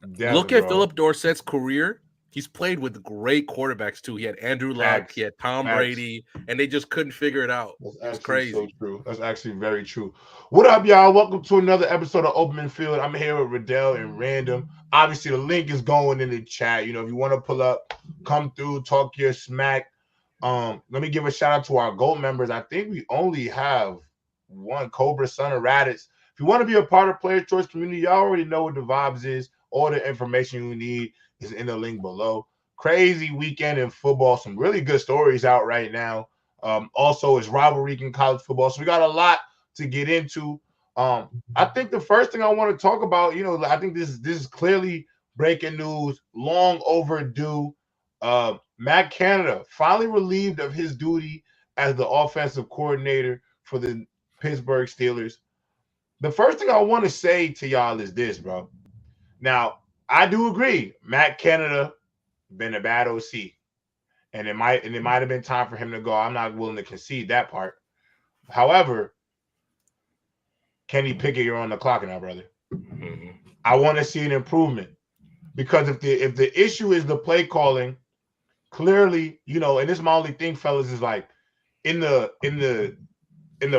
Look Devin, at bro. Philip Dorsett's career. He's played with great quarterbacks too. He had Andrew Luck, he Facts. had Tom Facts. Brady, and they just couldn't figure it out. That's It was actually so crazy. true. That's actually very true. What up, y'all? Welcome to another episode of Open Field. I'm here with Riddell and Random. Obviously, the link is going in the chat. You know, if you want to pull up, come through, talk your smack. Let me give a shout out to our gold members. I think we only have one, Cobra Son of Raditz. If you want to be a part of Player Choice Community, y'all already know what the vibes is. All the information you need is in the link below. Crazy weekend in football. Some really good stories out right now. Also, it's rivalry in college football. So we got a lot to get into. I think the first thing I want to talk about, you know, I think this is clearly breaking news, long overdue. Matt Canada finally relieved of his duty as the offensive coordinator for the Pittsburgh Steelers. The first thing I want to say to y'all is this, bro. Now, I do agree, Matt Canada been a bad OC. And it might have been time for him to go. I'm not willing to concede that part. However, Kenny Pickett, you're on the clock now, brother. Mm-hmm. I want to see an improvement because if the issue is the play calling, clearly, you know, and this is my only thing, fellas, is like in the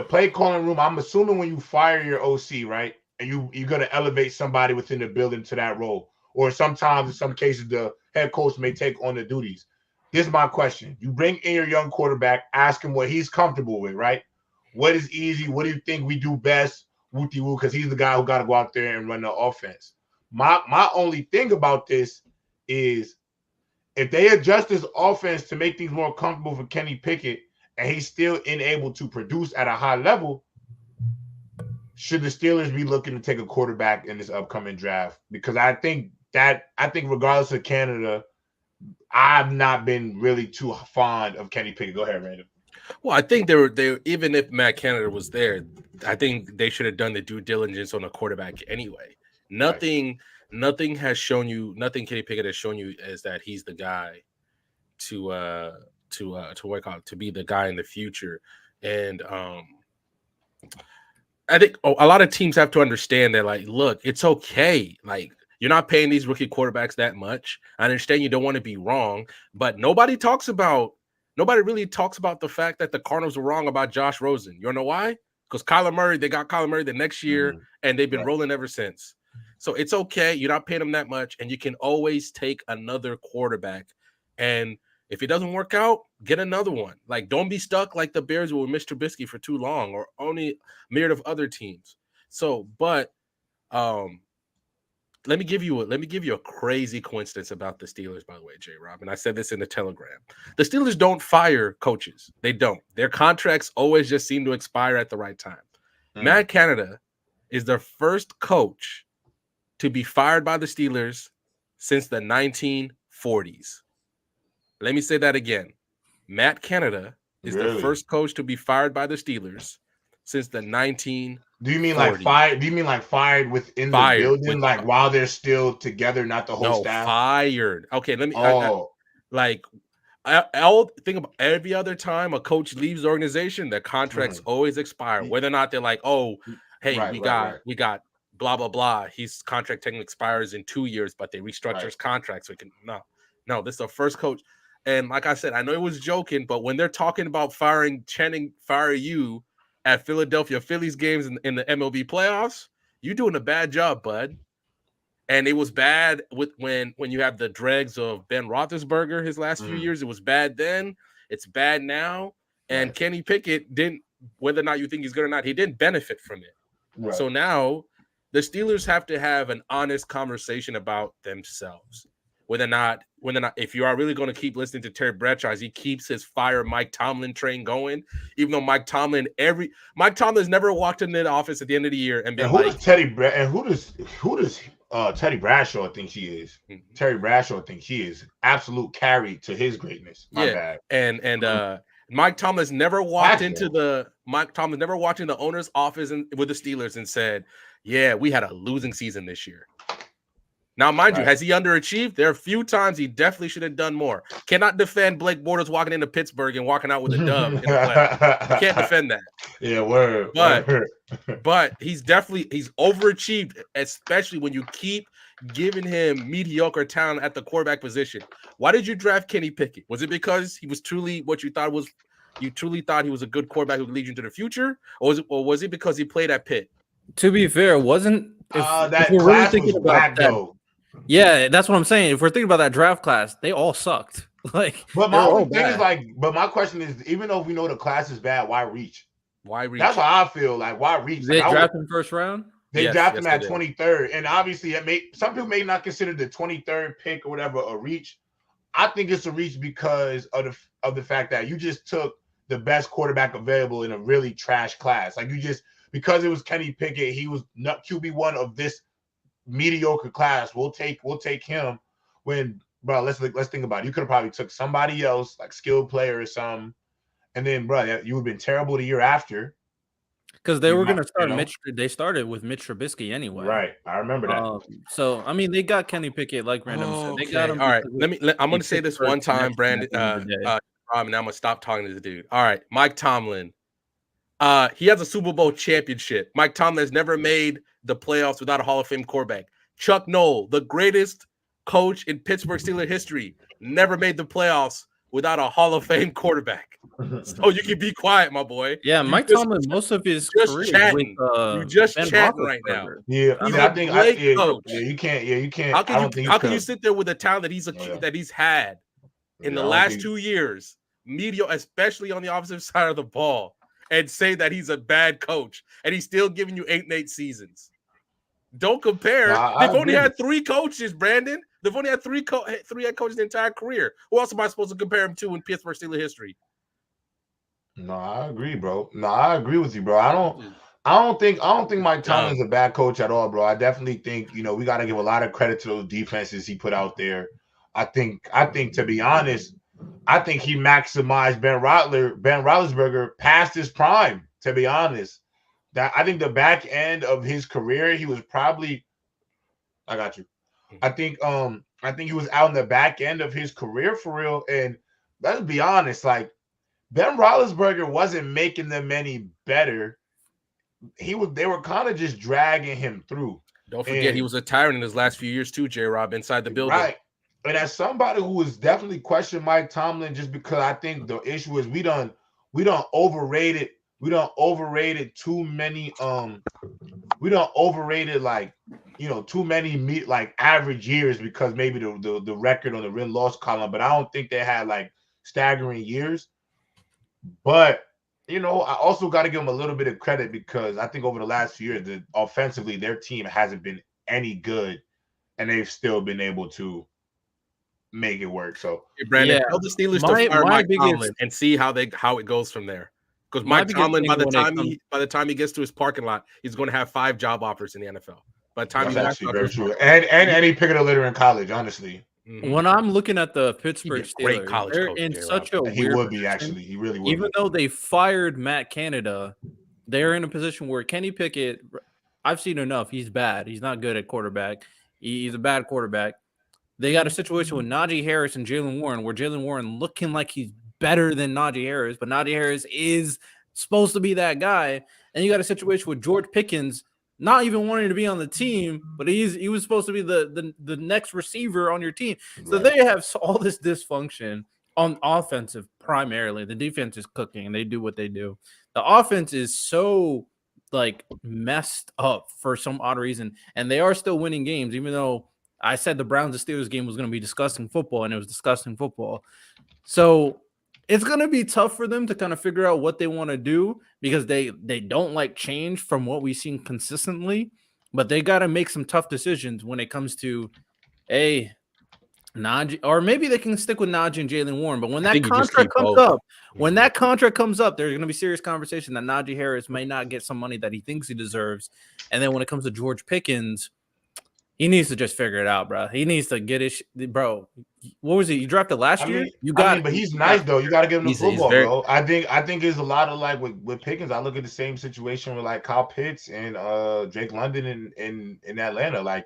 play calling room. I'm assuming when you fire your OC, right, and you're gonna elevate somebody within the building to that role, or sometimes in some cases the head coach may take on the duties. This is my question. You bring in your young quarterback, ask him what he's comfortable with, right? What is easy? What do you think we do best? Wooty woo, because he's the guy who got to go out there and run the offense. My only thing about this is if they adjust this offense to make things more comfortable for Kenny Pickett and he's still unable to produce at a high level, should the Steelers be looking to take a quarterback in this upcoming draft? Because I think regardless of Canada, I've not been really too fond of Kenny Pickett. Go ahead, Randall. Well, I think they even if Matt Canada was there, I think they should have done the due diligence on a quarterback anyway. Nothing has shown you, nothing Kenny Pickett has shown you is that he's the guy to work out, to be the guy in the future. And I think a lot of teams have to understand that, like, look, it's okay. Like, you're not paying these rookie quarterbacks that much. I understand you don't want to be wrong, but nobody really talks about the fact that the Cardinals were wrong about Josh Rosen. You know why? Because they got Kyler Murray the next year, and they've been rolling ever since. So it's okay. You're not paying them that much, and you can always take another quarterback. And if it doesn't work out, get another one. Like, don't be stuck like the Bears were with Mr. Trubisky for too long, or only a myriad of other teams. So, but let me give you a crazy coincidence about the Steelers, by the way, J-Rob. And I said this in the Telegram. The Steelers don't fire coaches. They don't. Their contracts always just seem to expire at the right time. Matt Canada is the first coach to be fired by the Steelers since the 1940s. Let me say that again. Matt Canada is the first coach to be fired by the Steelers since the 1940s. Do you mean like fired? Do you mean like fired within the building, like while they're still together, not the whole staff? Fired. Okay, let me. I'll think about every other time a coach leaves the organization, their contracts always expire. Whether or not they're like, oh, hey, we got blah blah blah. His contract technically expires in 2 years, but they restructure his contract so he can. No, this is the first coach. And like I said, I know it was joking, but when they're talking about chanting fire you at Philadelphia Phillies games in the MLB playoffs, you're doing a bad job, bud. And it was bad when you have the dregs of Ben Roethlisberger his last few years. It was bad then. It's bad now. And Kenny Pickett didn't, whether or not you think he's good or not, he didn't benefit from it. Right. So now the Steelers have to have an honest conversation about themselves. Whether or not, if you are really going to keep listening to Terry Bradshaw as he keeps his fire Mike Tomlin train going, even though Mike Tomlin's never walked into the office at the end of the year and been who does Teddy Bradshaw think he is? Terry Bradshaw thinks he is absolute carry to his greatness. My bad. And Mike Tomlin's never walked into the owner's office with the Steelers and said, "Yeah, we had a losing season this year." Now, mind you, has he underachieved? There are a few times he definitely should have done more. Cannot defend Blake Bortles walking into Pittsburgh and walking out with a dub in the playoffs. You can't defend that. Yeah, word. But he's overachieved, especially when you keep giving him mediocre talent at the quarterback position. Why did you draft Kenny Pickett? Was it because he was truly what you thought was? You truly thought he was a good quarterback who would lead you into the future, or was it because he played at Pitt? To be fair, wasn't if we're really thinking about that, though. Yeah, that's what I'm saying. If we're thinking about that draft class, they all sucked. Like, but my only thing is but my question is, even though we know the class is bad, why reach? Why reach? That's how I feel. Like, why reach? They drafted him first round. They drafted him at 23rd, and obviously, some people may not consider the 23rd pick or whatever a reach. I think it's a reach because of the fact that you just took the best quarterback available in a really trash class. Like, because it was Kenny Pickett, he was not QB1 of this mediocre class. We'll take him. When, bro, let's think about it. You could have probably took somebody else, like skilled player or something, and then, bro, you would have been terrible the year after. Because they were going to start Mitch. They started with Mitch Trubisky anyway. Right. I remember that. So, I mean, they got Kenny Pickett, like Random said. They got him. All right. I'm going to say this one time, Brandon. And now I'm going to stop talking to the dude. All right. Mike Tomlin. He has a Super Bowl championship. Mike Tomlin has never made the playoffs without a Hall of Fame quarterback. Chuck Noll, the greatest coach in Pittsburgh Steelers history, never made the playoffs without a Hall of Fame quarterback. So you can be quiet, my boy. Yeah, Mike Tomlin, most of his career chatting. You just chatting right now. Yeah, I think coach. You can't. How can you sit there with the talent that he's had in the last 2 years, especially on the offensive side of the ball, and say that he's a bad coach and he's still giving you 8-8 seasons? Don't compare. They've only had 3 coaches, Brandon. They've only had 3 head coaches the entire career. Who else am I supposed to compare him to in Pittsburgh Steelers history? No, I agree, bro. No, I agree with you, bro. I don't think Mike Tomlin's a bad coach at all, bro. I definitely think, we got to give a lot of credit to those defenses he put out there. I think to be honest, I think he maximized Ben Roethlisberger past his prime, to be honest. I think the back end of his career, he was probably I got you. I think he was out in the back end of his career for real. And let's be honest, like Ben Roethlisberger wasn't making them any better. They were kind of just dragging him through. Don't forget, he was a tyrant in his last few years too, J-Rob, inside the building. Right. And as somebody who has definitely questioned Mike Tomlin, just because I think the issue is we done overrated too many too many average years, because maybe the record on the win-loss column, but I don't think they had like staggering years. But I also got to give them a little bit of credit, because I think over the last few years, offensively, their team hasn't been any good, and they've still been able to make it work. So, Brandon, tell the Steelers to fire Mike Tomlin and see how it goes from there. Because Mike Tomlin, by the time he gets to his parking lot, he's going to have 5 job offers in the NFL. By the time that's actually very true, and he picked it a litter in college, honestly. When I'm looking at the Pittsburgh Steelers, they're in such a weird he would be actually. He really would. Even though they fired Matt Canada, they're in a position where Kenny Pickett, I've seen enough. He's bad. He's not good at quarterback. He's a bad quarterback. They got a situation with Najee Harris and Jaylen Warren, where Jaylen Warren looking like he's better than Najee Harris, but Najee Harris is supposed to be that guy. And you got a situation with George Pickens not even wanting to be on the team, but he was supposed to be the next receiver on your team. So they have all this dysfunction on offensive primarily. The defense is cooking, and they do what they do. The offense is so messed up for some odd reason, and they are still winning games, even though I said the Browns and Steelers game was going to be disgusting football, and it was disgusting football. So it's going to be tough for them to kind of figure out what they want to do, because they don't like change from what we've seen consistently, but they got to make some tough decisions when it comes to Najee, or maybe they can stick with Najee and Jaylen Warren. But when that contract comes up, there's going to be serious conversation that Najee Harris may not get some money that he thinks he deserves. And then when it comes to George Pickens, he needs to just figure it out, bro. He needs to get his bro. What was it? You drafted last year? But he's nice though. You got to give him the football, bro. I think there's a lot of with Pickens. I look at the same situation with Kyle Pitts and Drake London in Atlanta.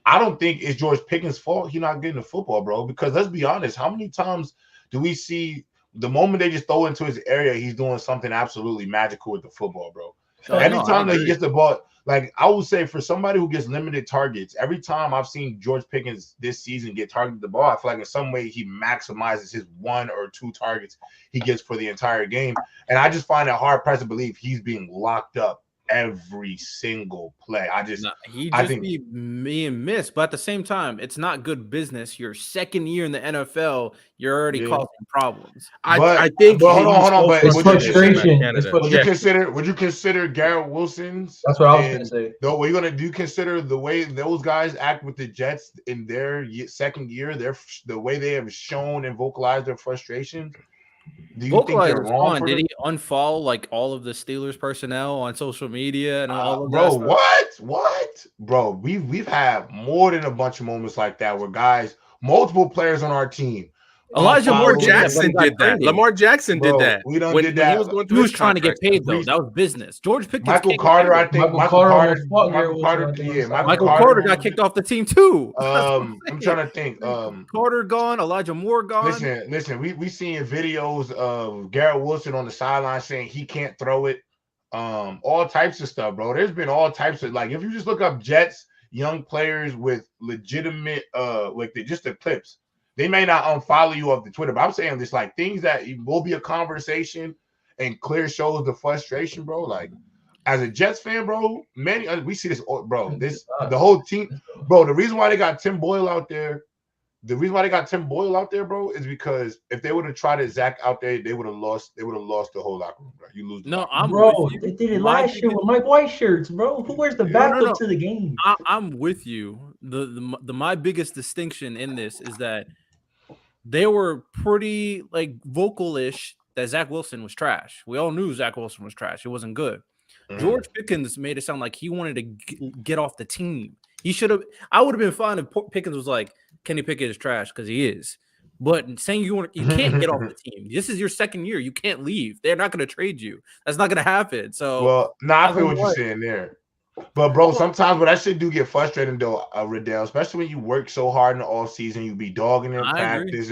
I don't think it's George Pickens' fault he's not getting the football, bro. Because let's be honest, how many times do we see the moment they just throw into his area, he's doing something absolutely magical with the football, bro? Every time that he gets the ball, like I would say for somebody who gets limited targets, every time I've seen George Pickens this season get targeted the ball, I feel like in some way he maximizes his 1 or 2 targets he gets for the entire game. And I just find it hard pressed to believe he's being locked up every single play. I think be being missed, but at the same time, it's not good business. Your second year in the NFL, you're already causing problems. I think. But hold on. But it's frustration. Would you consider Garrett Wilson's? That's what I was going to say. Though, what are you going to do? Consider the way those guys act with the Jets in their second year. The way they have shown and vocalized their frustration. Do you think they're wrong? Did he unfollow like all of the Steelers personnel on social media and all of that? Bro, what? Bro, we've had more than a bunch of moments like that where guys, multiple players on our team. Lamar Jackson did that. Lamar Jackson did that. We done did that. He was trying to get paid though. That was business. George Pickens. Michael Carter, I think. Michael Carter got kicked off the team too. I'm trying to think. Carter gone. Elijah Moore gone. Listen. We seeing videos of Garrett Wilson on the sideline saying he can't throw it. All types of stuff, bro. There's been all types of if you just look up Jets young players with legitimate just the clips. They may not unfollow you off the Twitter, but I'm saying this things that will be a conversation and clear shows the frustration, bro. Like as a Jets fan, bro, we see this, bro. The whole team, bro. The reason why they got Tim Boyle out there, bro, is because if they would have tried it Zach out there, they would have lost. They would have lost the whole locker room, bro. You lose. No, they did it last year with Mike White shirts, bro. Who wears the backup to the game? I'm with you. My biggest distinction in this is that they were pretty vocal-ish that Zach Wilson was trash. We all knew Zach Wilson was trash. It wasn't good. George Pickens made it sound like he wanted to get off the team. He should have. I would have been fine if Pickens was like, Kenny Pickett is trash because he is. But saying you can't get off the team. This is your second year. You can't leave. They're not going to trade you. That's not going to happen. So, I feel what you're saying there. But bro, sometimes that shit do get frustrating though, Riddell, especially when you work so hard in the off season, you be dogging in practice.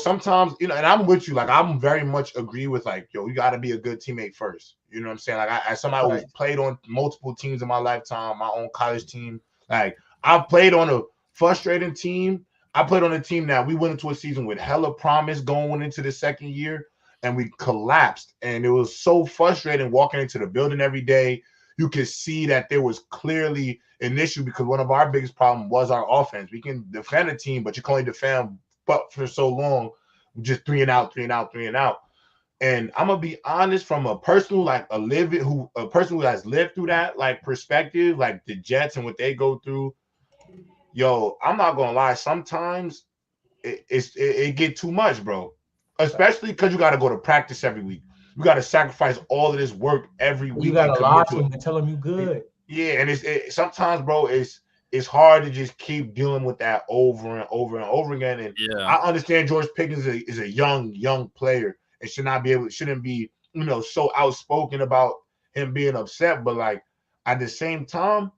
Sometimes, and I'm with you. I'm very much agree with you got to be a good teammate first. You know what I'm saying? As somebody who's played on multiple teams in my lifetime, my own college team, I've played on a frustrating team. I played on a team that we went into a season with hella promise going into the second year, and we collapsed. And it was so frustrating walking into the building every day. You could see that there was clearly an issue because one of our biggest problems was our offense. We can defend a team, but you can only defend but for so long, just 3 and out. And I'm gonna be honest, from a person who a person who has lived through that perspective, the Jets and what they go through. Yo, I'm not gonna lie. Sometimes it get too much, bro. Especially because you got to go to practice every week. You got to sacrifice all of this work every week. You got to lie to them and tell them you good. Yeah, and sometimes, bro, it's hard to just keep dealing with that over and over and over again. And I understand George Pickens is a young player and shouldn't be so outspoken about him being upset. But at the same time,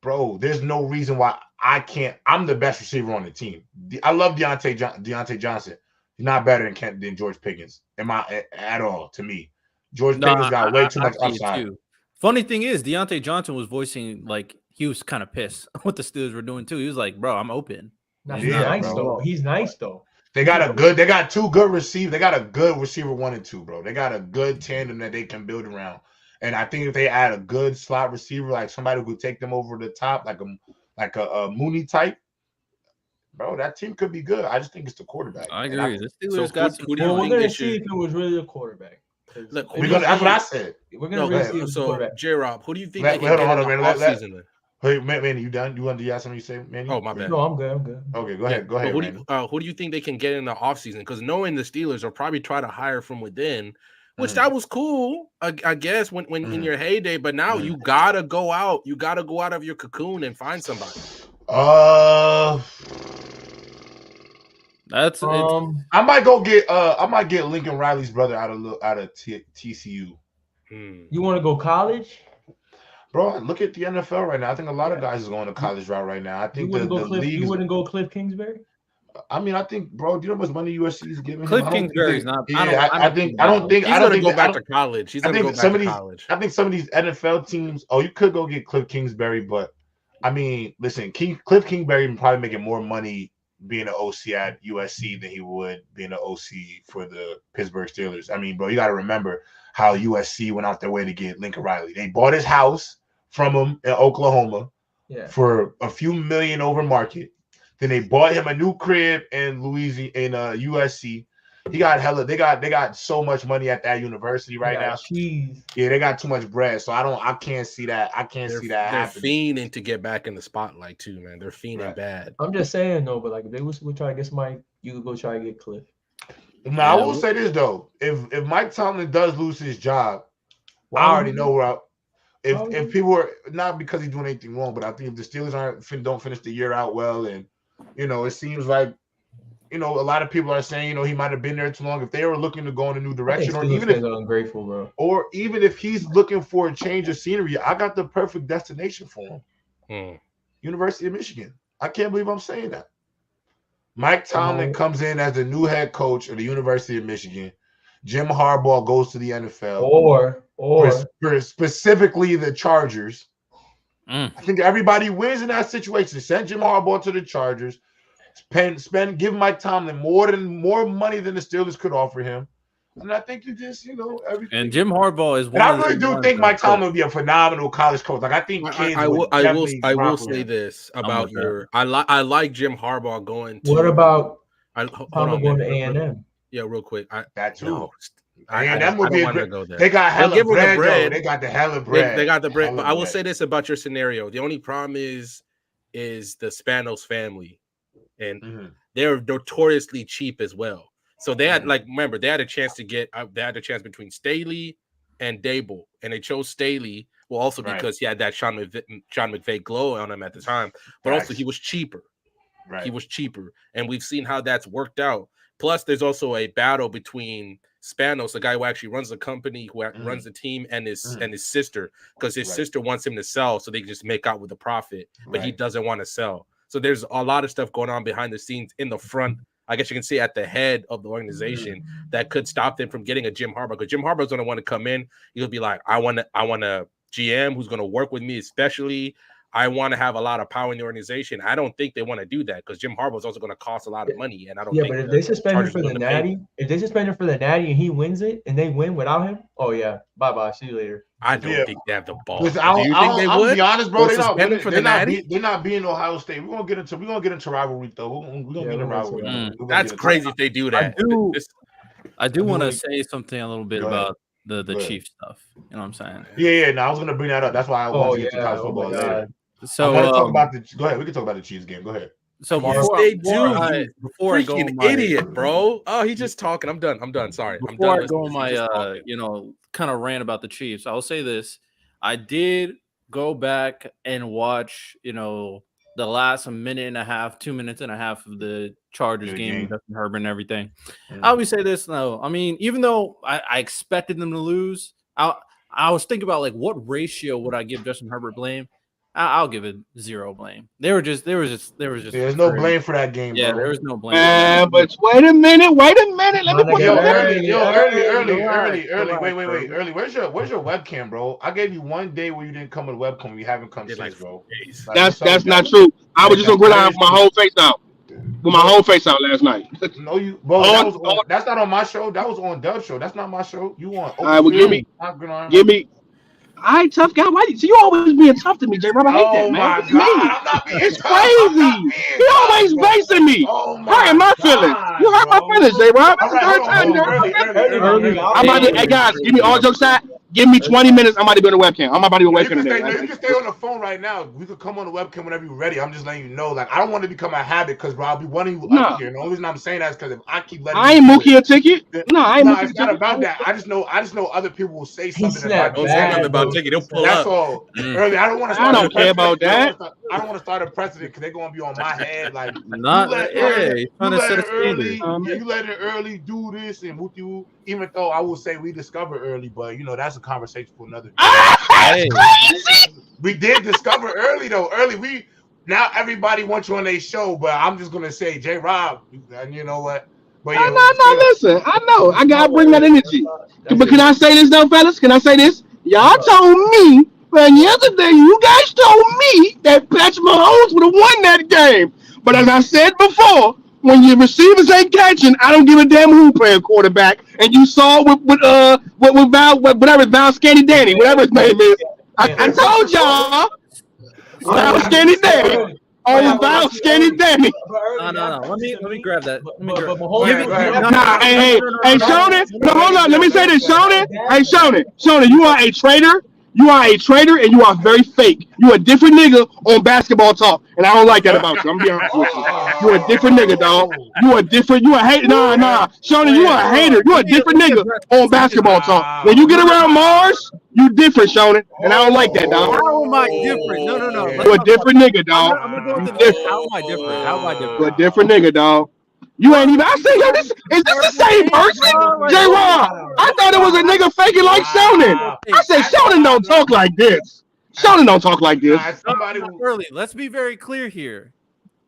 bro, there's no reason why I can't. I'm the best receiver on the team. I love Deontay Johnson. He's not better than George Pickens at all to me. George Pickens got way too much upside. Funny thing is, Deontay Johnson was voicing he was kind of pissed what the Steelers were doing too. He was like, "Bro, I'm open." He's nice though. They got 2 good receivers. They got a good receiver 1 and 2, bro. They got a good tandem that they can build around. And I think if they add a good slot receiver, somebody who could take them over the top, like a Mooney type, bro, that team could be good. I just think it's the quarterback. I agree. The Steelers got some. We're gonna see if it was really a quarterback. Look, that's what I said. We're gonna really see if it's a quarterback. J-Rob, who do you think they can get in the offseason then? Hey, Manny, you done? Do you have something you say, Manny? Oh, my bad. No, I'm good. Okay, go ahead. Who do you think they can get in the offseason? Because knowing the Steelers will probably try to hire from within, which that was cool, I guess, when in your heyday. But now you gotta go out. You gotta go out of your cocoon and find somebody. That's I might get Lincoln Riley's brother out of TCU. You want to go college? Bro, look at the NFL right now. I think a lot of guys are going to college route right now. I think you wouldn't go Cliff Kingsbury? I mean, I think, bro, do you know how much money USC is giving Cliff him? Kingsbury's not. Yeah, I think he's gonna go back to college. He's gonna go back to college. I think some of these NFL teams. Oh, you could go get Cliff Kingsbury, but I mean, listen, Cliff Kingsbury probably making more money being an OC at USC than he would being an OC for the Pittsburgh Steelers. I mean, bro, you got to remember how USC went out their way to get Lincoln Riley. They bought his house from him in Oklahoma for a few million over market. Then they bought him a new crib in Louisiana, in USC. He got they got so much money at that university right now. Cheese. Yeah, they got too much bread. So I can't see that. They're happening. Fiending to get back in the spotlight too, man. They're fiending bad. I'm just saying though, but like if they was to try to get somebody, you could go try to get Cliff. Now I will say this though. If Mike Tomlin does lose his job, I already know where if people are not because he's doing anything wrong, but I think if the Steelers don't finish the year out well, and it seems like a lot of people are saying he might have been there too long. If they were looking to go in a new direction, or even if ungrateful, bro, or even if he's looking for a change of scenery, I got the perfect destination for him. University of Michigan. I can't believe I'm saying that. Mike Tomlin comes in as the new head coach of the University of Michigan. Jim Harbaugh goes to the NFL, or specifically the Chargers. I think everybody wins in that situation. Send Jim Harbaugh to the Chargers. Give Mike Tomlin more money than the Steelers could offer him. And I think you just, everything. And Jim Harbaugh is one. And I really do think Mike Tomlin would be a phenomenal college coach. Like I think kids I will say this about I like Jim Harbaugh going to. What about Harbaugh going to A&M? Yeah, real quick. That too. No, A&M would be a good. They got hella bread. They got the hella bread. They got the bread. But I will say this about your scenario. The only problem is the Spanos family. And they're notoriously cheap as well. So they had remember they had a chance to get between Staley and Dable, and they chose Staley. Well, also because he had that Sean McVay glow on him at the time, but also he was cheaper. Right. He was cheaper, and we've seen how that's worked out. Plus, there's also a battle between Spanos, the guy who actually runs the company, who runs the team, and his sister, because his sister wants him to sell so they can just make out with the profit, but he doesn't want to sell. So there's a lot of stuff going on behind the scenes in the front. I guess you can see at the head of the organization that could stop them from getting a Jim Harbaugh. Because Jim Harbaugh's going to want to come in. He'll be like, I want a GM who's going to work with me, especially. I want to have a lot of power in the organization. I don't think they want to do that because Jim Harbaugh is also going to cost a lot of money. And I don't think. Yeah, but if they suspend him for the Natty, and he wins it, and they win without him, oh yeah, bye. See you later. I don't think they have the ball. Listen, do you think they would? I'll be honest, bro. They're not beating Ohio State. We're gonna get into rivalry though. We're gonna get a rivalry. That's crazy if they do that. I do want to say something a little bit about the Chiefs stuff. You know what I'm saying? Yeah. No, I was gonna bring that up. That's why I wanted to get to college football later. So I want to talk about go ahead. We can talk about the Chiefs game. Go ahead. So before I go, idiot, bro. Oh, he's just talking. I'm done. Sorry. Before I go on my kind of rant about the Chiefs, I'll say this: I did go back and watch, the last 2 minutes and a half of the Chargers game, Justin Herbert and everything. I always say this though. I mean, even though I expected them to lose, I was thinking about what ratio would I give Justin Herbert blame? I'll give it 0 blame. There was just. There's no blame for that game. Yeah, there was no blame. But wait a minute. Let me put early. Wait. Early. Where's your webcam, bro? I gave you one day where you didn't come with a webcam. You haven't come since, bro. That's not true. I was just gonna gridiron for my whole face out. With my whole face out last night. No, that's not on my show. That was on Dub's show. That's not my show. You want? All right, well, give me. All right, tough guy. Why you always being tough to me, J. Rob? I hate that, man. It's crazy. You always basing me. Hurting my feelings. You hurt my feelings, J. Rob. That's the third time. I'm about to. Hey guys, give me all jokes aside. Give me 20 minutes. I'm about to be on the webcam. I'm about to be on the webcam today. You can stay on the phone right now. We could come on the webcam whenever you're ready. I'm just letting you know. I don't want to become a habit because, bro, I'll be wanting you up here. And the only reason I'm saying that is because if I keep letting I ain't Mookie a ticket. No, I ain't Mookie a ticket. It's not about that. I just know other people will say something about ticket. They'll pull That's up. all. Early, I don't want to. I don't care about that. I don't want to start a precedent because they're gonna be on my head. Not trying to set a standard. You let it early. Do this and woo. Even though I will say we discovered early, but that's a conversation for another day. Crazy. We did discover early though. Early now everybody wants you on their show, but I'm just gonna say J-Rob, and you know what? But no, listen. I know. I gotta bring that energy. But can I say this though, fellas? Can I say this? Y'all told me, but the other day you guys told me that Patrick Mahomes would have won that game. But as I said before, when your receivers ain't catching, I don't give a damn who playing quarterback. And you saw with Val, whatever Val Scanny Danny, whatever his name is. I told y'all, Val Scanny Danny. Oh, Val Scanny Danny. No. Let me grab that. Hey, Shona. No, hold on. Let me say this, Shona. Hey, Shona, you are a traitor. You are a traitor, and you are very fake. You a different nigga on basketball talk, and I don't like that about you. I'm being honest with you. You a different nigga, dog. You a hater. Nah. Shona, you a hater. You a different nigga on basketball talk. When you get around Mars, you different, Shona, and I don't like that, dog. How am I different? No. You a different nigga, dog. How am I different? You a different nigga, dog. You ain't even. I say, yo, is this the same person? J-Rob, I thought it was a nigga faking like Shonen. I said, Shonen don't talk like this. Shonen don't talk like this. Early, let's be very clear here.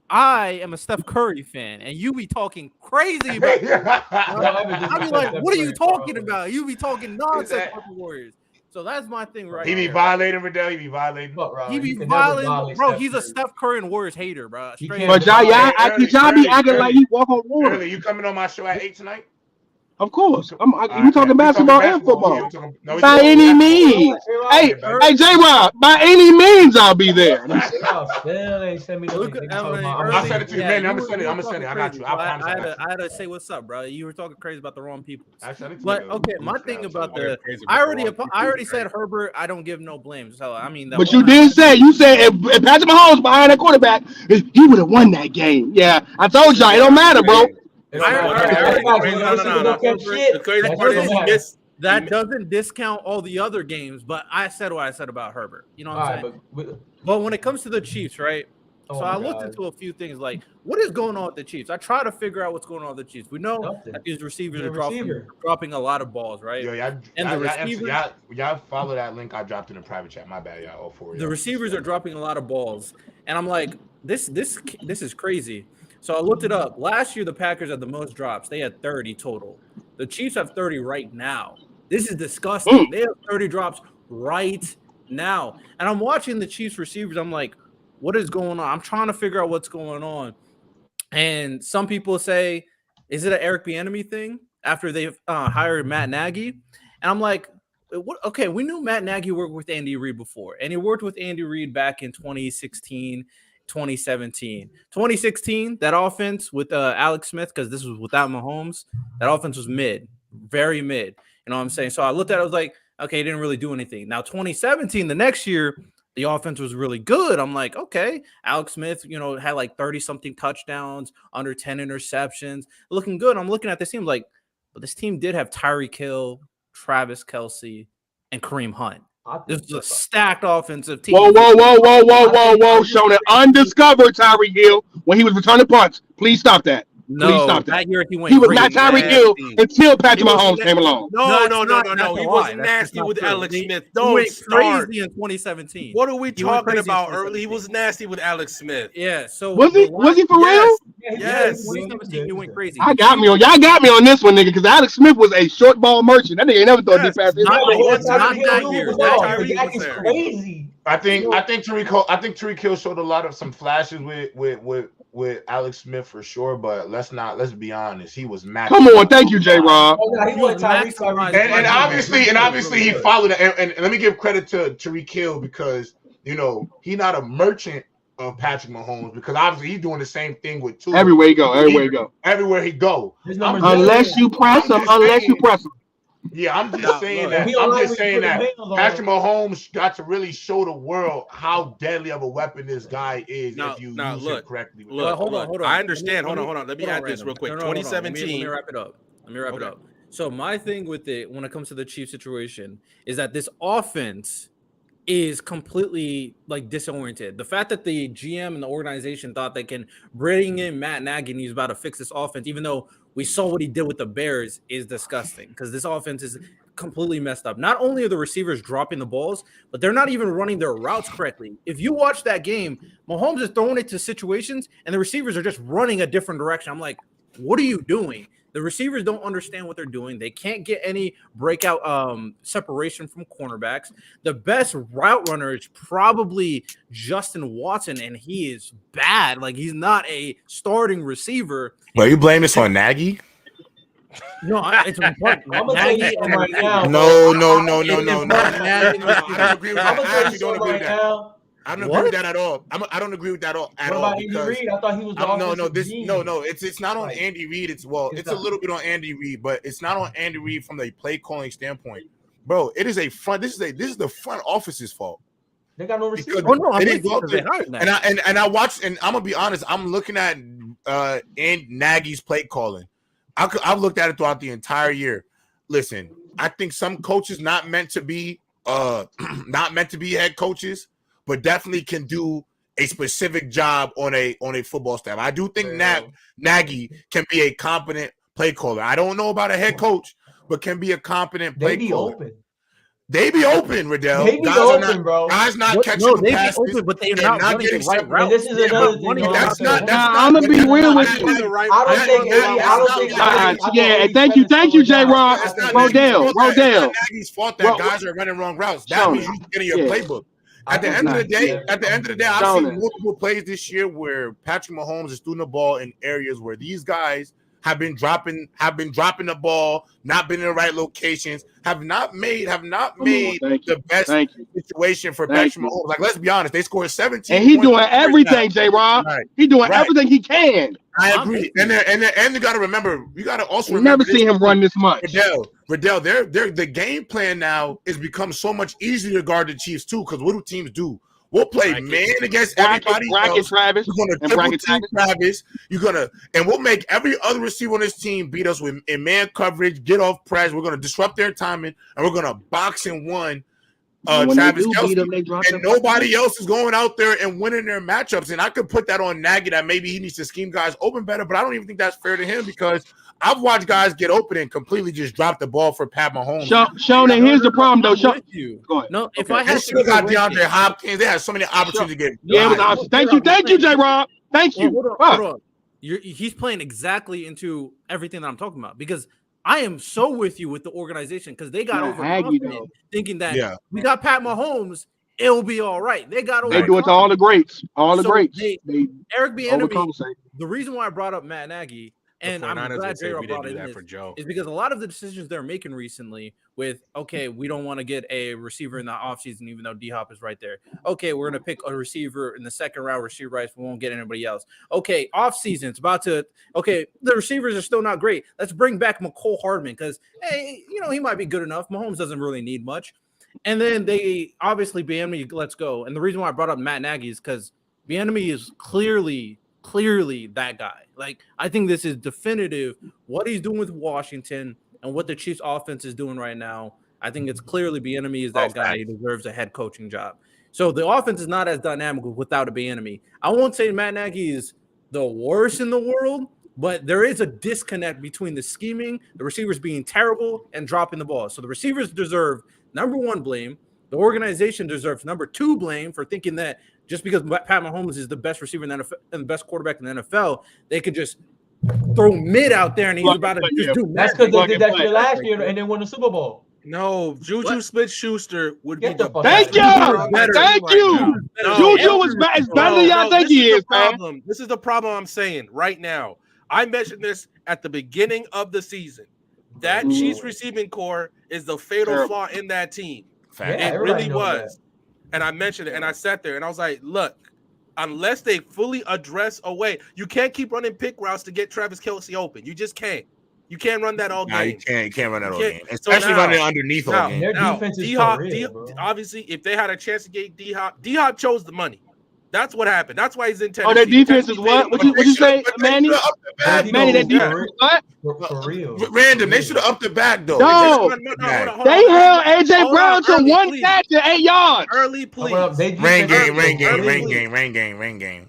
I am a Steph Curry fan, and you be talking crazy about I be like, what are you talking about? You be talking nonsense about the Warriors. So that's my thing right He be violating, Riddell. He be violating. He be violating. Bro, he's a Stepf Curry and Warriors hater, bro. But y'all be acting like he walk on water. Early, you coming on my show at 8 tonight? Of course. We talking basketball and football. By any means. Hey, J-Rob, by any means, I'll be there. I'll send it to you, man. I'm gonna send it. I got you. I had to say what's up, bro. You were talking crazy about the wrong people. But okay, my thing about I already said Herbert. I don't give no blame. So I mean, but you did say if Patrick Mahomes behind that quarterback, he would have won that game. Yeah, I told y'all it don't matter, bro. That doesn't discount all the other games, but I said what I said about Herbert. You know what I'm saying? But when it comes to the Chiefs, right? So I looked into a few things like what is going on with the Chiefs. I try to figure out what's going on with the Chiefs. We know that these receivers are dropping a lot of balls, right? Y'all follow that link I dropped in the private chat. My bad, y'all. All four. The receivers are dropping a lot of balls, and I'm like, this is crazy. So I looked it up. Last year, the Packers had the most drops. They had 30 total. The Chiefs have 30 right now. This is disgusting. They have 30 drops right now. And I'm watching the Chiefs receivers. I'm like, what is going on? I'm trying to figure out what's going on. And some people say, is it an Eric Bieniemy thing after they've hired Matt Nagy? And I'm like, okay, we knew Matt Nagy worked with Andy Reid before. And he worked with Andy Reid back in 2016, 2016, that offense with Alex Smith, because this was without Mahomes, that offense was mid, very mid. You know what I'm saying? So I looked at it, I was like, okay, he didn't really do anything. Now, 2017, the next year, the offense was really good. I'm like, okay, Alex Smith, had like 30-something touchdowns, under 10 interceptions, looking good. I'm looking at this team like, but this team did have Tyreek Hill, Travis Kelce, and Kareem Hunt. This is a stacked offensive team. Whoa. Showing it undiscovered Tyreek Hill when he was returning punts. Please stop that. No, that year he was not Tyreek Hill until Patrick Mahomes came along. No. He wasn't nasty with Alex Smith. He went crazy in 2017. What are we talking about early? He was nasty withAlex Smith. Yeah. So was he for real? Yes. 2017, he went crazy. Y'all got me on this one, nigga, because Alex Smith was a short ball merchant. That nigga ain't never thought this past. Not that year. That is crazy. I think Tyreek Hill showed some flashes with Alex Smith for sure, but let's be honest, he was maxed. Come on, thank you, J-Rob. And obviously he followed it. And let me give credit to Tyreek Hill because he's not a merchant of Patrick Mahomes because obviously he's doing the same thing with Tua. Everywhere he go. Everywhere he go. Unless you press him. Yeah, I'm just saying that. Patrick Mahomes got to really show the world how deadly of a weapon this guy is if you use it correctly. Hold on. I understand. Hold on. Let me add this real quick. 2017. Let me wrap it up. So my thing with it when it comes to the Chiefs situation is that this offense is completely like disoriented. The fact that the GM and the organization thought they can bring in Matt Nagy and he's about to fix this offense, even though we saw what he did with the Bears, is disgusting because this offense is completely messed up. Not only are the receivers dropping the balls, but they're not even running their routes correctly. If you watch that game, Mahomes is throwing it to situations and the receivers are just running a different direction. I'm like, what are you doing? The receivers don't understand what they're doing. They can't get any breakout separation from cornerbacks. The best route runner is probably Justin Watson, and he is bad. Like, he's not a starting receiver. But you blame this on Nagy? No, it's important. I'm gonna tell you something right now. No. I don't agree with that at all. I don't agree with that at all. What about Andy Reid? I thought he was no. It's not on Andy Reid. It's a little bit on Andy Reid, but it's not on Andy Reid from the play calling standpoint, bro. It is a front. This is the front office's fault. They got no receivers. And I watched, and I'm gonna be honest. I'm looking at Nagy's play calling. I've looked at it throughout the entire year. Listen, I think some coaches not meant to be head coaches, but definitely can do a specific job on a football staff. I do think Nagy can be a competent play caller. I don't know about a head coach, but can be a competent play caller. They be open, Riddell. They be open, bro. Guys not catching the passes. Open, but they're not getting the right route. This is another thing. I'm gonna be real with you. I don't think. Thank you, J. Rob. Rodell. Nagy's fault that guys are running wrong routes. That means you getting your playbook. At the end of the day, I've seen multiple plays this year where Patrick Mahomes is throwing the ball in areas where these guys have been dropping the ball, not been in the right locations, have not made the best situation for Patrick Mahomes. Like, let's be honest, they scored 17. And he's doing everything, J-Rob. Right. He's doing everything he can. I agree. And you got to remember, you got to also never see him run this much. Riddell, the game plan now is become so much easier to guard the Chiefs too. Because what do teams do? We'll play man against everybody else. Travis. We're going to triple team Travis. And we'll make every other receiver on this team beat us in man coverage, get off press. We're going to disrupt their timing, and we're going to box and one Travis Kelce. And nobody else is going out there and winning their matchups. And I could put that on Nagy that maybe he needs to scheme guys open better, but I don't even think that's fair to him because I've watched guys get open and completely just drop the ball for Pat Mahomes. Shona, here's the problem, though. Go ahead. No, if I had to got DeAndre Hopkins, they had so many opportunities to get. Yeah, thank you, J-Rob. Thank you. Hold on. He's playing exactly into everything that I'm talking about because I am so with you with the organization because they got overconfident thinking that we got Pat Mahomes, it'll be all right. They got They do it to all the greats. Eric Bieniemy, the reason why I brought up Matt Nagy, and I'm glad J-Rob brought it in is because a lot of the decisions they're making recently with, okay, we don't want to get a receiver in the offseason even though D-Hop is right there. Okay, we're going to pick a receiver in the second round, receiver rights. We won't get anybody else. Okay, offseason, the receivers are still not great. Let's bring back McCole Hardman because, hey, he might be good enough. Mahomes doesn't really need much. And then they obviously Bieniemy, let's go. And the reason why I brought up Matt Nagy is because Bieniemy is clearly that guy. Like, I think this is definitive what he's doing with Washington and what the Chiefs offense is doing right now. I think it's clearly Bieniemy is that guy. He deserves a head coaching job. So the offense is not as dynamic without a Bieniemy. I won't say Matt Nagy is the worst in the world, but there is a disconnect between the scheming, the receivers being terrible, and dropping the ball. So the receivers deserve number one blame. The organization deserves number two blame for thinking that just because Pat Mahomes is the best receiver in the NFL and the best quarterback in the NFL, they could just throw mid out there and he's about to just do. That's because they did that shit last year and they won the Super Bowl. No, Juju Smith-Schuster would be the best. Thank you. Juju is better than y'all think he is, man. This is the problem I'm saying right now. I mentioned this at the beginning of the season. That Chiefs receiving core is the fatal flaw in that team. It really was. And I mentioned it, and I sat there, and I was like, look, unless they fully address a way, you can't keep running pick routes to get Travis Kelce open. You just can't. You can't run that all game. You can't run that all game. Especially running underneath all game. Their defense is obviously, if they had a chance to get D-Hop chose the money. That's what happened. That's why he's in Tennessee. Oh, their defense is what? What you say, Manny? Manny, their defense is what? For real. Random. They should have upped the bag though. No, they held AJ Brown to one catch and 8 yards. Early, please. Rain game.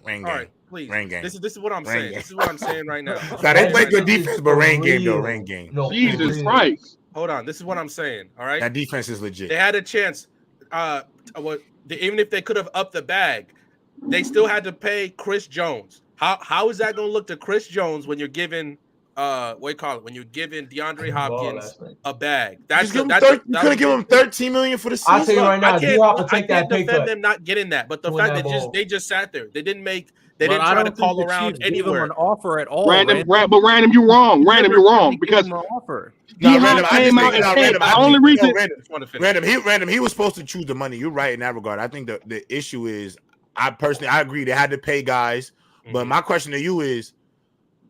All right, please. Rain game. This is what I'm saying. This is what I'm saying right now. Now they play good defense, but rain game though. Rain game. No, Jesus Christ. Hold on. This is what I'm saying. All right. That defense is legit. They had a chance. Even if they could have upped the bag, they still had to pay Chris Jones. How is that going to look to Chris Jones when you're giving when you're giving DeAndre Hopkins a bag? You couldn't give him $13 million for the season. I'll tell you right now, I can't defend them not getting that, but the fact that they just sat there, they didn't try to call around anywhere. An offer at all. Random, you're wrong. Random, you're wrong because Random, he was supposed to choose the money. You're right in that regard. I think the issue is, I agree they had to pay guys, but my question to you is,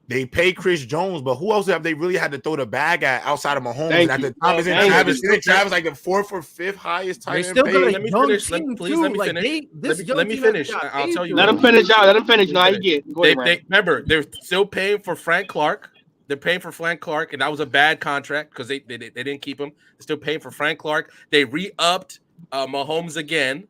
they pay Chris Jones, but who else have they really had to throw the bag at outside of Mahomes? And at the time, Travis like the 4th or 5th highest tight end paid. Let me finish. Let me finish. I'll tell you. Let him finish out. Let him finish. No, he get. Remember, they're still paying for Frank Clark. They're paying for Frank Clark, and that was a bad contract because they didn't keep him. They're still paying for Frank Clark. They re-upped Mahomes again.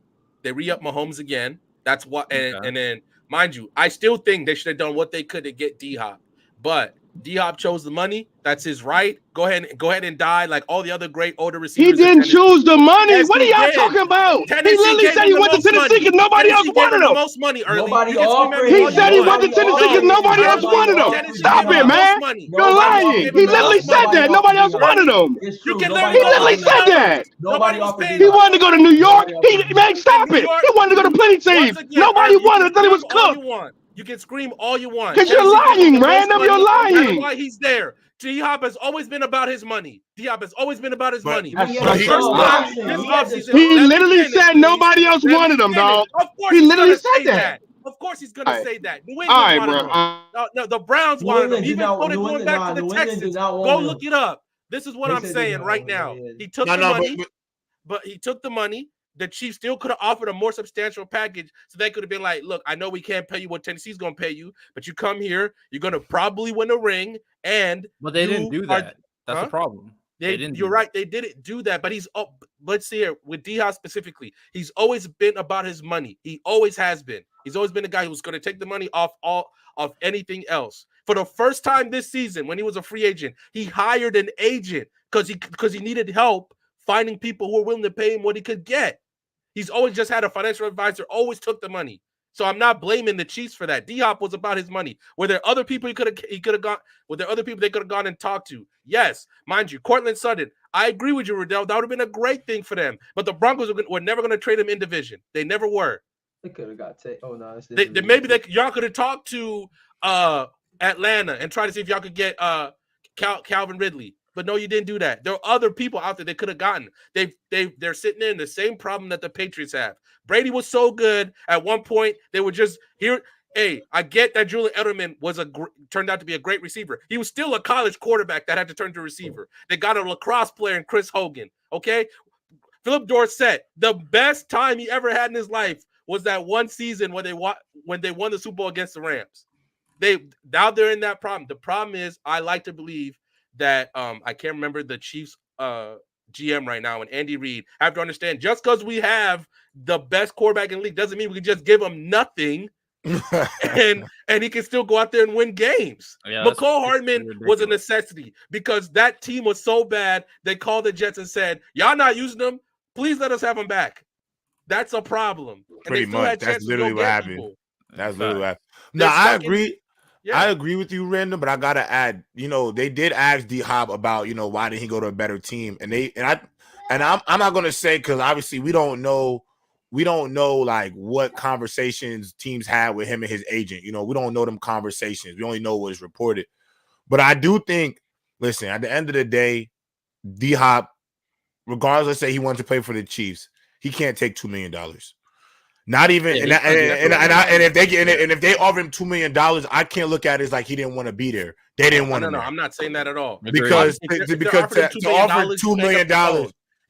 That's what. And then, mind you, I still think they should have done what they could to get D-Hop. But D-Hop chose the money. That's his right. Go ahead and die like all the other great older receivers. He didn't choose the money. Yes, what are y'all talking about? He literally said he went to Tennessee because nobody else wanted him. Most money early. He said he went to Tennessee because nobody else wanted him. Stop it, man. You're lying. He literally said that. Nobody else wanted him. He literally said that. He wanted to go to New York. Stop it. He wanted to go to plenty teams. Nobody wanted him until he was cooked. You can scream all you want. Because you're lying, Random. You're lying. That's why he's there. D-Hop has always been about his money. D-Hop has always been about his money. He literally said nobody else wanted him, dog. He literally said that. Of course he's going to say that. New England wanted him. No, the Browns wanted him. Even going back to the Texans. Go look it up. This is what I'm saying right now. He took the money, but he took the money. The Chiefs still could have offered a more substantial package, so they could have been like, look, I know we can't pay you what Tennessee's going to pay you, but you come here, you're going to probably win a ring, but they didn't do that. That's the problem. You're right. They didn't do that, but let's see here, with D-Hop specifically, he's always been about his money. He always has been. He's always been a guy who's going to take the money off anything else. For the first time this season, when he was a free agent, he hired an agent because he needed help finding people who were willing to pay him what he could get. He's always just had a financial advisor, always took the money. So I'm not blaming the Chiefs for that. D-Hop was about his money. Were there other people he could have gone? Were there other people they could have gone and talked to? Yes. Mind you, Cortland Sutton, I agree with you, Riddell. That would have been a great thing for them. But the Broncos were never going to trade him in division. They never were. They could have got y'all could have talked to Atlanta and tried to see if y'all could get Calvin Ridley. But no, you didn't do that. There are other people out there they could have gotten. They're sitting there in the same problem that the Patriots have. Brady was so good at one point. They were just here. Hey, I get that Julian Edelman turned out to be a great receiver. He was still a college quarterback that had to turn to receiver. They got a lacrosse player in Chris Hogan. Okay, Philip Dorsett. The best time he ever had in his life was that one season when they won the Super Bowl against the Rams. Now they're in that problem. The problem is, I like to believe that I can't remember the Chiefs GM right now, and Andy Reid have to understand, just because we have the best quarterback in the league doesn't mean we can just give him nothing and he can still go out there and win games. Yeah, McCall Hardman was a necessity because that team was so bad they called the Jets and said, y'all not using them, please let us have them back. That's a problem. Pretty much. That's literally what happened. That's literally what happened. No, I agree. Yeah. I agree with you, Random, but I gotta add, they did ask D-Hop about, why didn't he go to a better team? And I'm not gonna say, because obviously we don't know like what conversations teams had with him and his agent. We don't know them conversations. We only know what is reported. But I do think, listen, at the end of the day, D-Hop, regardless, let's say he wanted to play for the Chiefs, he can't take $2 million. Not even, and if they offer him $2 million, I can't look at it as like he didn't want to be there. They didn't want him. No, I'm not saying that at all. Because to offer $2 million,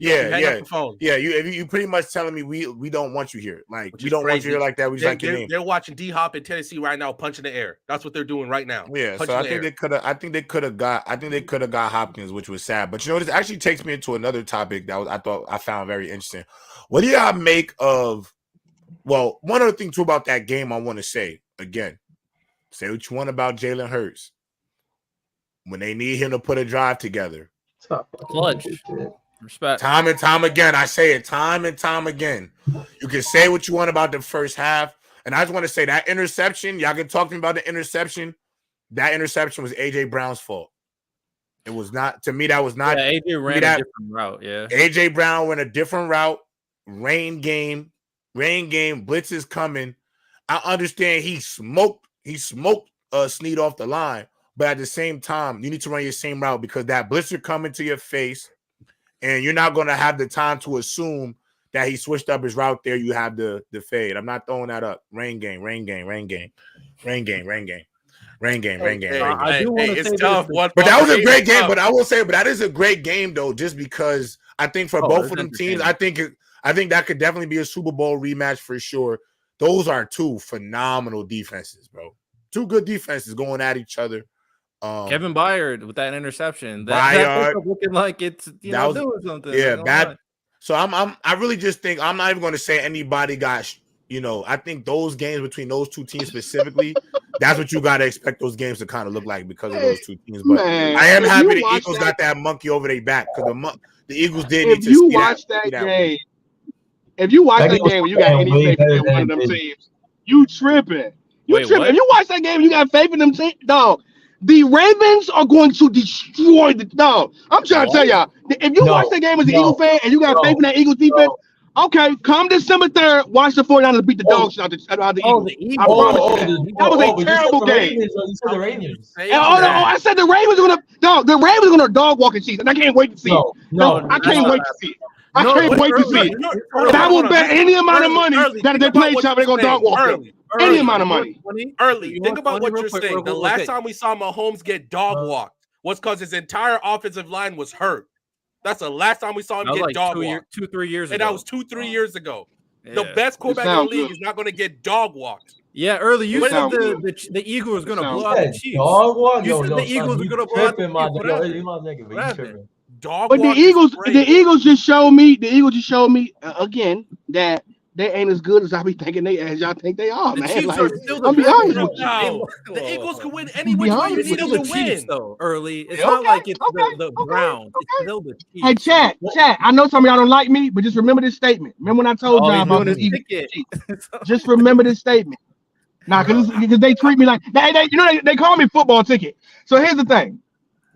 hang up the phone. Yeah, you pretty much telling me we don't want you here. Like we don't want you here like that. We just like your name. They're watching D-Hop in Tennessee right now, punching the air. That's what they're doing right now. Yeah, so I think they could have got Hopkins, which was sad. But you know, this actually takes me into another topic that I found very interesting. What do y'all make of? Well, one other thing too about that game I want to say again. Say what you want about Jalen Hurts. When they need him to put a drive together. Clutch. Respect. Time and time again. I say it time and time again. You can say what you want about the first half. And I just want to say that interception, y'all can talk to me about the interception. That interception was A.J. Brown's fault. It was not, to me, that was not. Yeah, A.J. ran a different route, yeah. A.J. Brown went a different route. Rain game. Blitz is coming. I understand he smoked Snead off the line. But at the same time, you need to run your same route because that blitzer coming to your face, and you're not going to have the time to assume that he switched up his route there. You have the fade. I'm not throwing that up. Rain game. I do want to say tough. But that was a great game. But I will say, that is a great game though, just because I think for both of them teams, I think that could definitely be a Super Bowl rematch for sure. Those are two phenomenal defenses, bro. Two good defenses going at each other. Kevin Byard with that interception. That looking like it's doing something. Yeah, bad. So I really just think I'm not even going to say anybody got. I think those games between those two teams specifically, that's what you got to expect those games to kind of look like because of those two teams. But I am happy the Eagles got that monkey over their back because the Eagles did need to. If you watch that game, if you watch that game, you got any faith in one of them teams, you tripping. If you watch that game, you got faith in them teams, dog. The Ravens are going to destroy the dog. I'm trying to tell y'all. If you watch that game as an Eagle fan and you got faith in that Eagles defense, okay, come December 3rd, watch the 49ers beat the dog shit out the Eagles. I promise you that. That was a terrible game. You said the Ravens. I said the Ravens are gonna dog walk and cheese, and I can't wait to see it. I can't wait to see it. I can't wait to see it. And I will bet any amount of money that if they play each other, they're gonna dog walk them. Any amount of money. Think about what you're saying. The last time we saw Mahomes get dog walked was because his entire offensive line was hurt. That's the last time we saw him get dog walked. 2-3 years ago. And that was 2-3 years ago. Yeah. The best quarterback in the league is not going to get dog walked. Yeah, early you said the Eagles was going to blow out the Chiefs. Dog walk? You said the Eagles were going to blow out the Chiefs. But the Eagles just showed me again that they ain't as good as I be thinking as y'all think they are, man. Chiefs are still I'll be honest with you. The Eagles can win any which way you need them to win. Though early, it's not like it's the Browns. It's still the Chiefs. Hey, chat. I know some of y'all don't like me, but just remember this statement. Remember when I told y'all about this Eagles? Just remember this statement. Nah, because they treat me like they call me football ticket. So here's the thing.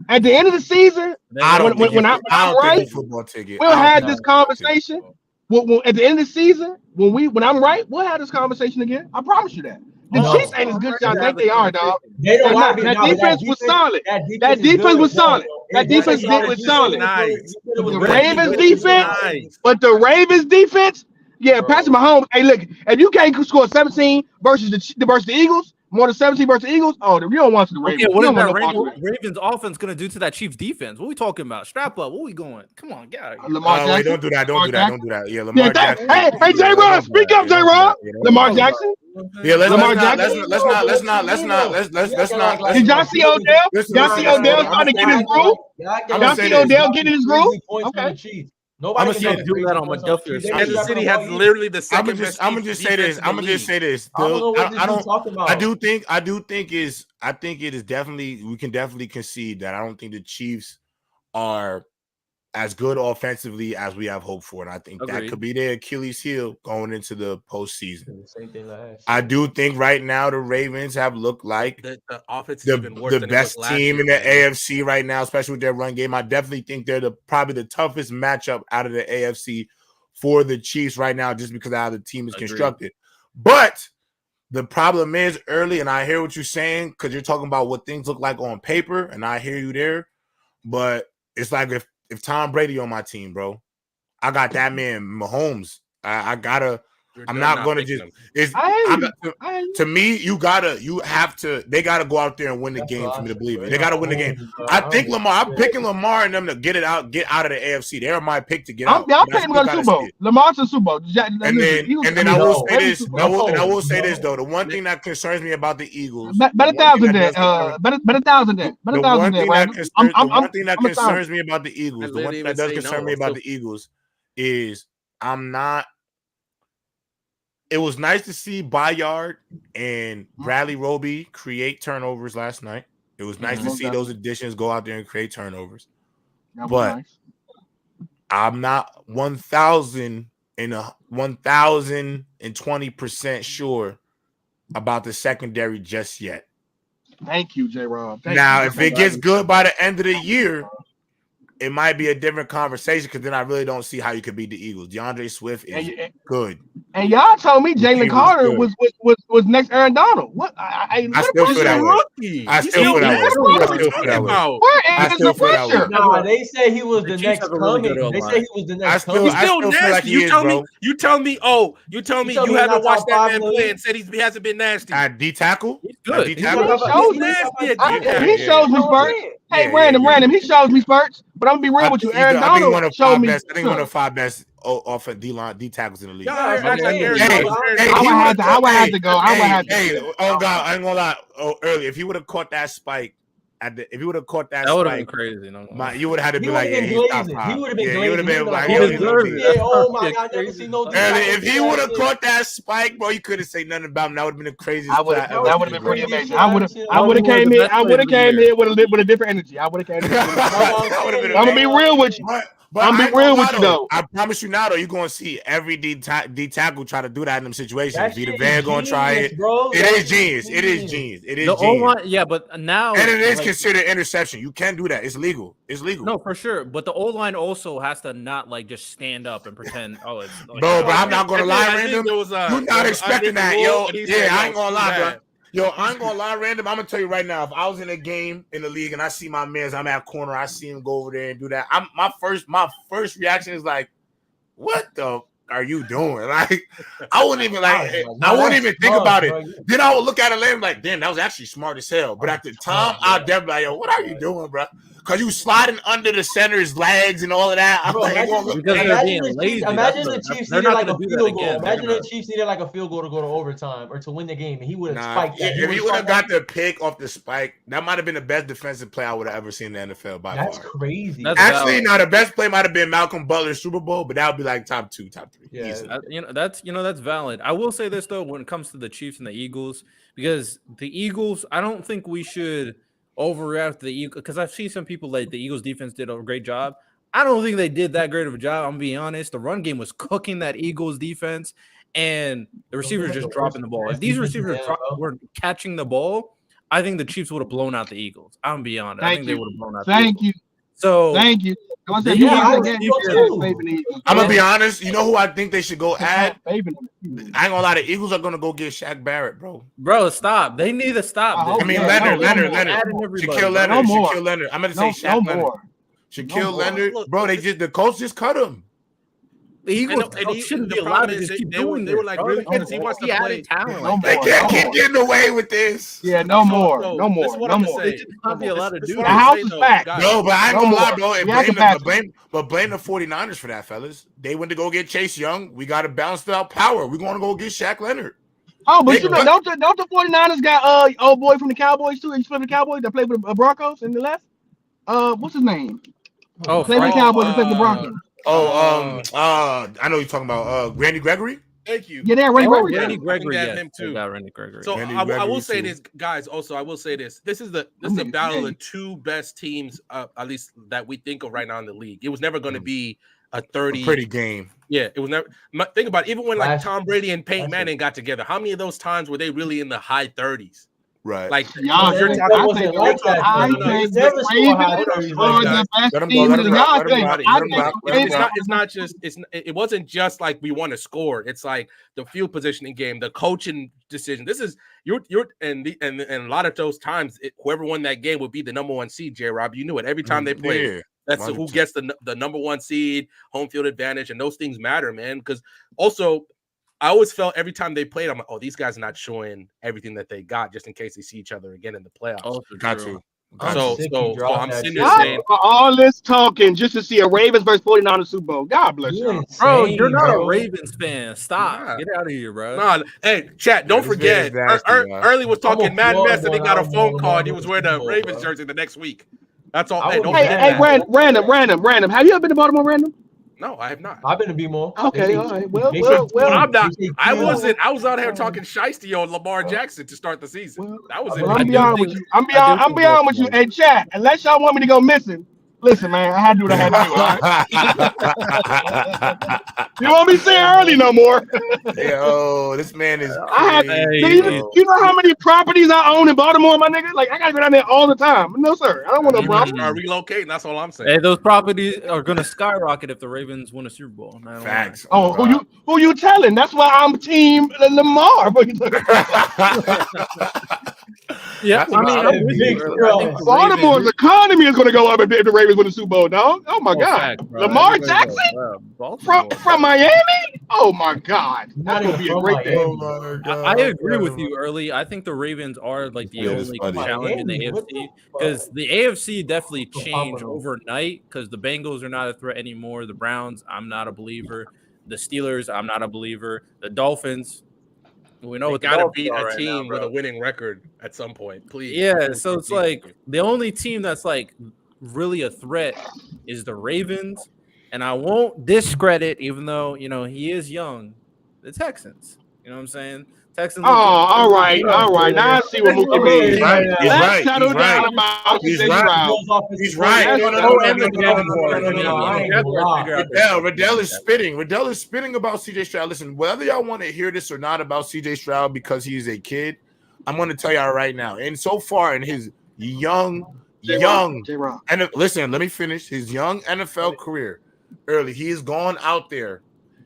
At the end of the season, when I'm right, we'll have this conversation. At the end of the season, when I'm right, we'll have this conversation again. I promise you that. The Chiefs ain't as good as I think they are, dog. That defense was solid. That defense was solid. That defense was solid. The Ravens defense, but the Ravens defense, yeah, Patrick Mahomes. Hey, look, if you can't score 17 versus the Eagles, more than 17 versus the Eagles, you don't want to the Ravens. Okay, what is that Ravens offense going to do to that Chiefs defense? What are we talking about? Strap up. What are we going? Come on, get out of here. Lamar Jackson. Don't do that. Yeah, Lamar Jackson. Hey, J-Rod, speak up, J-Rod. Lamar Jackson. Yeah, let's not. Did y'all see Odell? Y'all see Odell trying to get his groove? Y'all see Odell getting his groove? Okay. Nobody can do that on McDuffie. Kansas City has literally the second best. I'm gonna just say this. I think it is definitely. We can definitely concede that I don't think the Chiefs are as good offensively as we have hoped for, and I think that could be their Achilles heel going into the postseason. Same thing last. I do think right now the Ravens have looked like the offense is even worse the best team in the AFC right now, especially with their run game. I definitely think they're probably the toughest matchup out of the AFC for the Chiefs right now, just because of how the team is constructed. But the problem is early, and I hear what you're saying because you're talking about what things look like on paper, and I hear you there. But it's like if Tom Brady on my team, bro, I got that man Mahomes. I gotta I'm not going to just. To me, they got to go out there and win the game for me to believe it. They got to win the game. I think Lamar. I'm picking Lamar and them to get out of the AFC. They're my pick to get out. I'm picking him to the Super Bowl. Lamar's in Super Bowl. And then I will say this. I will say this though. The one thing that concerns me about the Eagles. Better thousand there. Better thousand there. The one thing that concerns me about the Eagles. The one thing that does concern me about the Eagles is I'm not. It was nice to see Bayard and Bradley Roby create turnovers last night. It was nice to see those additions go out there and create turnovers. But I'm not 1,020% sure about the secondary just yet. Thank you, J-Rob. Now, if it gets good by the end of the year, it might be a different conversation because then I really don't see how you could beat the Eagles. DeAndre Swift is good. And y'all told me Jalen Carter was next Aaron Donald. What? I still feel that way. I still feel that way. Nah, they say he was the next coming. They say he was the next coming. He's still nasty. You tell me you haven't watched that man play and said he hasn't been nasty. At D tackle? He's good. He shows me spurts. Hey, random. He shows me spurts. But I'm gonna be real with you. Aaron Donald showed me. I think one of the 5 best off of D tackles in the league. I would have to go. Oh God, I ain't gonna lie. Early, if he would have caught that spike that would have been crazy. You would have had to be like, he would have been. He would have been like, oh my God, never seen no. If he would have caught that spike, bro, you couldn't say nothing about him. That would have been the craziest. That would have been pretty amazing. I would have came here with a different energy. I would have came here. I'm gonna be real with you. But I'm being real with you though. I promise you now though, you're gonna see every D tackle try to do that in them situations. Vita Van gonna try it. Bro. It is genius. The O-line, yeah, but now and it is considered interception. You can do that. It's legal. No, for sure. But the O-line also has to not like just stand up and pretend. Oh, it's like, bro. But I'm not gonna lie, Random. You're not expecting that, yo. Yeah, I ain't gonna lie, bro. Yo, I ain't gonna lie, Random. I'm gonna tell you right now. If I was in a game in the league and I see my man's, I'm at corner, I see him go over there and do that. My first reaction is like, "What the are you doing?" Like, I wouldn't even think about it. Then I would look at it later, like, "Damn, that was actually smart as hell." But at the time, I'd definitely like, "Yo, what are you doing, bro?" Because you sliding under the center's legs and all of that. I'm like, imagine the Chiefs needed like a field goal. Imagine the Chiefs needed like a field goal to go to overtime or to win the game, and he would have spiked that. If he would have got the pick off the spike, that might have been the best defensive play I would have ever seen in the NFL by far. That's crazy. Actually, now the best play might have been Malcolm Butler's Super Bowl, but that would be like top 2, top 3. Yeah, that's valid. I will say this though, when it comes to the Chiefs and the Eagles, because the Eagles, I don't think we should overreact to the Eagles, because I've seen some people like the Eagles defense did a great job. I don't think they did that great of a job. I'm being honest. The run game was cooking that Eagles defense, and the receivers just dropping the ball. If these receivers were catching the ball, I think the Chiefs would have blown out the Eagles. I'm being honest. I think they would have blown out. Thank you. So thank you. I'm gonna be honest. You know who I think they should go add? I ain't gonna lie. The Eagles are gonna go get Shaq Barrett, bro. Bro, stop. They need to stop. Leonard. Shaquille Leonard. I'm gonna say Shaq Leonard. Shaquille Leonard, bro. The coach just cut him. The Eagles shouldn't be allowed to just keep doing. They were like, really, because he wants to play talent. They can't keep getting away with this. Yeah, no more. They should not be allowed to do the house is back. No, but I ain't gonna lie, bro. Blame the 49ers for that, fellas. They went to go get Chase Young. We got to balance out power. We're going to go get Shaq Leonard. Oh, but don't the 49ers got old boy from the Cowboys too? He's from the Cowboys that played for the Broncos in the left. What's his name? Played for the Cowboys and played for the Broncos. I know you're talking about Randy Gregory. Thank you. Yeah, Randy Gregory. Him too. Randy Gregory. So I will say this, guys. Also, I will say this. This is the battle of the 2 best teams, at least that we think of right now in the league. It was never going to be a pretty game. Yeah, it was never. Think about it. Even when like Tom Brady and Peyton Manning got together, how many of those times were they really in the high 30s? Right. Like you're talking. It wasn't just like we want to score. It's like the field positioning game, the coaching decision. This is and a lot of those times, whoever won that game would be the number 1 seed. J-Rob, you knew it every time they played. Yeah. That's who gets the number 1 seed, home field advantage, and those things matter, man. Because also, I always felt every time they played, I'm like, oh, these guys are not showing everything that they got just in case they see each other again in the playoffs. Oh, got you. So I'm sitting there saying all this talking just to see a Ravens versus 49ers Super Bowl. God bless you. Bro, you're not a Ravens fan. Stop. Get out of here, bro. Nah, hey, chat, don't forget. Early was talking mad mess and he got a phone call and he was wearing a Ravens jersey the next week. That's all. Hey, random. Have you ever been to Baltimore, random? No, I have not. I've been to B-More. Okay, all right. Well, I'm not. I was out here talking shiesty on Lamar Jackson to start the season. That was it. I'm beyond with you. I'm beyond with you. Hey, chat. Unless y'all want me to go missing, listen, man. I had to do what I had to do. You won't be saying early no more. Yo, this man is. You know how many properties I own in Baltimore, my nigga? Like I gotta go down there all the time. No, sir. I don't want no problem. Start relocating. That's all I'm saying. Hey, those properties are gonna skyrocket if the Ravens win a Super Bowl. Facts. Oh, who you telling? That's why I'm team Lamar. Yeah, Baltimore's economy is gonna go up if the Ravens win the Super Bowl, dog. Oh my God, Lamar Jackson from Miami. Oh my God, that's gonna be a great day. I agree with you, Early. I think the Ravens are like the only challenge in the AFC because the AFC definitely changed overnight because the Bengals are not a threat anymore. The Browns, I'm not a believer. The Steelers, I'm not a believer. The Dolphins. We know got to beat a team with a winning record at some point, please. Yeah, so it's like the only team that's like really a threat is the Ravens, and I won't discredit, even though he is young, the Texans. You know what I'm saying? Texans. Oh, all right. Now I see what Mookie means. He's right. Riddell is spitting. Riddell is spitting about CJ Stroud. Listen, whether y'all want to hear this or not about CJ Stroud because he's a kid, I'm going to tell y'all right now. And so far in his young, and listen, let me finish. His young NFL career, early, he has gone out there.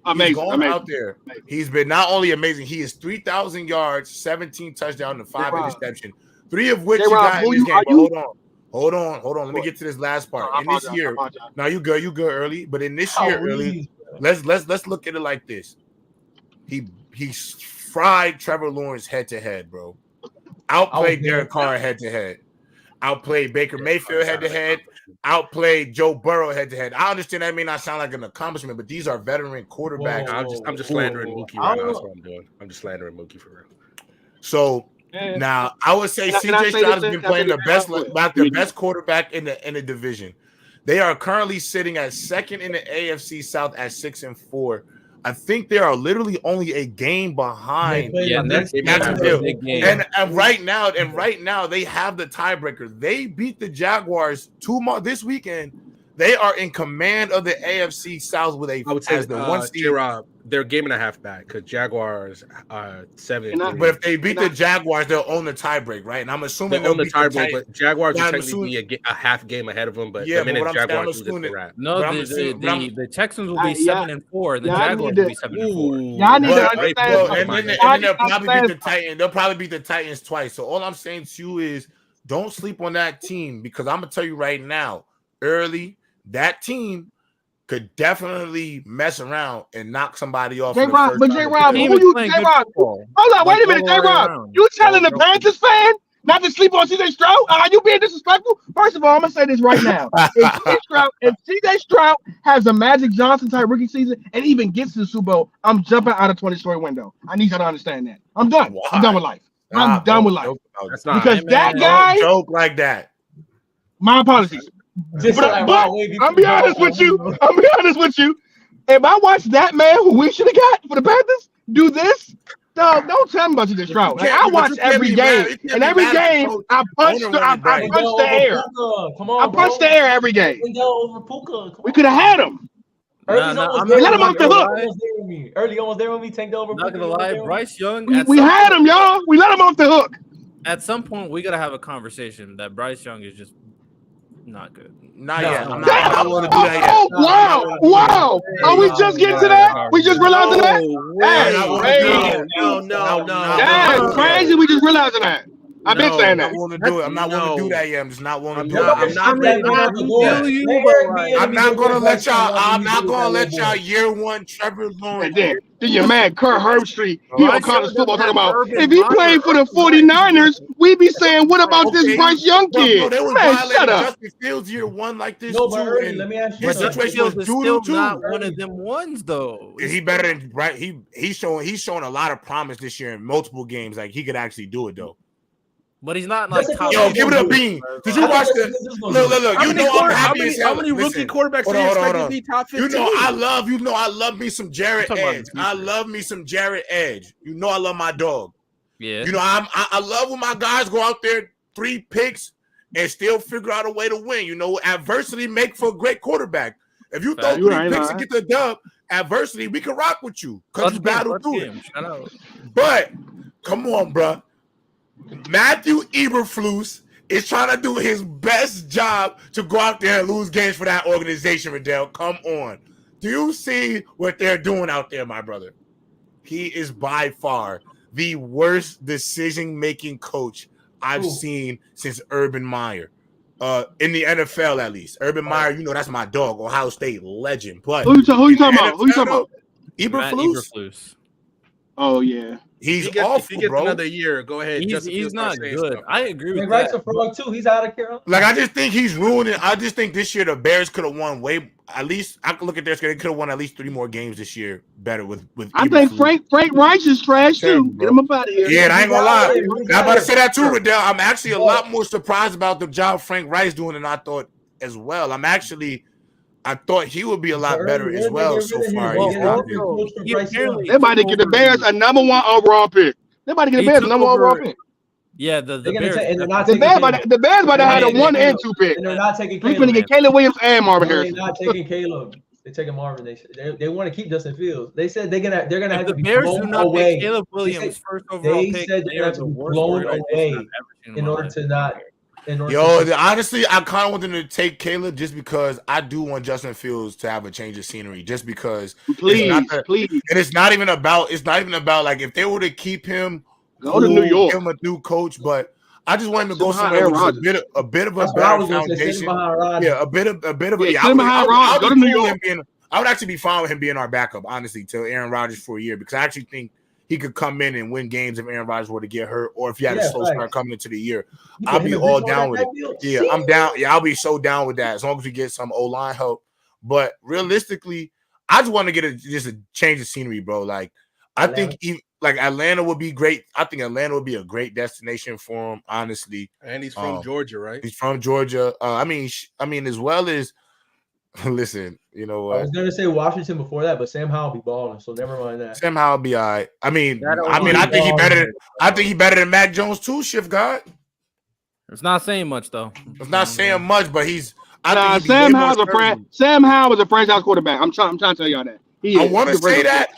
Amazing. Out there. He's been not only amazing, he is 3,000 yards, 17 touchdowns, and 5 interceptions. 3 of which he got in this game. Hold on. Let me get to this last part. In this year, now you good early, but in this year, early, let's look at it like this. He fried Trevor Lawrence head to head, bro. Outplayed Derek Carr head to head. Outplayed Baker Mayfield head to head. Outplayed Joe Burrow head to head. I understand that may not sound like an accomplishment, but these are veteran quarterbacks. I'm just slandering Mookie right now. That's what I'm doing. I'm just slandering Mookie for real. So now I would say CJ Stroud has been playing the best quarterback in the division. They are currently sitting at second in the AFC South at 6-4. I think they are literally only a game behind. And right now they have the tiebreaker. They beat the Jaguars this weekend. They are in command of the AFC South with a. I would say as the one seed. They're a game and a half back because Jaguars are 7. But if they beat the Jaguars, they'll own the tiebreak, right? And I'm assuming they'll own the tiebreak. But Jaguars will technically be a half game ahead of them. But the minute Jaguars do this, wrap. No, the Texans will be 7-4, and the Jaguars will be 7-4. Y'all need to understand. And they'll probably beat the Titans. They'll probably beat the Titans twice. So all I'm saying to you is, don't sleep on that team because I'm gonna tell you right now, early that team could definitely mess around and knock somebody off. J-Rob, hold on, wait a minute, J-Rob. You telling the Panthers fan not to sleep on CJ Stroud? Are you being disrespectful? First of all, I'm gonna say this right now. If CJ Stroud has a Magic Johnson type rookie season and even gets to the Super Bowl, I'm jumping out of 20-story window. I need y'all to understand that. I'm done. Why? I'm done with life. I'm done with life. Because that guy joke like that. My apologies. I'm be honest with you. If I watch that man who we should have got for the Panthers do this, dog, don't tell me about CJ Stroud. Like, I watch every game, and every game I punch the air. I punch the air every game. We could have had him. Let him off the hook. Early almost there with me. Tanked over. Not gonna lie, Bryce Young. We had him, y'all. We let him off the hook. At some point, we gotta have a conversation that Bryce Young is just not good. Not yet. I'm not willing to do that yet. Oh, wow. Are we just getting to that? We just realizing that? No. That's crazy. We just realizing that. I've been saying that. I'm not willing to do it. I'm not willing to do that yet. I'm just not willing to do it. I'm not ready to I'm not gonna let y'all. I'm not gonna let y'all year one Trevor Lawrence. Then you're mad. Kurt Herbstreit. He on college football talking about if he played for the 49ers, we be saying, what about this Bryce Young kid? They was violating Justin Fields year one like this too. Let me ask you. His situation was still not one of them ones though. He better than right. He's showing a lot of promise this year in multiple games. Like he could actually do it though. But he's not like yo, give it a bean. Did you watch the look? You know I'm happy as hell. How many rookie quarterbacks are you expecting to be top 15? You know I love me some Jared Edge. I love me some Jared Edge. You know I love my dog. Yeah. You know I love when my guys go out there 3 picks and still figure out a way to win. You know, adversity make for a great quarterback. If you throw 3 picks and get the dub, adversity, we can rock with you because you battle through it. But come on, bro. Matthew Eberflus is trying to do his best job to go out there and lose games for that organization, Riddell. Come on. Do you see what they're doing out there, my brother? He is by far the worst decision-making coach I've seen since Urban Meyer. In the NFL, at least. Urban Meyer, you know, that's my dog, Ohio State legend. But who you talking about? Eberflus? Oh, yeah. He's awful, if he gets bro. Another year, go ahead. He's not good. Stuff. I agree with Wright's a fraud too. He's out of Carolina. Like I just think he's ruining. I just think this year the Bears could have won at least I could look at their schedule. They could have won at least 3 more games this year better with I think Frank Reich is trash too. Get him up out of here. Yeah, I ain't gonna lie. I'm about to say that too, Riddell. I'm actually a lot more surprised about the job Frank Reich's doing than I thought as well. I thought he would be a lot better as well so far. He's not been. They might get the Bears a number 1 overall pick. They might get the Bears a number 1 overall pick. Yeah, the Bears. The Bears might have had a 1 and 2 pick. And they're not taking Caleb. They're going to get Caleb Williams and Marvin Harrison. They're not taking Caleb. They're taking Marvin. They want to keep Justin Fields. They said they're gonna have the to be Bears blown do not away. pick Caleb Williams first overall pick. They said they're going to be blown away in order to not. Honestly, I kind of want them to take Caleb just because I do want Justin Fields to have a change of scenery. Just because, please. And it's not even about like if they were to keep him, go to New York, give him a new coach. But I just want him to go somewhere with a bit of a better foundation. Yeah, a bit of a. Go to New York. I would actually be fine with him being our backup, honestly, to Aaron Rodgers for a year because I actually think he could come in and win games if Aaron Rodgers were to get hurt or if he had a slow start coming into the year. I'll be all down with it. Yeah, I'm down. Yeah, I'll be so down with that as long as we get some O-line help. But realistically, I just want to get just a change of scenery, bro. Like, I think Atlanta would be great. I think Atlanta would be a great destination for him, honestly. And he's from Georgia, right? He's from Georgia. I mean, as well as listen, you know what? I was gonna say Washington before that, but Sam Howell be balling, so never mind that. Sam Howell be all right. I think he better than Mac Jones too, Shift God. It's not saying much though. It's not saying much, but Sam Howell was a franchise quarterback. I'm trying to tell y'all that. I want to say that.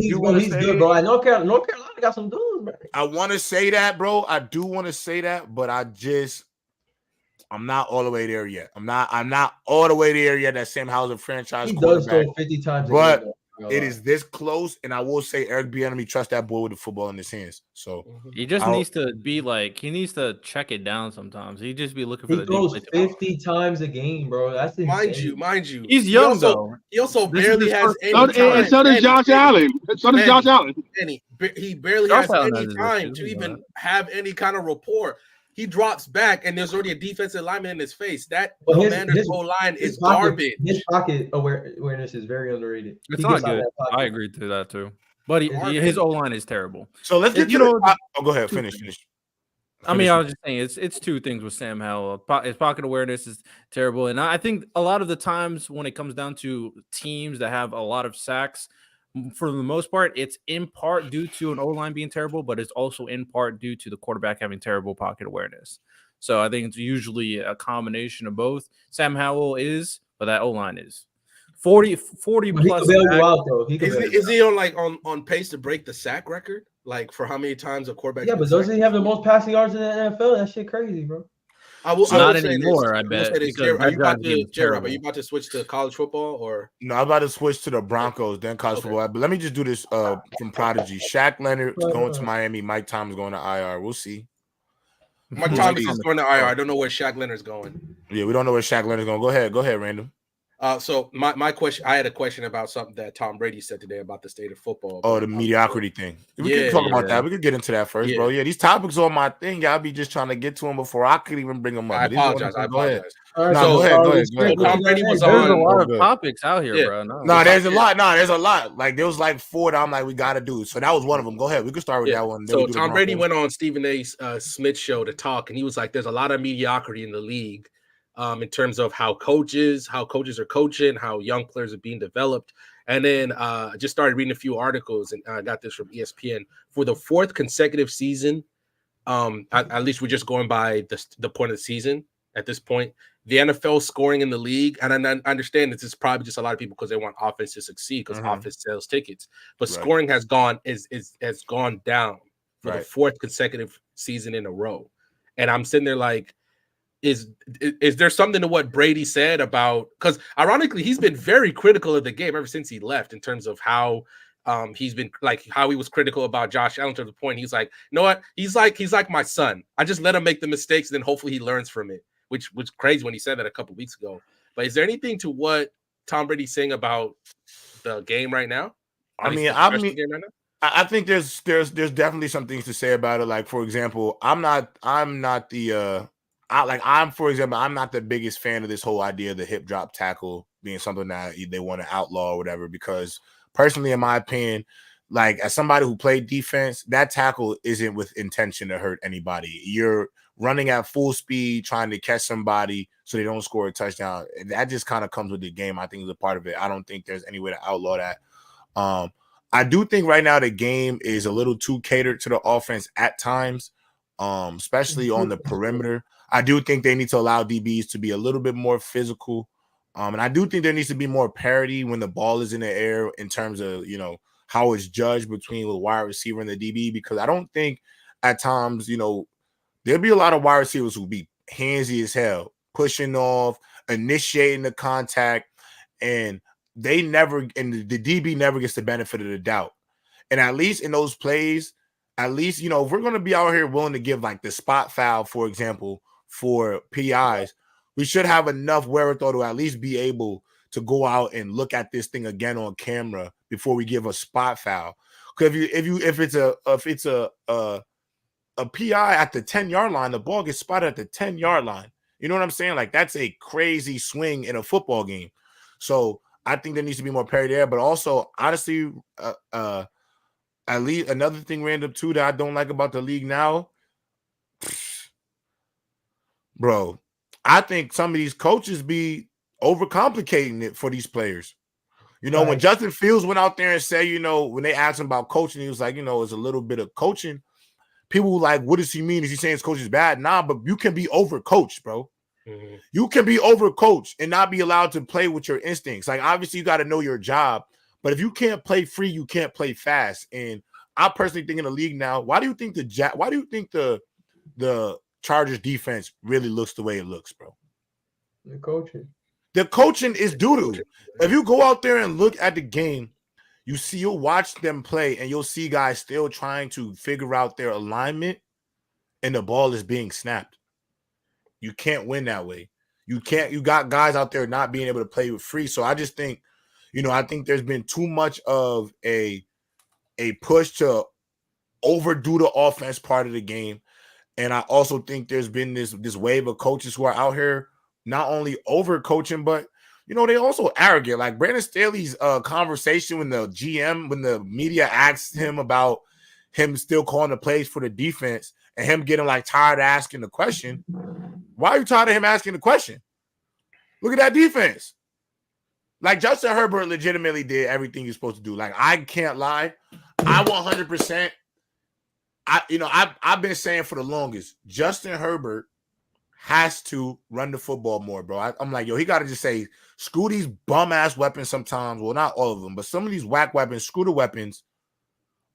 He's good, bro. North Carolina got some dudes, bro. I want to say that, bro. I do want to say that, but I'm not all the way there yet. I'm not all the way there yet. That Sam Howell's a franchise quarterback. He does throw 50 times, but it is this close. And I will say, Eric Bieniemy trusts that boy with the football in his hands. So he just needs to be like he needs to check it down sometimes. He just be looking for he throws 50 times a game, bro. That's insane. Mind you. He's young though. He also barely has any time. And so does Josh Allen. He barely has any time to even have any kind of rapport. He drops back, and there's already a defensive lineman in his face. That Commanders' goal line is garbage. His pocket awareness is very underrated. It's not good. I agree to that too. But his O line is terrible. So let's get go ahead, finish. I mean, I was just saying it's 2 things with Sam Howell. His pocket awareness is terrible, and I think a lot of the times when it comes down to teams that have a lot of sacks, for the most part, it's in part due to an O-line being terrible, but it's also in part due to the quarterback having terrible pocket awareness. So I think it's usually a combination of both. Sam Howell is, but that O-line is 40 plus. He can bail you out, though. Is he on pace to break the sack record? Like for how many times a quarterback? Yeah, but doesn't he have the most passing yards in the NFL? That shit crazy, bro. Not anymore, I bet. Are you about to switch to college football or no? I'm about to switch to the Broncos, then college football. But let me just do this from Prodigy. Shaq Leonard going to Miami. Mike Tomlin's going to IR. We'll see. Mike Thomas is going to IR. I don't know where Shaq Leonard's going. Yeah, we don't know where Shaq Leonard's going. Go ahead, Random. So my question, I had a question about something that Tom Brady said today about the state of football. Oh, the mediocrity thing. We can talk about that. We could get into that first, bro. Yeah, these topics on my thing. Y'all be just trying to get to them before I could even bring them up. I apologize. Go ahead. Right, go ahead. Tom Brady was on. There's a lot of topics out here, bro. There's a lot. There's a lot. Like there was like 4 that I'm like, we gotta do. So that was one of them. Go ahead. We can start with that one. So Tom Brady went on Stephen A. Smith's show to talk, and he was like, "There's a lot of mediocrity in the league." In terms of how coaches are coaching, how young players are being developed. And then I just started reading a few articles, and I got this from ESPN. For the 4th consecutive season, at least we're just going by the point of the season at this point, the NFL scoring in the league, and I understand this is probably just a lot of people because they want offense to succeed because offense sells tickets, but scoring has gone down for the 4th consecutive season in a row. And I'm sitting there like, is there something to what Brady said about, because ironically he's been very critical of the game ever since he left in terms of how he's been like how he was critical about Josh Allen to the point he's like, you know what, he's like my son. I just let him make the mistakes and then hopefully he learns from it, which was crazy when he said that a couple weeks ago. But is there anything to what Tom Brady's saying about the game right now? I think there's definitely some things to say about it. Like, for example, I'm not the I'm not the biggest fan of this whole idea of the hip drop tackle being something that they want to outlaw or whatever, because personally, in my opinion, like as somebody who played defense, that tackle isn't with intention to hurt anybody. You're running at full speed, trying to catch somebody so they don't score a touchdown. And that just kind of comes with the game. I think is a part of it. I don't think there's any way to outlaw that. I do think right now the game is a little too catered to the offense at times, especially on the perimeter. I do think they need to allow DBs to be a little bit more physical. And I do think there needs to be more parity when the ball is in the air in terms of, how it's judged between the wide receiver and the DB, because I don't think at times, there'll be a lot of wide receivers who be handsy as hell, pushing off, initiating the contact, and the DB never gets the benefit of the doubt. And at least in those plays, if we're going to be out here willing to give like the spot foul, for example, for PIs, we should have enough wherewithal to at least be able to go out and look at this thing again on camera before we give a spot foul. Because if it's a PI at the 10-yard line, the ball gets spotted at the 10-yard line. You know what I'm saying? Like that's a crazy swing in a football game. So I think there needs to be more parity there. But also, honestly, at least another thing random too that I don't like about the league now. Bro, I think some of these coaches be overcomplicating it for these players. When Justin Fields went out there and said, when they asked him about coaching, he was like, it's a little bit of coaching. People were like, what does he mean? Is he saying his coach is bad? Nah, but you can be overcoached, bro. Mm-hmm. You can be overcoached and not be allowed to play with your instincts. Like, obviously, you got to know your job. But if you can't play free, you can't play fast. And I personally think in the league now, why do you think the Chargers defense really looks the way it looks, bro? The coaching is doo-doo. If you go out there and look at the game, you'll watch them play and you'll see guys still trying to figure out their alignment and the ball is being snapped. You can't win that way. You got guys out there not being able to play with free. So I just think, I think there's been too much of a push to overdo the offense part of the game. And I also think there's been this wave of coaches who are out here not only over coaching, but they also arrogant. Like Brandon Staley's conversation when the media asked him about him still calling the plays for the defense and him getting like tired of asking the question. Why are you tired of him asking the question? Look at that defense. Like Justin Herbert legitimately did everything you're supposed to do. Like I can't lie, I 100%. I've been saying for the longest, Justin Herbert has to run the football more, bro. I'm like, he got to just say, screw these bum-ass weapons sometimes. Well, not all of them, but some of these whack weapons, screw the weapons.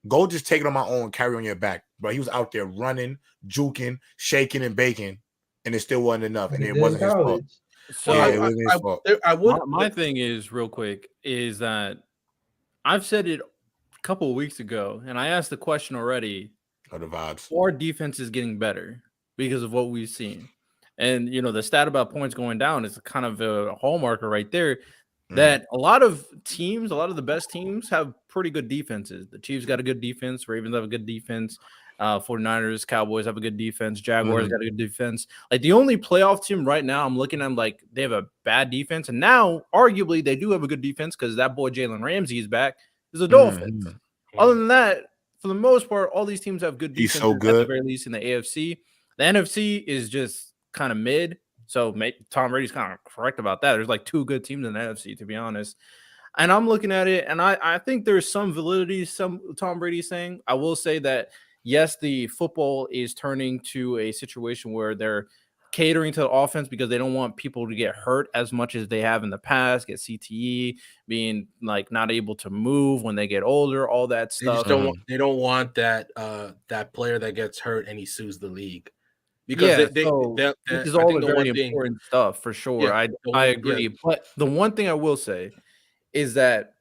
Go just take it on my own, carry on your back. Bro, he was out there running, juking, shaking, and baking, and it still wasn't enough, and it wasn't his fault. So it wasn't his fault. My thing is, real quick, is that I've said it a couple of weeks ago, and I asked the question already. Are the vibes? Our defense is getting better. because of what we've seen. And, the stat about points going down is kind of a hallmarker right there that a lot of the best teams have pretty good defenses. The Chiefs got a good defense. Ravens have a good defense. 49ers, Cowboys have a good defense. Jaguars got a good defense. Like, the only playoff team right now, I'm looking at them like they have a bad defense. And now, arguably, they do have a good defense because that boy Jalen Ramsey is back. Is the Dolphins. Other than that, for the most part, all these teams have good defense. He's so good. At the very least in the AFC. The NFC is just kind of mid. So Tom Brady's kind of correct about that. There's like two good teams in the NFC, to be honest. And I'm looking at it, and I think there's some validity, some Tom Brady saying. I will say that, yes, the football is turning to a situation where they're catering to the offense because they don't want people to get hurt as much as they have in the past, get CTE, being like not able to move when they get older, all that stuff. They don't want that that player that gets hurt and he sues the league. Because this is all the very important stuff for sure. Yeah, I agree. Yeah. But the one thing I will say is that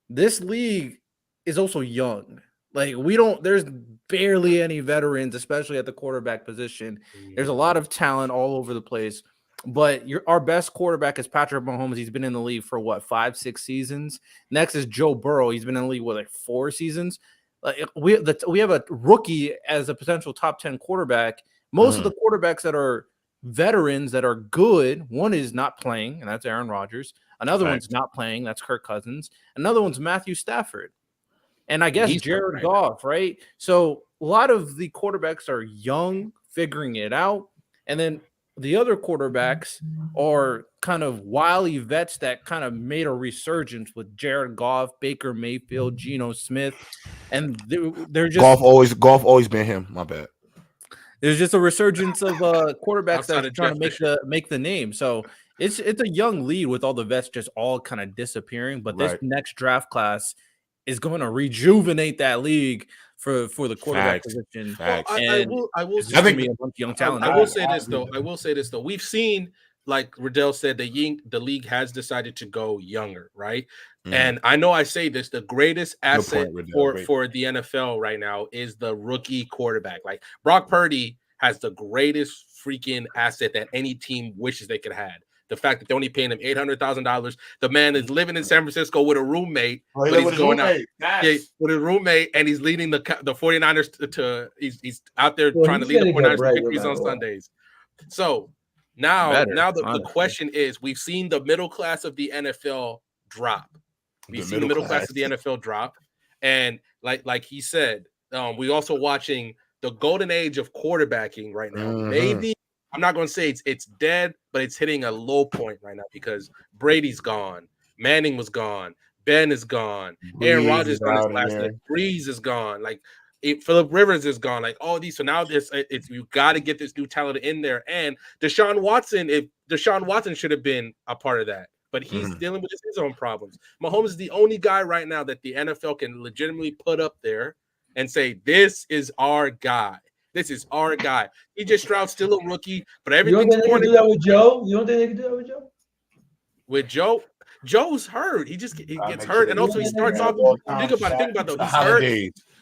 this league is also young. Like, there's barely any veterans, especially at the quarterback position. There's a lot of talent all over the place. But our best quarterback is Patrick Mahomes. He's been in the league for 5-6 seasons. Next is Joe Burrow. He's been in the league with 4 seasons. We have a rookie as a potential top 10 quarterback. Most of the quarterbacks that are veterans that are good, one is not playing, and that's Aaron Rodgers. Another one's not playing, that's Kirk Cousins. Another one's Matthew Stafford. And I guess Jared Goff, right? So a lot of the quarterbacks are young, figuring it out. And then the other quarterbacks are kind of wily vets that kind of made a resurgence with Jared Goff, Baker Mayfield, Geno Smith. And they're just Goff always been him. My bad. There's just a resurgence of quarterbacks that are trying to make the name. So it's a young lead with all the vets just all kind of disappearing. But this next draft class is going to rejuvenate that league for the quarterback position. I will say this though. We've seen, like Riddell said, the league has decided to go younger, right? And I know I say this, the greatest asset for the NFL right now is the rookie quarterback. Like, Brock Purdy has the greatest freaking asset that any team wishes they could have. The fact that they're only paying him $800,000. The man is living in San Francisco with a roommate. But he's going out with a roommate, and he's leading the 49ers to he's out there trying to lead the 49ers to victories on Sundays. So now the question is, we've seen the middle class of the NFL drop. We've seen the middle class of the NFL drop. And like he said, we're also watching the golden age of quarterbacking right now. Maybe I'm not going to say it's dead, but it's hitting a low point right now because Brady's gone. Manning was gone. Ben is gone. Aaron Rodgers is on his last leg. Breeze is gone. Like, Phillip Rivers is gone. Like, all these. So now you got to get this new talent in there. And Deshaun Watson should have been a part of that. But he's dealing with his own problems. Mahomes is the only guy right now that the NFL can legitimately put up there and say, this is our guy. This is our guy. CJ Stroud's still a rookie, but everything's going to do that with Joe. You don't think they can do that with Joe? With Joe? Joe's hurt. He gets hurt, and also he starts off. Think about it though. He's hurt.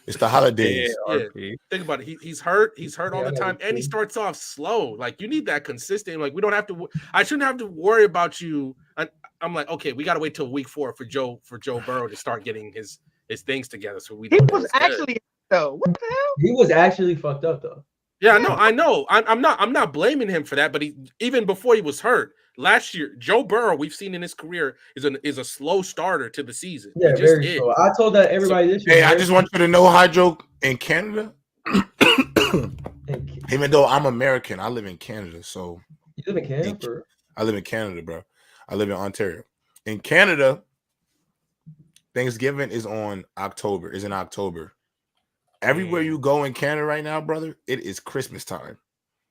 It's the holidays. Yeah. Think about it. He's hurt. He's hurt all the time, and he starts off slow. Like, you need that consistent. Like, we don't have to. I shouldn't have to worry about you. I'm like, okay, we got to wait till week 4 for Joe Burrow to start getting his things together. So he was actually though. What the hell? He was actually fucked up though. Yeah, I know. I'm not blaming him for that. But even before he was hurt last year, Joe Burrow, we've seen in his career, is a slow starter to the season. Yeah, very slow. I told that everybody this year. Hey, I just want you to know, Hydro, in Canada, even though I'm American, I live in Canada. So you live in Canada? I live in Canada, bro. I live in Ontario. In Canada, Thanksgiving is in October. Everywhere you go in Canada right now, brother, it is Christmas time.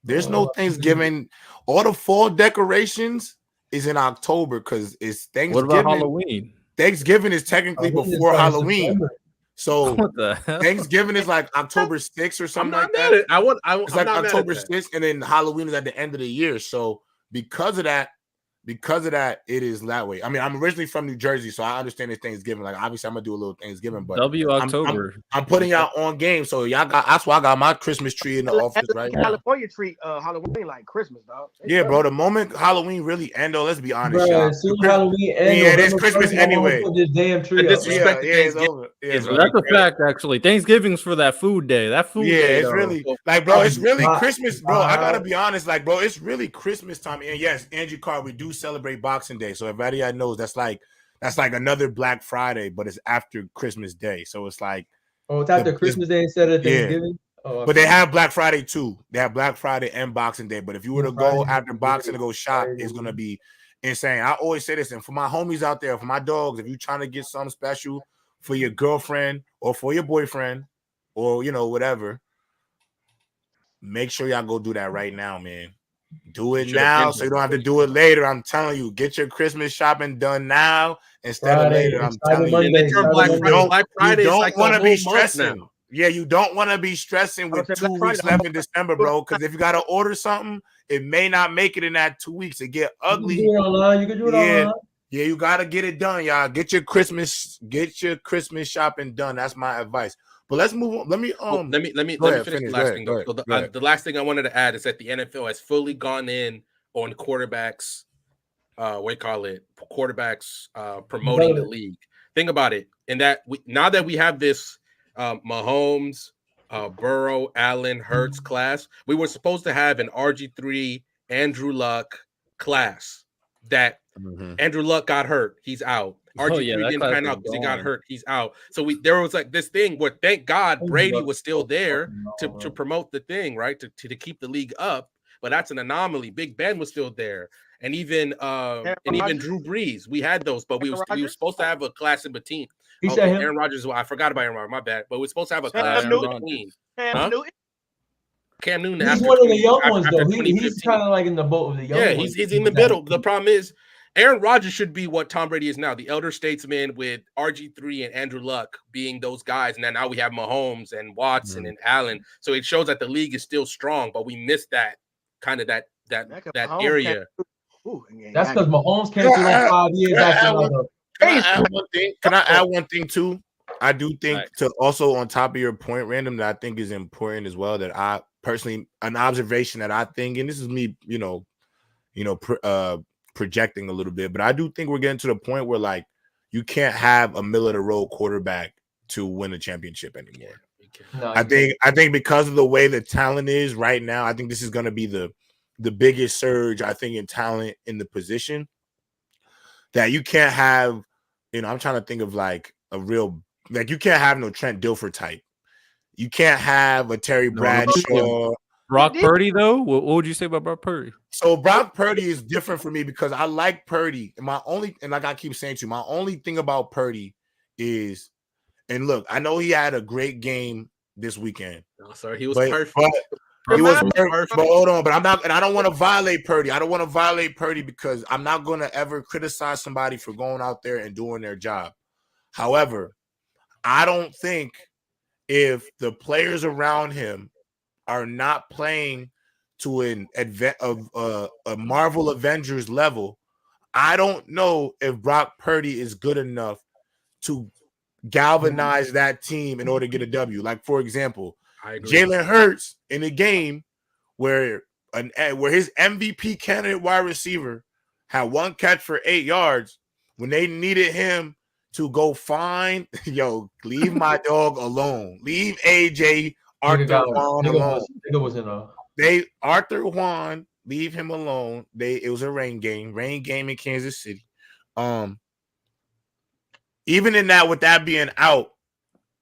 There's no Thanksgiving. All the fall decorations is in October because it's Thanksgiving. What about Halloween? Thanksgiving is technically before Halloween. So Thanksgiving is like October 6th or something like that. It's like October 6th, and then Halloween is at the end of the year. So because of that, because of that, it is that way. I mean, I'm originally from New Jersey, so I understand it's Thanksgiving. Like, obviously, I'm gonna do a little Thanksgiving, but October. I'm putting y'all on game, so y'all got. That's why I got my Christmas tree in the office right now. California treat Halloween like Christmas, dog. Yeah, bro. The moment Halloween really end, though, let's be honest, bro, y'all. As soon as Halloween ends, yeah, it is Christmas anyway. This damn tree. Yeah, it's over. That's a fact, actually. Thanksgiving's for that food day. That food day. It's really like, bro. It's really Christmas, bro. I gotta be honest, like, bro. It's really Christmas time, and yes, Andrew Carr, we do celebrate Boxing Day, so everybody knows that's like another Black Friday, but it's after Christmas Day, so it's like it's after Christmas Day instead of Thanksgiving. Oh, but they have Black Friday too. They have Black Friday and Boxing Day. But if you were to go after Boxing to go shop, it's gonna be insane. I always say this, and for my homies out there, for my dogs, if you're trying to get something special for your girlfriend or for your boyfriend or whatever, make sure y'all go do that right now, man. Do it now so you don't have to do it later. I'm telling you, get your Christmas shopping done now instead of later. I'm telling you. Black Friday you don't want to be stressing. Yeah, you don't want to be stressing with 2 weeks left in December, bro. Because if you got to order something, it may not make it in that 2 weeks. It get ugly. You can do it online. You can do it online. Yeah, you got to get it done, y'all. Get your Christmas shopping done. That's my advice. But let's move on. Let me finish the last thing. Though. The last thing I wanted to add is that the NFL has fully gone in on quarterbacks. Quarterbacks promoting the league. Think about it. And that now that we have this Mahomes, Burrow, Allen, Hurts class, we were supposed to have an RG3 Andrew Luck class. That Andrew Luck got hurt. He's out. RG3 didn't pan out because he got hurt. He's out. So there was like this thing where thank God Brady was still there to promote the thing, right? To keep the league up. But that's an anomaly. Big Ben was still there. And even Drew Brees. We had those, but we were supposed to have a class in between. Aaron Rodgers. I forgot about Aaron Rodgers. My bad. But we're supposed to have a class in between. Cam Newton. He's one of the young ones, though. He's kind of like in the boat of the young ones. He's in the middle. The problem is Aaron Rodgers should be what Tom Brady is now, the elder statesman with RG3 and Andrew Luck being those guys. And then now we have Mahomes and Watson and Allen. So it shows that the league is still strong, but we missed that kind of that area. That's because Mahomes came through like 5 years after. Can I add one thing too? I do think to also on top of your point, Random, that I think is important as well. That I personally, an observation that I think, and this is me, projecting a little bit, but I do think we're getting to the point where like you can't have a middle of the road quarterback to win a championship anymore. No, I think because of the way the talent is right now, I think this is going to be the biggest surge I think in talent in the position that you can't have. I'm trying to think of like a real you can't have no Trent Dilfer type. You can't have a Terry Bradshaw. Brock Purdy, though? What would you say about Brock Purdy? So Brock Purdy is different for me because I like Purdy. And like I keep saying to you, my only thing about Purdy is, and look, I know he had a great game this weekend. No, sorry, he was perfect. He was perfect. But hold on, but I'm not, and I don't want to violate Purdy. I don't want to violate Purdy because I'm not going to ever criticize somebody for going out there and doing their job. However, I don't think if the players around him are not playing to a Marvel Avengers level, I don't know if Brock Purdy is good enough to galvanize that team in order to get a W. Like, for example, Jalen Hurts in a game where his MVP candidate wide receiver had one catch for 8 yards when they needed him to go find, leave my dog alone. Leave AJ Arthur Juan alone. Arthur Juan, leave him alone. It was a rain game in Kansas City. Even in that, with that being out,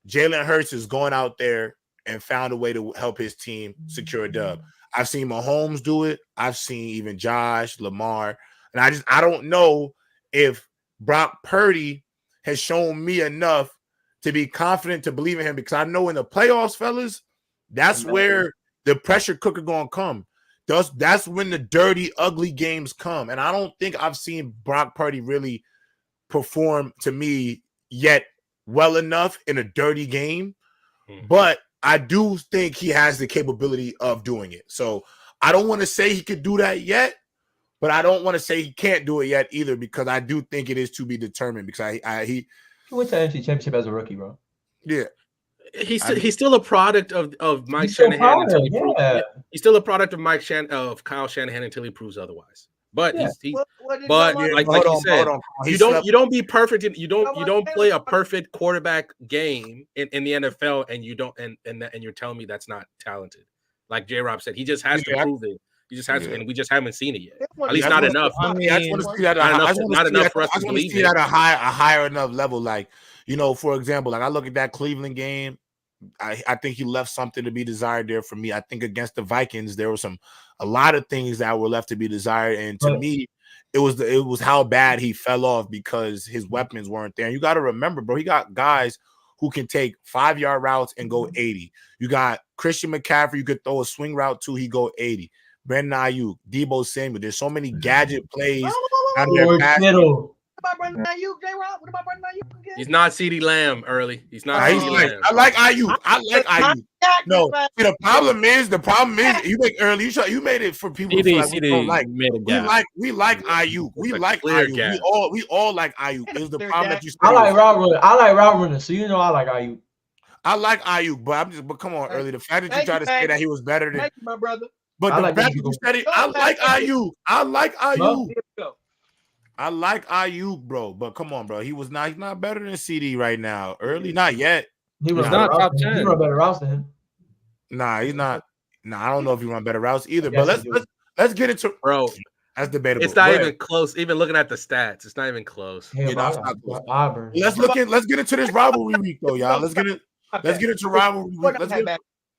Jalen Hurts is going out there and found a way to help his team secure a dub. I've seen Mahomes do it. I've seen even Josh, Lamar, and I don't know if Brock Purdy has shown me enough to be confident to believe in him, because I know in the playoffs, fellas, that's where the pressure cooker gonna come. That's when the dirty, ugly games come. And I don't think I've seen Brock Purdy really perform to me yet well enough in a dirty game. But I do think he has the capability of doing it. So I don't want to say he could do that yet, but I don't want to say he can't do it yet either because I do think it is to be determined because he went to the NFC Championship as a rookie, bro. Yeah. He's still a product of Mike Shanahan until he proves. Yeah. He's still a product of Kyle Shanahan until he proves otherwise. But like you said, you don't be perfect. You don't play a perfect quarterback game in the NFL, and you don't and you're telling me that's not talented. Like J-Rob said, he just has to prove it. He just has to, and we just haven't seen it yet. At least not enough. I just want to see that not enough for us to believe it. At a higher enough level. Like, for example, like I look at that Cleveland game. I think he left something to be desired there for me. I think against the Vikings, there was a lot of things that were left to be desired, and to me, it was how bad he fell off because his weapons weren't there. And you got to remember, bro, he got guys who can take 5-yard routes and go 80. You got Christian McCaffrey, you could throw a swing route to, he go 80. Brandon Ayuk, Deebo Samuel. There's so many gadget plays out of their What about Brandon Ayuk, J-Rob? What about Brandon Ayuk again? He's not CeeDee Lamb early. He's not CeeDee Lamb. I like Ayuk. No, the problem is you make early. You made it for people who don't like. We like Ayuk. We like Ayuk. We all like Ayuk. Is the problem that you? I like route running. So I like Ayuk. I like Ayuk, but come on, early. The fact that you try to say that he was better than my brother. But the fact that you said it, I like Ayuk. I like Ayuk. I like Ayuk, bro. But come on, bro. He's not better than CD right now. Early, not yet. He was not top 10. He run better routes than him. Nah, he's not. Nah, I don't know if he run better routes either. But let's get into That's debatable. It's not even close. Even looking at the stats, it's not even close. Let's get into this rivalry week though, y'all. Let's get into rivalry week.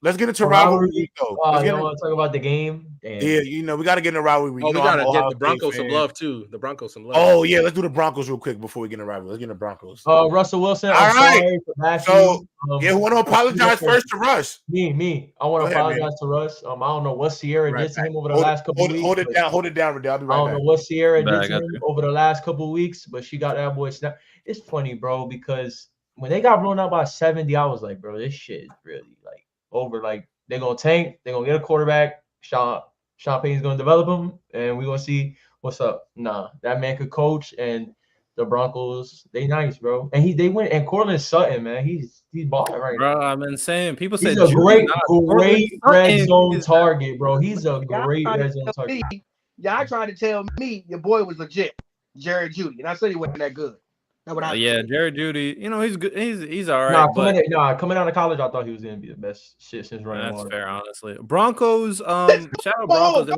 Let's get into rivalry week though. You want to talk about the game? Damn. Yeah, we got to get into rivalry week. We got to get the Broncos some love too. The Broncos some love. Oh yeah, let's do the Broncos real quick before we get into rivalry. Let's get into Broncos. Russell Wilson. All right. So who want to apologize first to Russ? Me. I want to apologize to Russ. I don't know what Sierra did to him over the last couple of weeks. Hold it down, Riddell. I'll be right back. I don't know what Sierra did to him over the last couple of weeks, but she got that boy snap. It's funny, bro, because when they got blown out by 70, I was like, bro, this shit is really like over. Like they're gonna tank. They're gonna get a quarterback. Sean Payton's gonna develop him, and we're gonna see what's up. Nah, that man could coach, and the Broncos, they nice, bro. And they went, and Cortland Sutton, man, he's balling right now. Bro, I've been saying people say he's a great red zone target, bro. He's a great red zone target. Y'all trying to tell me your boy was legit, Jared Jeudy, and I said he wasn't that good. Jared Jeudy, he's good. He's all right. Coming out of college, I thought he was gonna be the best shit since running water. That's fair, honestly. Broncos, shout out Broncos.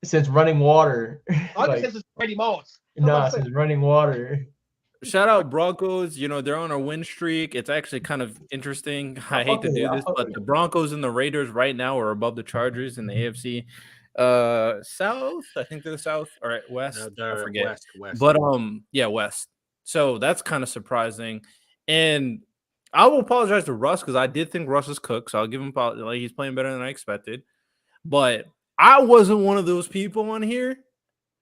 Since running water. Since Brady Moss. Since running water. Shout out Broncos. They're on a win streak. It's actually kind of interesting. I hate to do this, but the Broncos and the Raiders right now are above the Chargers in the AFC. South. I think they're the South. All right, West. I forget. West. But West. So that's kind of surprising. And I will apologize to Russ because I did think Russ is cooked. So I'll give him he's playing better than I expected. But I wasn't one of those people on here,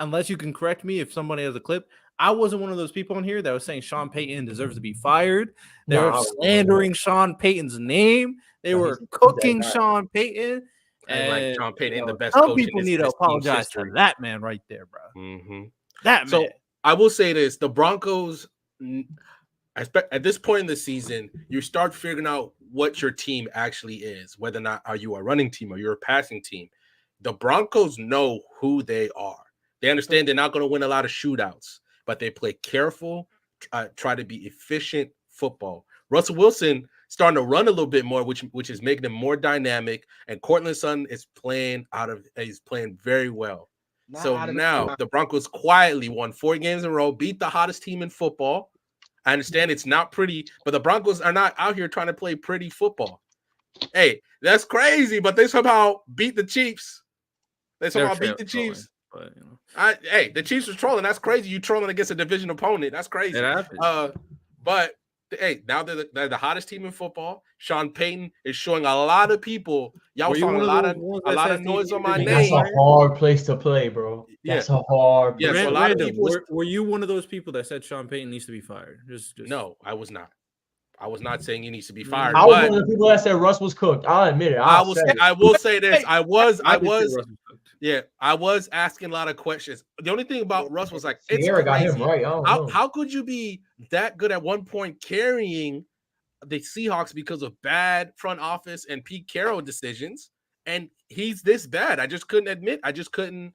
unless you can correct me if somebody has a clip. I wasn't one of those people on here that was saying Sean Payton deserves to be fired. They were slandering Sean Payton's name. They were cooking Sean Payton. And like Sean Payton, the best. Some people need to apologize to that man right there, bro. Mm-hmm. That man. So I will say this: the Broncos, at this point in the season, you start figuring out what your team actually is. Whether or not are you a running team or you're a passing team. The Broncos know who they are. They understand they're not going to win a lot of shootouts, but they play careful, try to be efficient football. Russell Wilson starting to run a little bit more, which is making him more dynamic. And Cortland Sutton is playing very well. So now the Broncos quietly won 4 games in a row, beat the hottest team in football. I understand it's not pretty, but the Broncos are not out here trying to play pretty football. Hey, that's crazy, but they somehow beat the Chiefs. They somehow beat the Chiefs. But, the Chiefs are trolling. That's crazy. You trolling against a division opponent. That's crazy. But hey, now they're the hottest team in football. Sean Payton is showing a lot of people. Y'all was talking a lot of noise on my name. That's a hard place to play, bro. That's a hard place. Yeah, so a lot of people were you one of those people that said Sean Payton needs to be fired? Just No, I was not. I was not saying he needs to be fired. I was one of the people that said Russ was cooked. I'll admit it. I will say this. I was. Yeah, I was asking a lot of questions. The only thing about Russ was like, it's Sierra got crazy. him right. How could you be that good at one point carrying the Seahawks because of bad front office and Pete Carroll decisions, and he's this bad? I just couldn't admit. I just couldn't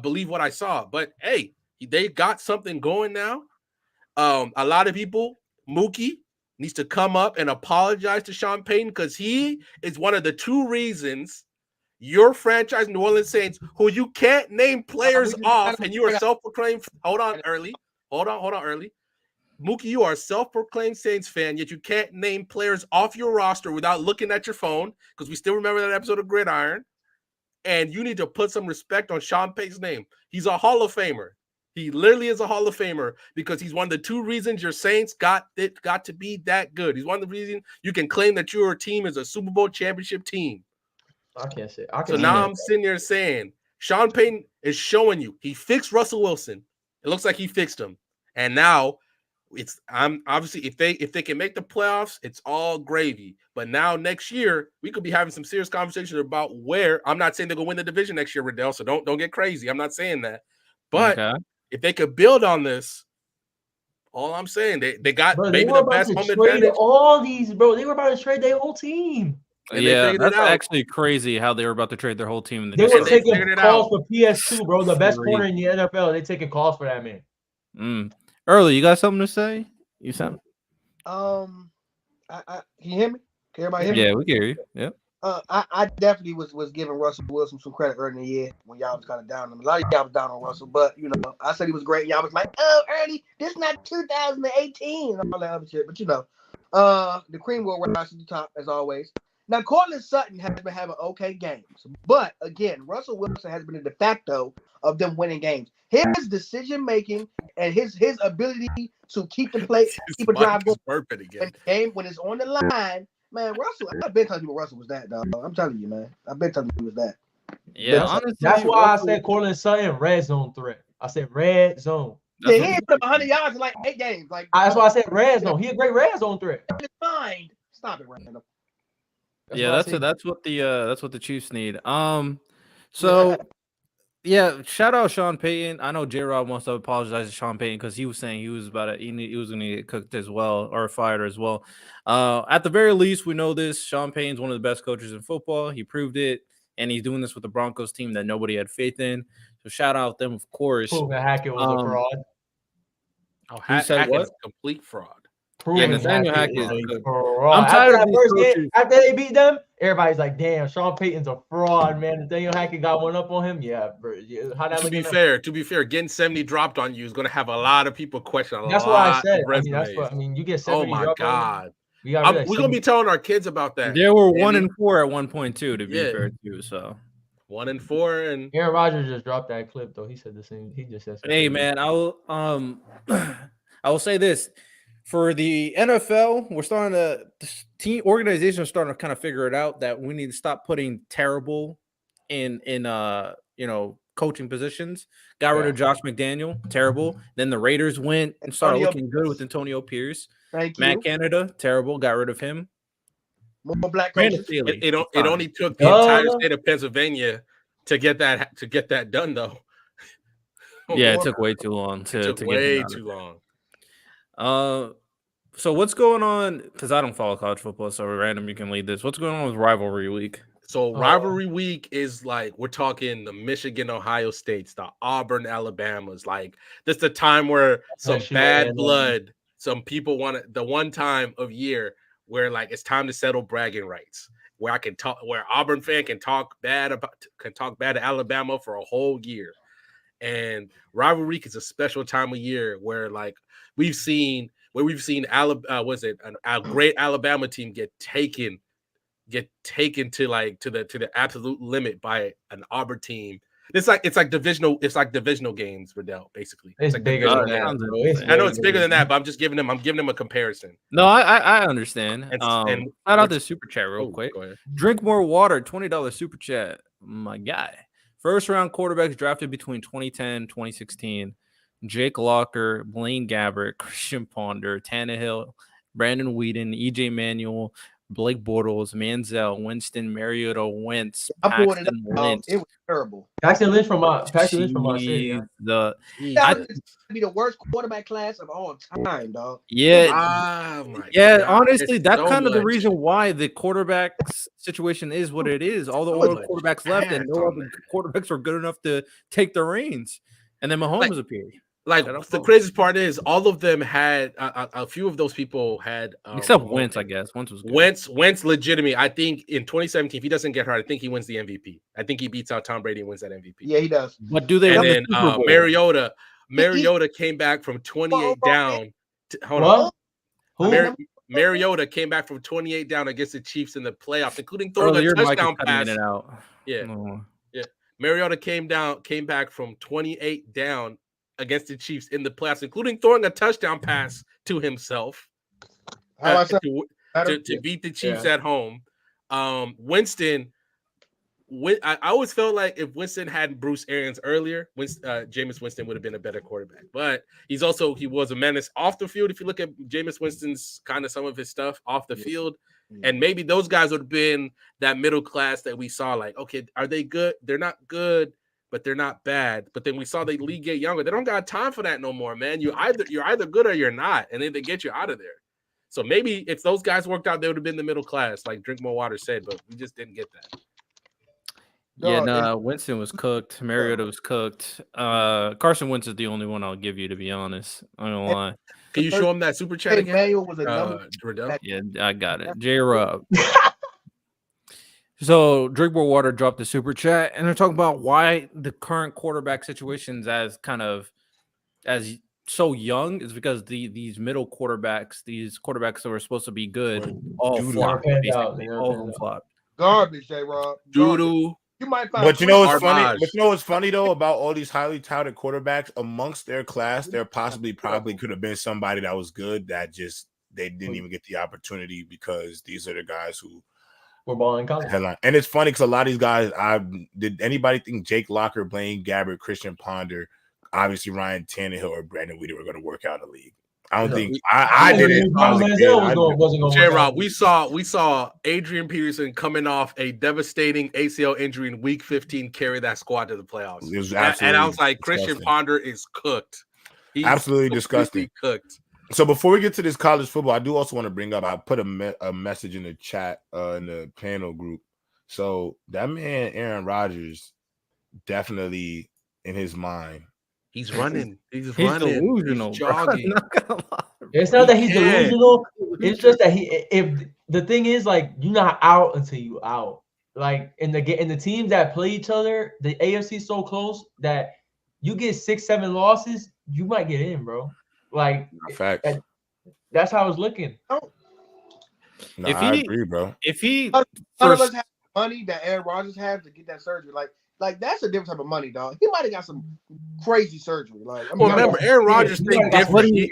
believe what I saw. But hey, they got something going now. A lot of people, Mookie needs to come up and apologize to Sean Payton because he is one of the two reasons your franchise, New Orleans Saints, who you can't name players off, and you are self-proclaimed. Hold on, early. Mookie, you are a self-proclaimed Saints fan, yet you can't name players off your roster without looking at your phone, because we still remember that episode of Gridiron. And you need to put some respect on Sean Payton's name. He's a Hall of Famer. He literally is a Hall of Famer because he's one of the two reasons your Saints got to be that good. He's one of the reasons you can claim that your team is a Super Bowl championship team. I can't say. So now I'm sitting here saying Sean Payton is showing you he fixed Russell Wilson. It looks like he fixed him, and now I'm obviously if they can make the playoffs, it's all gravy. But now next year we could be having some serious conversations about where. I'm not saying they're gonna win the division next year, Riddell. So don't get crazy. I'm not saying that, but if they could build on this, all I'm saying they got maybe the best home advantage. All these, bro, they were about to trade their whole team. And that's actually crazy how they were about to trade their whole team. They were taking calls for PS2, bro. The best corner in the NFL. They taking calls for that man. Early, you got something to say? You sound. Can you hear me? Can everybody hear me? Yeah, we can hear you. Yeah. I definitely was giving Russell Wilson some credit early in the year when y'all was kind of down on him. A lot of y'all was down on Russell, but I said he was great. Y'all was like, "Oh, early, this is not 2018," and all that other shit. But the cream will rise to the top as always. Now, Cortland Sutton has been having okay games, but again, Russell Wilson has been a de facto of them winning games. His decision making and his ability to keep the play, keep a drive going, game when it's on the line, man. Russell, I've been telling you Russell was that, dog. I'm telling you, man. I've been telling you he was that. Yeah, honestly, that's why I said Cortland Sutton red zone threat. I said red zone. Yeah, he ain't put 100 yards in like 8 games. That's why I said red zone. He a great red zone threat. It's fine. Stop it, Randall. That's what the Chiefs need. So shout out Sean Payton. I know J-Rob wants to apologize to Sean Payton because he was saying he was going to get cooked as well or fired as well. At the very least, we know this. Sean Payton's one of the best coaches in football. He proved it, and he's doing this with the Broncos team that nobody had faith in. So shout out them, of course. Proving Hackett was a fraud. Hackett's a complete fraud. Nathaniel Hackett. I'm tired of that first game. After they beat them, everybody's like, "Damn, Sean Payton's a fraud, man." Nathaniel Hackett got one up on him. Yeah, bro. To be fair, getting 70 dropped on you is going to have a lot of people question. That's what I said. You get 70. Oh my god. We're gonna be telling our kids about that. They were 1-4 at one point too. To be fair, too. So 1-4, and Aaron Rodgers just dropped that clip though. He said the same. He just said. Hey man, I will say this. For the NFL, team organizations are starting to kind of figure it out that we need to stop putting terrible in coaching positions. Got rid of Josh McDaniel, terrible. Then the Raiders went and started looking good with Antonio Pierce. Matt Canada, terrible. Got rid of him. More black coaches. It only took the entire state of Pennsylvania to get that done, though. Yeah, it took way too long. Too long. So what's going on? Because I don't follow college football, so random, you can lead this. What's going on with rivalry week? So rivalry week is like we're talking the Michigan, Ohio States, the Auburn, Alabamas. Like this is the time where some bad blood, some people want the one time of year where like it's time to settle bragging rights. Where Auburn fan can talk bad to Alabama for a whole year. And rivalry week is a special time of year where like we've seen a great Alabama team get taken to the absolute limit by an Auburn team. It's like divisional games, Riddell, basically. It's bigger than that. I know it's bigger than that, but I'm giving them a comparison. No, I understand. And shout out the super chat real quick. Drink more water, $20 super chat. My guy. First round quarterbacks drafted between 2010, 2016. Jake Locker, Blaine Gabbert, Christian Ponder, Tannehill, Brandon Whedon, EJ Manuel, Blake Bortles, Manziel, Winston, Mariota, Wentz, I pulled it Paxton up. Lynch. It was terrible. Paxton Lynch from my city. Jeez, That would be the worst quarterback class of all time, dog. Honestly, that's so kind of the much. reason why the quarterback situation is what it is. All the older quarterbacks left, and no other quarterbacks are good enough to take the reins. And then Mahomes appeared. Like the craziest part is, all of them had a few of those people had except Wentz, I guess. Wentz was good. Wentz legitimately. I think in 2017, if he doesn't get hurt, I think he wins the MVP. I think he beats out Tom Brady and wins that MVP. Yeah, he does. But do they? And then Mariota came back from 28 down. Mariota came back from 28 down against the Chiefs in the playoffs, including throwing a touchdown pass. Mariota came back from 28 down against the Chiefs in the playoffs, including throwing a touchdown pass to himself to beat the Chiefs at home. Winston, I always felt like if Winston had Bruce Arians earlier, Jameis Winston would have been a better quarterback. But he was a menace off the field. If you look at Jameis Winston's kind of some of his stuff off the field, and maybe those guys would have been that middle class that we saw. Like, okay, are they good? They're not good, but they're not bad. But then we saw the league get younger. They don't got time for that no more, man. You're either good or you're not, and then they get you out of there. So maybe if those guys worked out, they would have been the middle class, like Drink More Water said, but we just didn't get that. Winston was cooked. Mariota was cooked. Carson Wentz is the only one I'll give you, to be honest. I'm gonna lie. Can you show him that super chat again? Yeah, I got it. J Rob. So Drink More Water dropped the super chat, and they're talking about why the current quarterback situations as so young is because these middle quarterbacks, these quarterbacks that were supposed to be good, all flopped. All of them flopped. Garbage, J Rob. Doodoo. You might find. But you know what's funny? But you know what's funny though about all these highly touted quarterbacks amongst their class, there probably could have been somebody that was good that just they didn't even get the opportunity because these are the guys who were balling in college. Headline. And it's funny because a lot of these guys, did anybody think Jake Locker, Blaine Gabbert, Christian Ponder, obviously Ryan Tannehill, or Brandon Weeder were going to work out in the league? I don't think I didn't. J-Rob, we saw Adrian Peterson coming off a devastating ACL injury in Week 15 carry that squad to the playoffs. It was absolutely and I was like, disgusting. Christian Ponder is cooked. He's absolutely disgusting. Cooked. So before we get to this college football, I do also want to bring up. I put a message in the chat in the panel group. So that man Aaron Rodgers, definitely in his mind. He's running. He's delusional. He's jogging. It's not that he's delusional. It's just that if the thing is, like, you're not out until you out. Like in the teams that play each other, the AFC is so close that you get 6-7 losses, you might get in, bro. Like facts. That's how I was looking. No, I agree, bro. If none of us have money that Aaron Rodgers has to get that surgery, like that's a different type of money, dog. He might have got some crazy surgery. Like, remember, Aaron Rodgers thing different.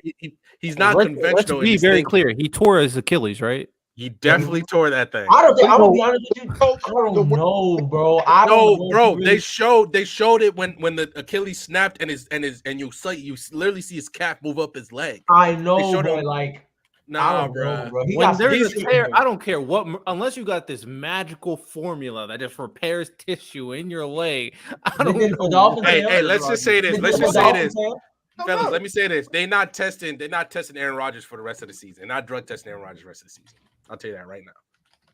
He's not conventional. Let's be very clear. He tore his Achilles, right? He definitely tore that thing. I'm gonna be honest with you. I don't know, bro. Bro. They showed it when the Achilles snapped and you literally see his calf move up his leg. I know, but like. Nah, bro. When there's a tear, I don't care what, unless you got this magical formula that just repairs tissue in your leg. I don't know. Hey, let's just say this. Fellas, let me say this. They're not testing Aaron Rodgers for the rest of the season. They're not drug testing Aaron Rodgers the rest of the season. I'll tell you that right now.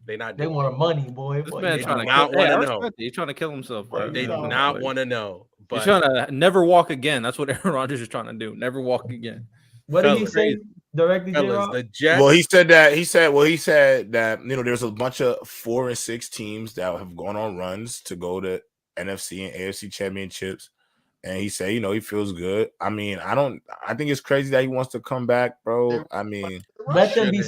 They want money, boy. This man trying to know. He's trying to kill himself, bro. They do not want to know. He's trying to never walk again. That's what Aaron Rodgers is trying to do. Never walk again. What did he say directly? The Jets. Well, he said that there's a bunch of 4 and 6 teams that have gone on runs to go to NFC and AFC championships, and he said, he feels good. I mean, I think it's crazy that he wants to come back, bro. I mean, let them be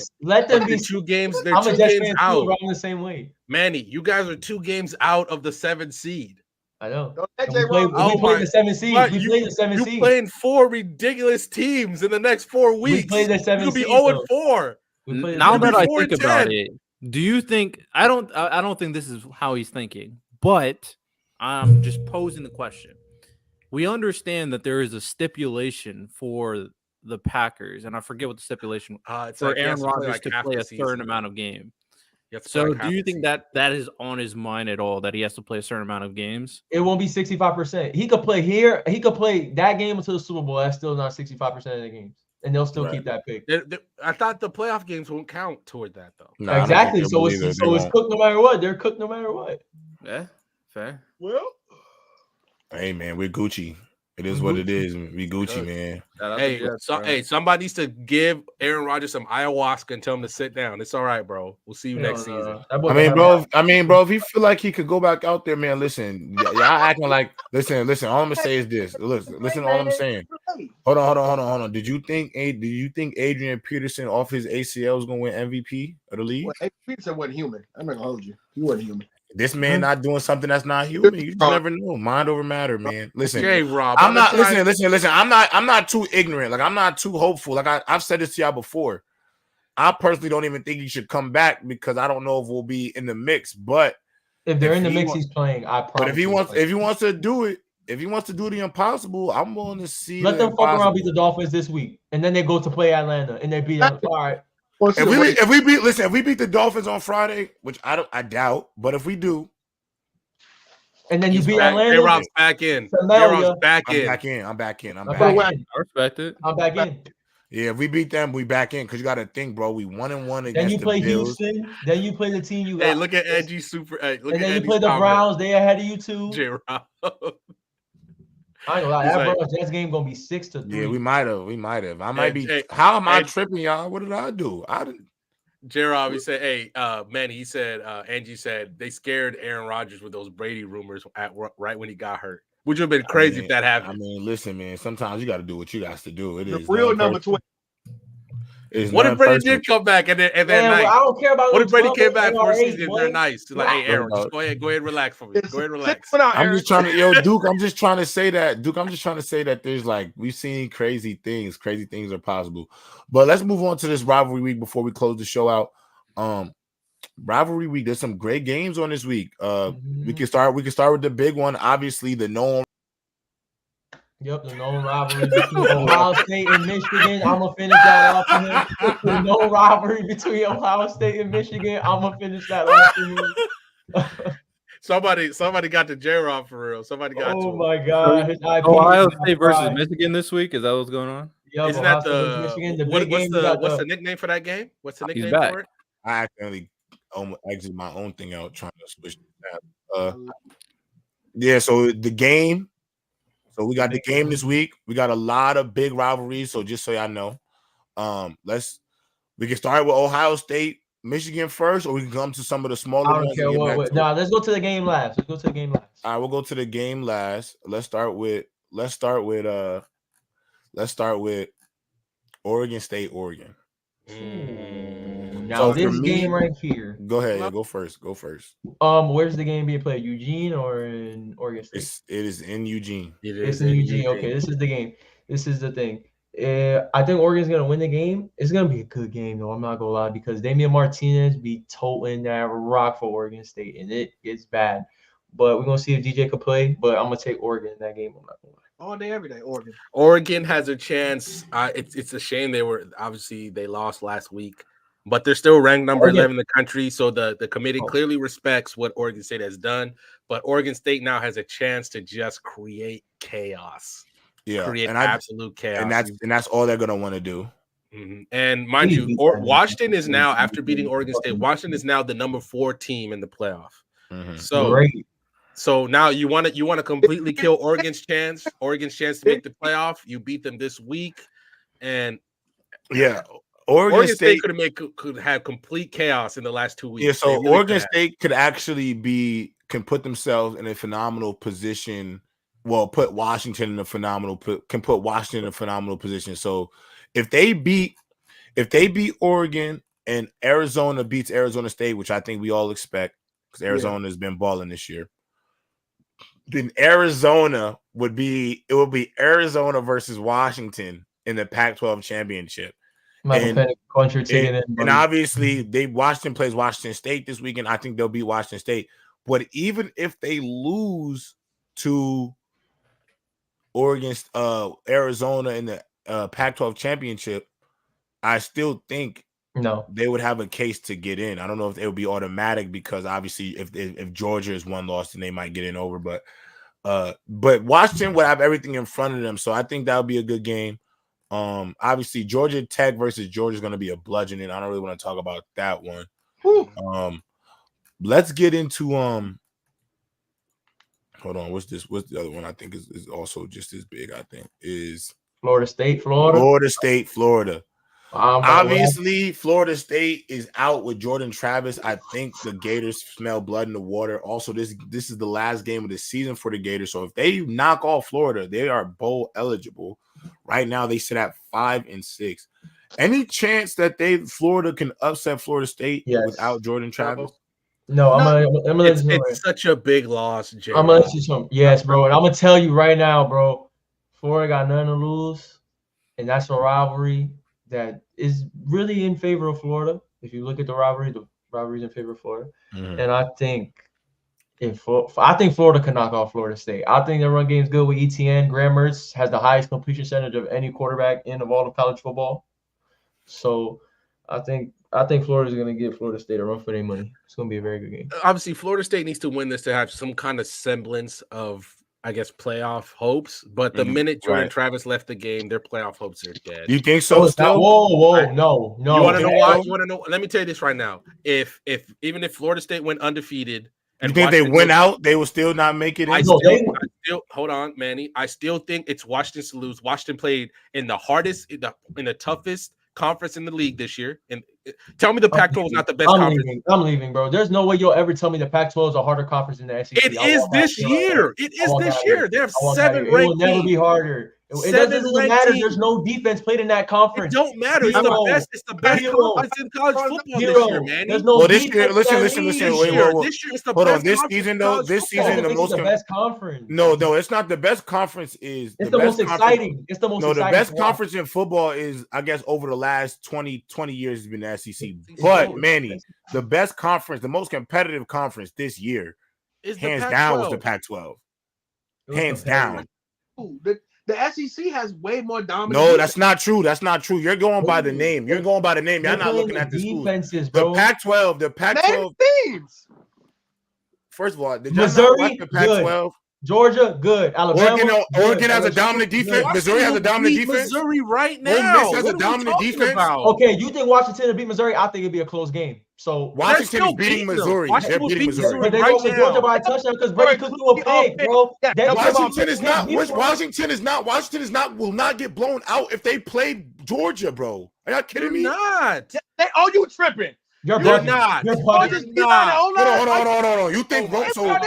2 games. They're I'm 2 a Jets games fan out. too, the same way. Manny, you guys are 2 games out of the 7th seed. I know. We played the 7th seed. We played the 7th seed. You playing 4 ridiculous teams in the next 4 weeks. We played the 7th seed. You'll be 0-4. Now that I think about it, do you think I don't think this is how he's thinking, but I'm just posing the question. We understand that there is a stipulation for the Packers, and I forget what the stipulation for Aaron Rodgers to play a certain amount of game. So do you think that is on his mind at all, that he has to play a certain amount of games? It won't be 65%. He could play here. He could play that game until the Super Bowl. That's still not 65% of the games. And they'll still keep that pick. I thought the playoff games won't count toward that, though. Nah, exactly. So it's cooked no matter what. They're cooked no matter what. Yeah, fair. Well, hey, man, we're Gucci. It is what it is. We Gucci, man. Hey, somebody needs to give Aaron Rodgers some ayahuasca and tell him to sit down. It's all right, bro. We'll see you next season. I mean, bro, if you feel like he could go back out there, man, listen, y'all acting like, listen. All I'm gonna say is this. Listen, all I'm saying. Hold on. Did you think Adrian Peterson off his ACL was gonna win MVP of the league? Well, Peterson wasn't human. I'm not gonna hold you. He wasn't human. This man not doing something that's not human. You just never know. Mind over matter, man. Listen, J-Rob, I'm not listen. I'm not too ignorant. Like, I'm not too hopeful. Like, I've said this to y'all before. I personally don't even think he should come back because I don't know if we'll be in the mix. But if they're in the mix, he's playing. But if he wants to do it, if he wants to do the impossible, I'm willing to see. Let them fuck around, beat the Dolphins this week, and then they go to play Atlanta, and they beat them. All right. If we beat the Dolphins on Friday, which I doubt, but if we do, and then you beat Atlanta, J-Rob's back in. J-Rob's back in. I'm back in. I respect it. I'm back in. Yeah, if we beat them, we back in because you got to think, bro. We 1-1 against. Then you play the Bills. Houston. Then you play the team you got. Hey, look at Angie Super. Hey, look and at then Andy's you play the Browns. They ahead of you too. J-Rob. I ain't gonna lie, that Browns Jets game gonna be 6-3. Yeah, we might have. I might be. Hey, how am I tripping, y'all? What did I do? I didn't. J-Rob, he said, "Hey, Manny," he said, Angie said they scared Aaron Rodgers with those Brady rumors right when he got hurt. Would you have been crazy if that happened? I mean, listen, man. Sometimes you got to do what you got to do. It is real number 20. What if Brady did come back and then nice? I don't care about. What if Brady came back for a season and they're nice? Like, hey, Aaron, just go ahead, relax for me. Go ahead, relax. I'm just trying to, Duke. I'm just trying to say that there's like we've seen crazy things. Crazy things are possible. But let's move on to this rivalry week before we close the show out. Rivalry week. There's some great games on this week. We can start with the big one. Obviously, the known. Yep, the known rivalry between Ohio State and Michigan. I'm gonna finish that off for him. The known rivalry between Ohio State and Michigan. I'm gonna finish that off for him. Somebody got the J-Rob for real. Somebody got. Oh my God! Ohio State versus Michigan this week. Is that what's going on? Yep, Isn't that what's the nickname for that game? What's the nickname for it? I accidentally exit my own thing out trying to switch that. Yeah. So the game. So we got the game this week. We got a lot of big rivalries. So just so y'all know, we can start with Ohio State, Michigan first, or we can come to some of the smaller ones. I don't care what. No, let's go to the game last. All right, we'll go to the game last. Let's start with Oregon State, Oregon. Now this game right here. Go ahead. Yeah, go first. Where's the game being played? Eugene or in Oregon State? It is in Eugene. It's in Eugene. Okay, this is the game. This is the thing. I think Oregon's gonna win the game. It's gonna be a good game though. I'm not gonna lie because Damian Martinez be toting that rock for Oregon State, and it gets bad. But we're gonna see if DJ can play. But I'm gonna take Oregon in that game. I'm not gonna lie. All day, every day, Oregon. Oregon has a chance. It's a shame they lost last week, but they're still ranked number 11 in the country. So the committee clearly respects what Oregon State has done. But Oregon State now has a chance to just create chaos. Yeah, create absolute chaos, and that's all they're gonna want to do. Mm-hmm. And mind you, Washington is now, after beating Oregon State, Washington is now the number 4 team in the playoff. Mm-hmm. So now you want to completely kill Oregon's chance to make the playoff. You beat them this week, and yeah, Oregon State could have complete chaos in the last 2 weeks. Yeah, so really Oregon State could actually can put themselves in a phenomenal position. Well, put Washington in a phenomenal position. So if they beat Oregon and Arizona beats Arizona State, which I think we all expect because Arizona has been balling this year, then Arizona would be Arizona versus Washington in the Pac-12 championship. And obviously Washington plays Washington State this weekend. I think they'll beat Washington State. But even if they lose to Arizona in the Pac-12 championship, I still think No, they would have a case to get in. I don't know if it would be automatic because obviously if Georgia is one loss, then they might get in over. But Washington would have everything in front of them, so I think that would be a good game. Obviously Georgia Tech versus Georgia is going to be a bludgeoning. I don't really want to talk about that one. Let's get into hold on. What's this? What's the other one? I think is also just as big. I think is Florida State, Florida. Obviously, Florida State is out with Jordan Travis. I think the Gators smell blood in the water. Also, this is the last game of the season for the Gators. So if they knock off Florida, they are bowl eligible. Right now, they sit at 5-6. Any chance that Florida can upset Florida State without Jordan Travis? No, I'm gonna let you know. It's such a big loss, Jay. I'm gonna let you know. Yes, bro. And I'm gonna tell you right now, bro. Florida got nothing to lose, and that's a rivalry that is really in favor of Florida. If you look at the rivalry's in favor of Florida. Mm-hmm. And I think Florida can knock off Florida State. I think their run game's good with ETN. Graham Mertz has the highest completion percentage of any quarterback of all of college football. So I think Florida's going to give Florida State a run for their money. It's going to be a very good game. Obviously, Florida State needs to win this to have some kind of semblance of, I guess, playoff hopes. But the minute Jordan Travis left the game, their playoff hopes are dead. You think so? Whoa, no. You want to know why? You want to know? Let me tell you this right now. Even if Florida State went undefeated, and you think they went out, they will still not make it. Hold on, Manny. I still think it's Washington's to lose. Washington played in the hardest, in the toughest conference in the league this year. And tell me the Pac-12 is not the best conference. I'm leaving, bro. There's no way you'll ever tell me the Pac-12 is a harder conference than the SEC. It is this year. It is this year. They have 7 ranked. It will never be harder. It doesn't matter. There's no defense played in that conference. It don't matter. It's the best. It's the best conference in college football this year, man. There's no this year. Listen. This year, it's the best. This season, though. This season, the best conference. No, it's not the best conference. It's the most exciting. It's the most. No, the best conference in football is, I guess, over the last 20 years has been the SEC. But Manny, the best conference, the most competitive conference this year, hands down, was the Pac-12. Hands down. The SEC has way more dominant. No, that's not true. You're going by the name. You're not looking at the defenses, bro. The Pac-12 teams. First of all, did Missouri, watch the Pac-12? Good. Georgia, good. Alabama, Oregon has a dominant defense. Missouri has a dominant defense. Missouri right now. Ole Miss has a dominant defense. Okay, you think Washington will beat Missouri? I think it'd be a close game. So Washington is beating Missouri. They're beating Missouri. But they go to Georgia by a touchdown because Brady could do a pick, bro. Washington is not. Will not get blown out if they play Georgia, bro. Are y'all kidding me? Not. You tripping? You're not. You're bugging. Hold on. You think wait. Time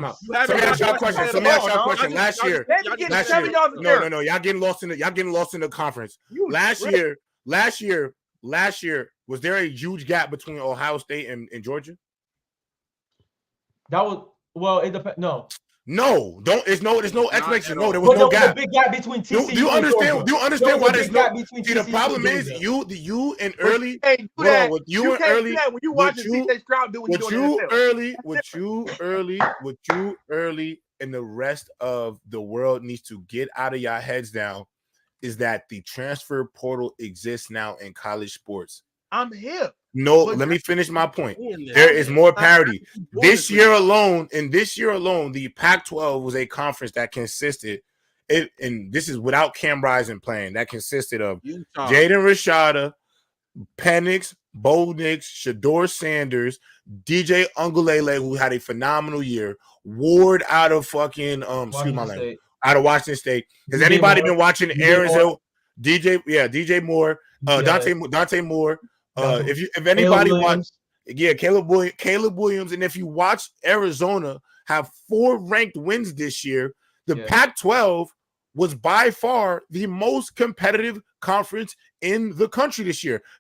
out. Let me ask y'all a question. Last year. No. Y'all getting lost in the conference. Last year, was there a huge gap between Ohio State and Georgia? It depends. No. No, there's no explanation. No, there was no gap. A big gap between TCU. Do you understand why there's no? See, the problem is you and early. With you early, and the rest of the world needs to get out of your heads now. Is that the transfer portal exists now in college sports? I'm hip. No, let me finish my point. There is more parity. This year alone, the Pac-12 was a conference that consisted, and this is without Cam Rising playing, that consisted of Jaden Rashada, Penix, Bo Nix, Shador Sanders, DJ Ungulele, who had a phenomenal year, Ward out of fucking out of Washington State. Has anybody been watching Aaron's Hill? DJ Moore, Dante Moore. If anybody watched, Caleb Williams, and if you watch Arizona have 4 ranked wins this year, the Pac-12 was by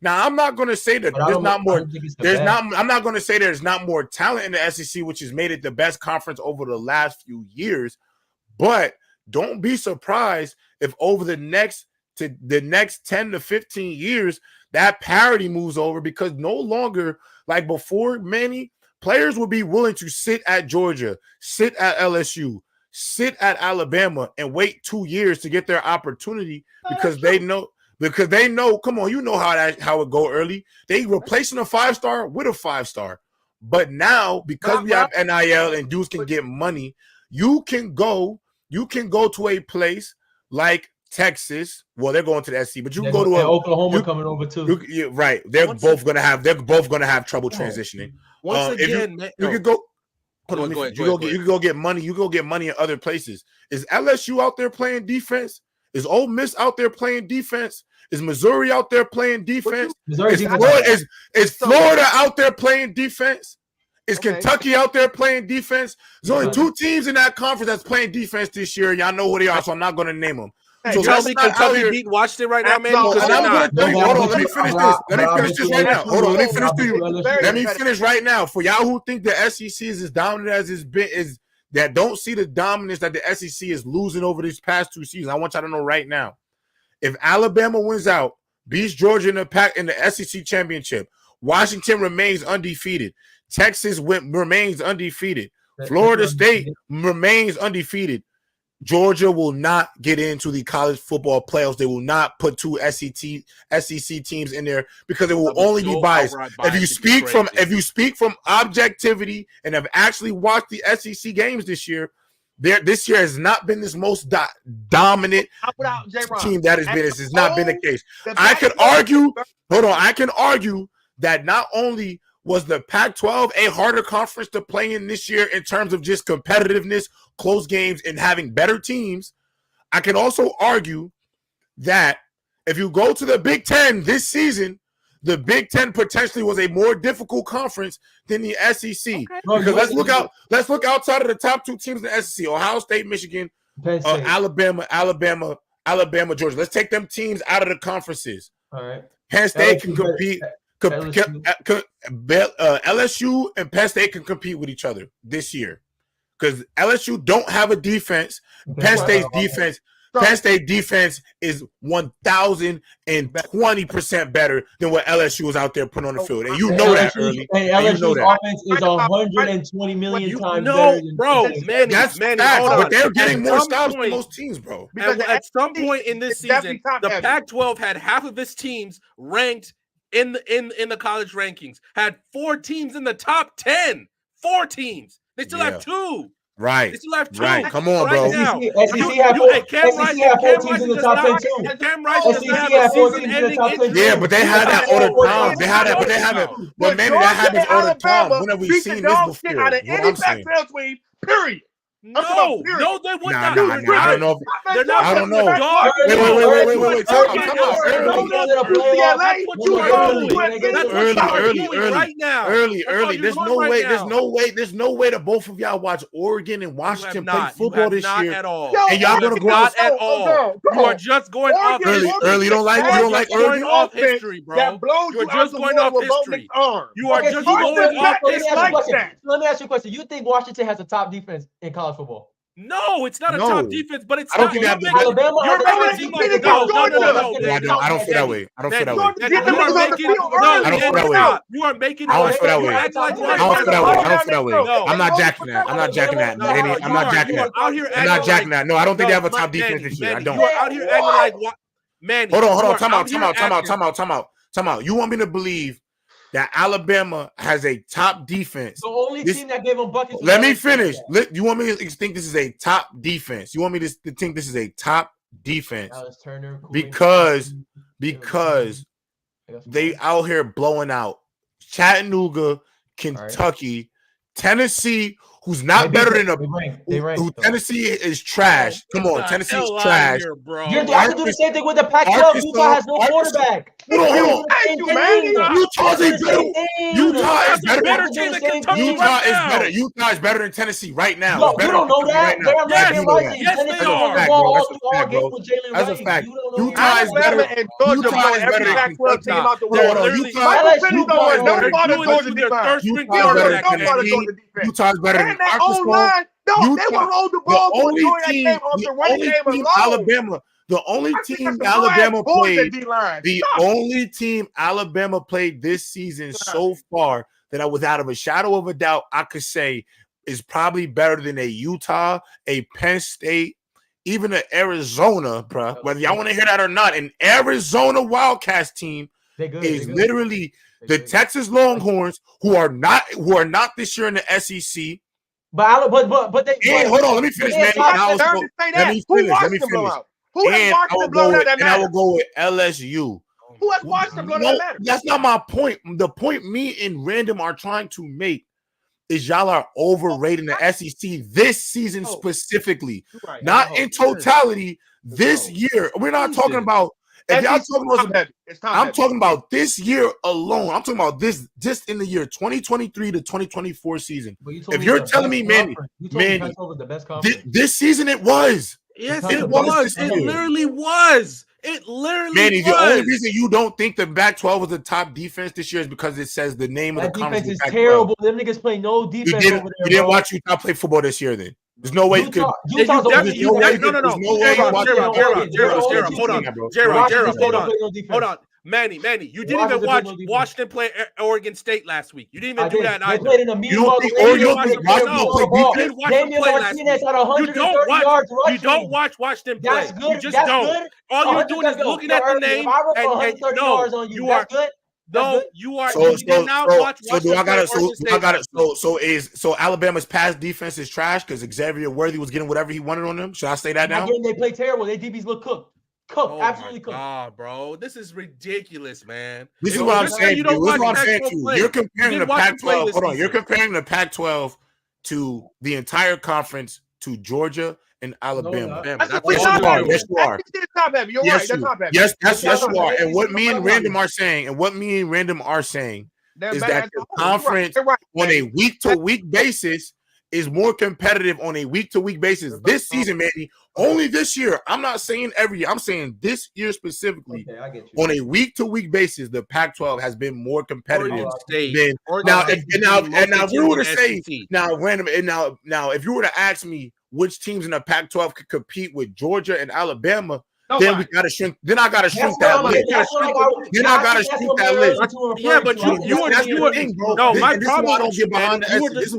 I'm not going to say that I'm not going to say there's not more talent in the SEC, which has made it the best conference over the last few years. But don't be surprised if over the next 10 to 15 years, that parity moves over, because no longer, like before, many players will be willing to sit at Georgia, sit at LSU, sit at Alabama and wait 2 years to get their opportunity because they know. Come on, you know how it go early. They replacing a 5-star with a 5-star. But now, because we have NIL and dudes can get money, you can go to a place like Texas. Well, they're going to the SC, but you can go to Oklahoma coming over too. Right. They're both gonna have trouble transitioning. Once again, you could go. You can go get money. You go get money in other places. Is LSU out there playing defense? Is Ole Miss out there playing defense? Is Missouri out there playing defense? Is Florida out there playing defense? Is Kentucky out there playing defense? There's only 2 teams in that conference that's playing defense this year. Y'all know who they are, so I'm not going to name them. So let's not Kentucky beat Washington right now, man. Hold on, let me finish this. Let me finish this right now. Hold on, let me finish to you. Let me finish right now. For y'all who think the SEC is as dominant as it's been, is that don't see the dominance that the SEC is losing over these past 2 seasons. I want y'all to know right now. If Alabama wins out, beats Georgia in the SEC championship, Washington remains undefeated. Texas remains undefeated. Florida State remains undefeated. Georgia will not get into the college football playoffs. They will not put 2 SEC teams in there because it will only be biased. If you speak from objectivity and have actually watched the SEC games this year, this year has not been this most dominant team that has been. This has not been the case. I can argue that not only was the Pac-12 a harder conference to play in this year in terms of just competitiveness, close games, and having better teams, I can also argue that if you go to the Big Ten this season, the Big Ten potentially was a more difficult conference than the SEC. Okay. Because let's look outside of the top 2 teams in the SEC: Ohio State, Michigan, Alabama, Georgia. Let's take them teams out of the conferences. All right. Penn State can compete. LSU and Penn State can compete with each other this year because LSU don't have a defense. Penn State's defense is 1,020% better than what LSU is out there putting on the field, and you know that early. And LSU's offense is 120 million times better than bro. Manny, but they're getting more stops than most teams, bro. Because at some point in this season, the Pac-12 had half of its teams ranked in the college rankings, had 4 teams in the top 10. 4 teams. They still have 2. Right. They still have 2. Right. Come on, bro. SEC had 4 teams in the top 10 too. Cam Rice doesn't have a season-ending injury. Yeah, but they had that all the time. They had that, but they haven't. But maybe that happens all the time. When have we seen this before? Out of any Pac-12 team, period. No, they would not. I don't know. They're not. I don't know. Wait. Time out. Early. There's no way that both of y'all watch Oregon and Washington play football this year. At all. And y'all gonna go not at all. You are just going off early. You don't like going off history, bro. You're just going off history. You are just going off history. Let me ask you a question. You think Washington has a top defense in college football? No, it's not a top defense, but it's I don't think that. Alabama. No. I don't feel that way. I don't feel that way. You are making. I don't feel that way. I'm not jacking that. I'm not jacking that. I'm not jacking that. No, I don't think they have a top defense this year. I don't. You are out here acting like what? Man, hold on. Time out. You want me to believe that Alabama has a top defense? The only team that gave them buckets. Let me finish. You want me to think this is a top defense? You want me to think this is a top defense? Because they out here blowing out Chattanooga, Kentucky, Tennessee, who's not better than Tennessee is trash. Come on, Tennessee is trash. You're going to do the same thing with the Pac-12. Utah has no quarterback. Hold on. Utah is better than Tennessee right now. No, you don't know that. Yes, they are. That's a fact. Utah is better. Utah is better than Utah is better than Arkansas. The only team Alabama played this season so far that without a shadow of a doubt, I could say is probably better than a Utah, a Penn State, even an Arizona, bro. Whether y'all want to hear that or not, an Arizona Wildcats team is literally the Texas Longhorns, who are not this year in the SEC. But they hold on, let me finish, man. Let me finish. Who has watched them blow that matter? And I will go with LSU. Who has watched them blow that matter? That's not my point. The point me and Random are trying to make is y'all are overrating the SEC this season specifically, not in totality. This year, we're not talking about. If y'all talking about, I'm talking about this year alone. I'm talking about this just in the year 2023 to 2024 season. If you're telling me, Manny, this season it was. Yes, it was. It literally was. It literally Manny, was. the only reason you don't think the Pac-12 was the top defense this year is because it says the name of the conference is terrible. Them niggas play no defense over there. You didn't watch Utah play football this year, then. There's no way you could. Hold on. Manny, you didn't even watch Washington play Oregon State last week. You didn't even do that either. They played in a mean You don't watch Washington play. You just don't. All you're doing is looking at the name and no, you are good. No, you are. So Alabama's pass defense is trash because Xavier Worthy was getting whatever he wanted on them. Should I say that now? They play terrible. They DBs look cooked. Absolutely cooked. Bro, this is ridiculous, man. This is what I'm saying. You're comparing the Pac-12. Hold on, you're comparing the Pac-12 to the entire conference to Georgia and Alabama. Yes, you are. Yes, you are. And what me and Random are saying, is that the conference on a week-to-week basis is more competitive on a week-to-week basis this season, Manny. Only this year. I'm not saying every year. I'm saying this year specifically. Okay, I get you. On a week-to-week basis, the Pac-12 has been more competitive than if you were to say if you were to ask me which teams in the Pac-12 could compete with Georgia and Alabama, then we gotta shrink. Then I gotta shrink that list. Yeah, but you were. No, my problem. I don't get behind the SEC. This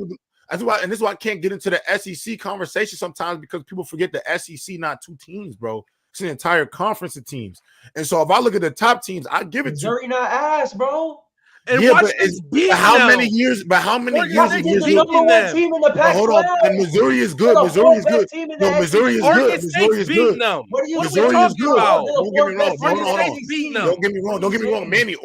is why I can't get into the SEC conversation sometimes because people forget the SEC not two teams, bro. It's an entire conference of teams. And so if I look at the top teams, I give it to Missouri not ass, bro. And how many years is the number one team in the Pac-12? Hold on, and Missouri is good. Missouri is good. No, Missouri is good. Missouri is good. Missouri is good. Don't get me wrong. Don't get me wrong. Manny,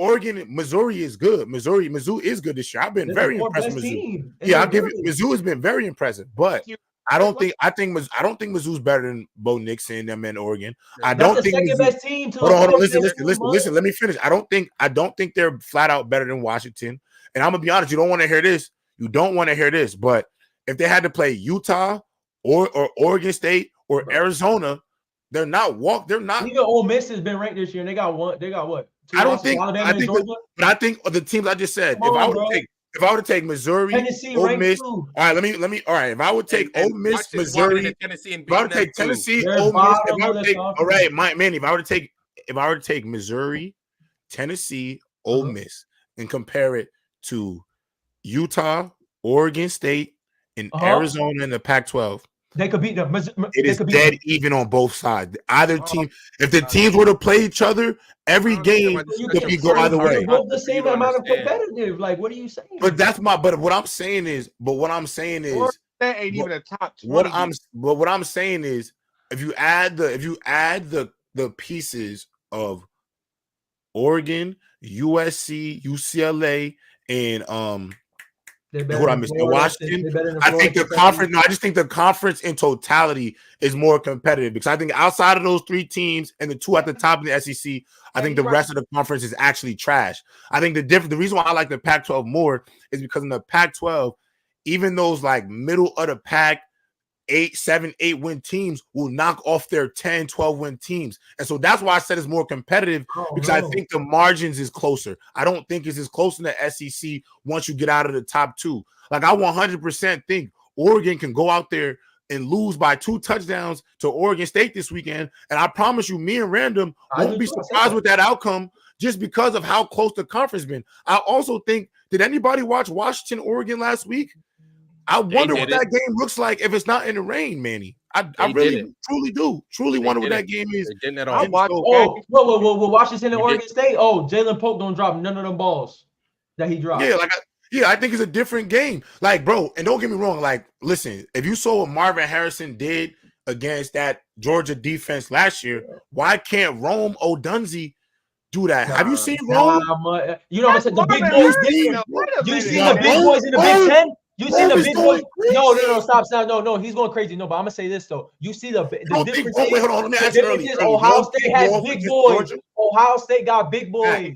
Missouri is good. Mizzou is good this year. I've been very impressed with Mizzou. Yeah, I'll give you. Mizzou has been very impressive, but I don't think Mizzou's better than Bo Nix and them in Oregon. I don't think second best team. Hold on. Listen. Let me finish. I don't think they're flat out better than Washington. And I'm gonna be honest. You don't want to hear this. But if they had to play Utah or Oregon State or Arizona, they're not. Even Ole Miss has been ranked this year. And they got what? I think the teams I just said. If I were to take Missouri, Tennessee, Ole Miss, all right, let me. All right, if I would take Ole Miss, Missouri, if I would take Tennessee, Ole Miss, if I would take, all right, Manny, if I were to take Missouri, Tennessee, Ole Miss, and compare it to Utah, Oregon State, and Arizona in the Pac-12. They could beat them. It is dead even on both sides. Either team, if the teams were to play each other, every game could go either way. Both the same amount of competitive. Like, what are you saying? But what I'm saying is, that ain't even a top 20. What I'm saying is, if you add the pieces of Oregon, USC, UCLA, and Washington. I think the conference. No, I just think the conference in totality is more competitive because I think outside of those three teams and the two at the top of the SEC, I think the rest of the conference is actually trash. I think the reason why I like the Pac-12 more is because in the Pac-12, even those like middle of the pack 7, 8 win teams will knock off their 10, 12 win teams. And so that's why I said it's more competitive because I think the margins is closer. I don't think it's as close in the SEC once you get out of the top two. Like I 100% think Oregon can go out there and lose by 2 touchdowns to Oregon State this weekend. And I promise you, me and Random won't be surprised with that outcome just because of how close the conference been. I also think, did anybody watch Washington, Oregon last week? I wonder what that game looks like if it's not in the rain, Manny. I really, truly wonder what that game is. They didn't at all. Whoa, Washington and Oregon State. Oh, Jalen Polk don't drop none of them balls that he dropped. I think it's a different game. Like, bro, and don't get me wrong. Like, listen, if you saw what Marvin Harrison did against that Georgia defense last year, why can't Rome Odunze do that? Have you seen Rome? You know, I said the big boys. You see the big boys in the Big Ten? You see the big boys? No, stop. No, he's going crazy. No, but I'm gonna say this though. You see the difference. Hold on, let me ask you early. Ohio State has big boys. Ohio State got big boys.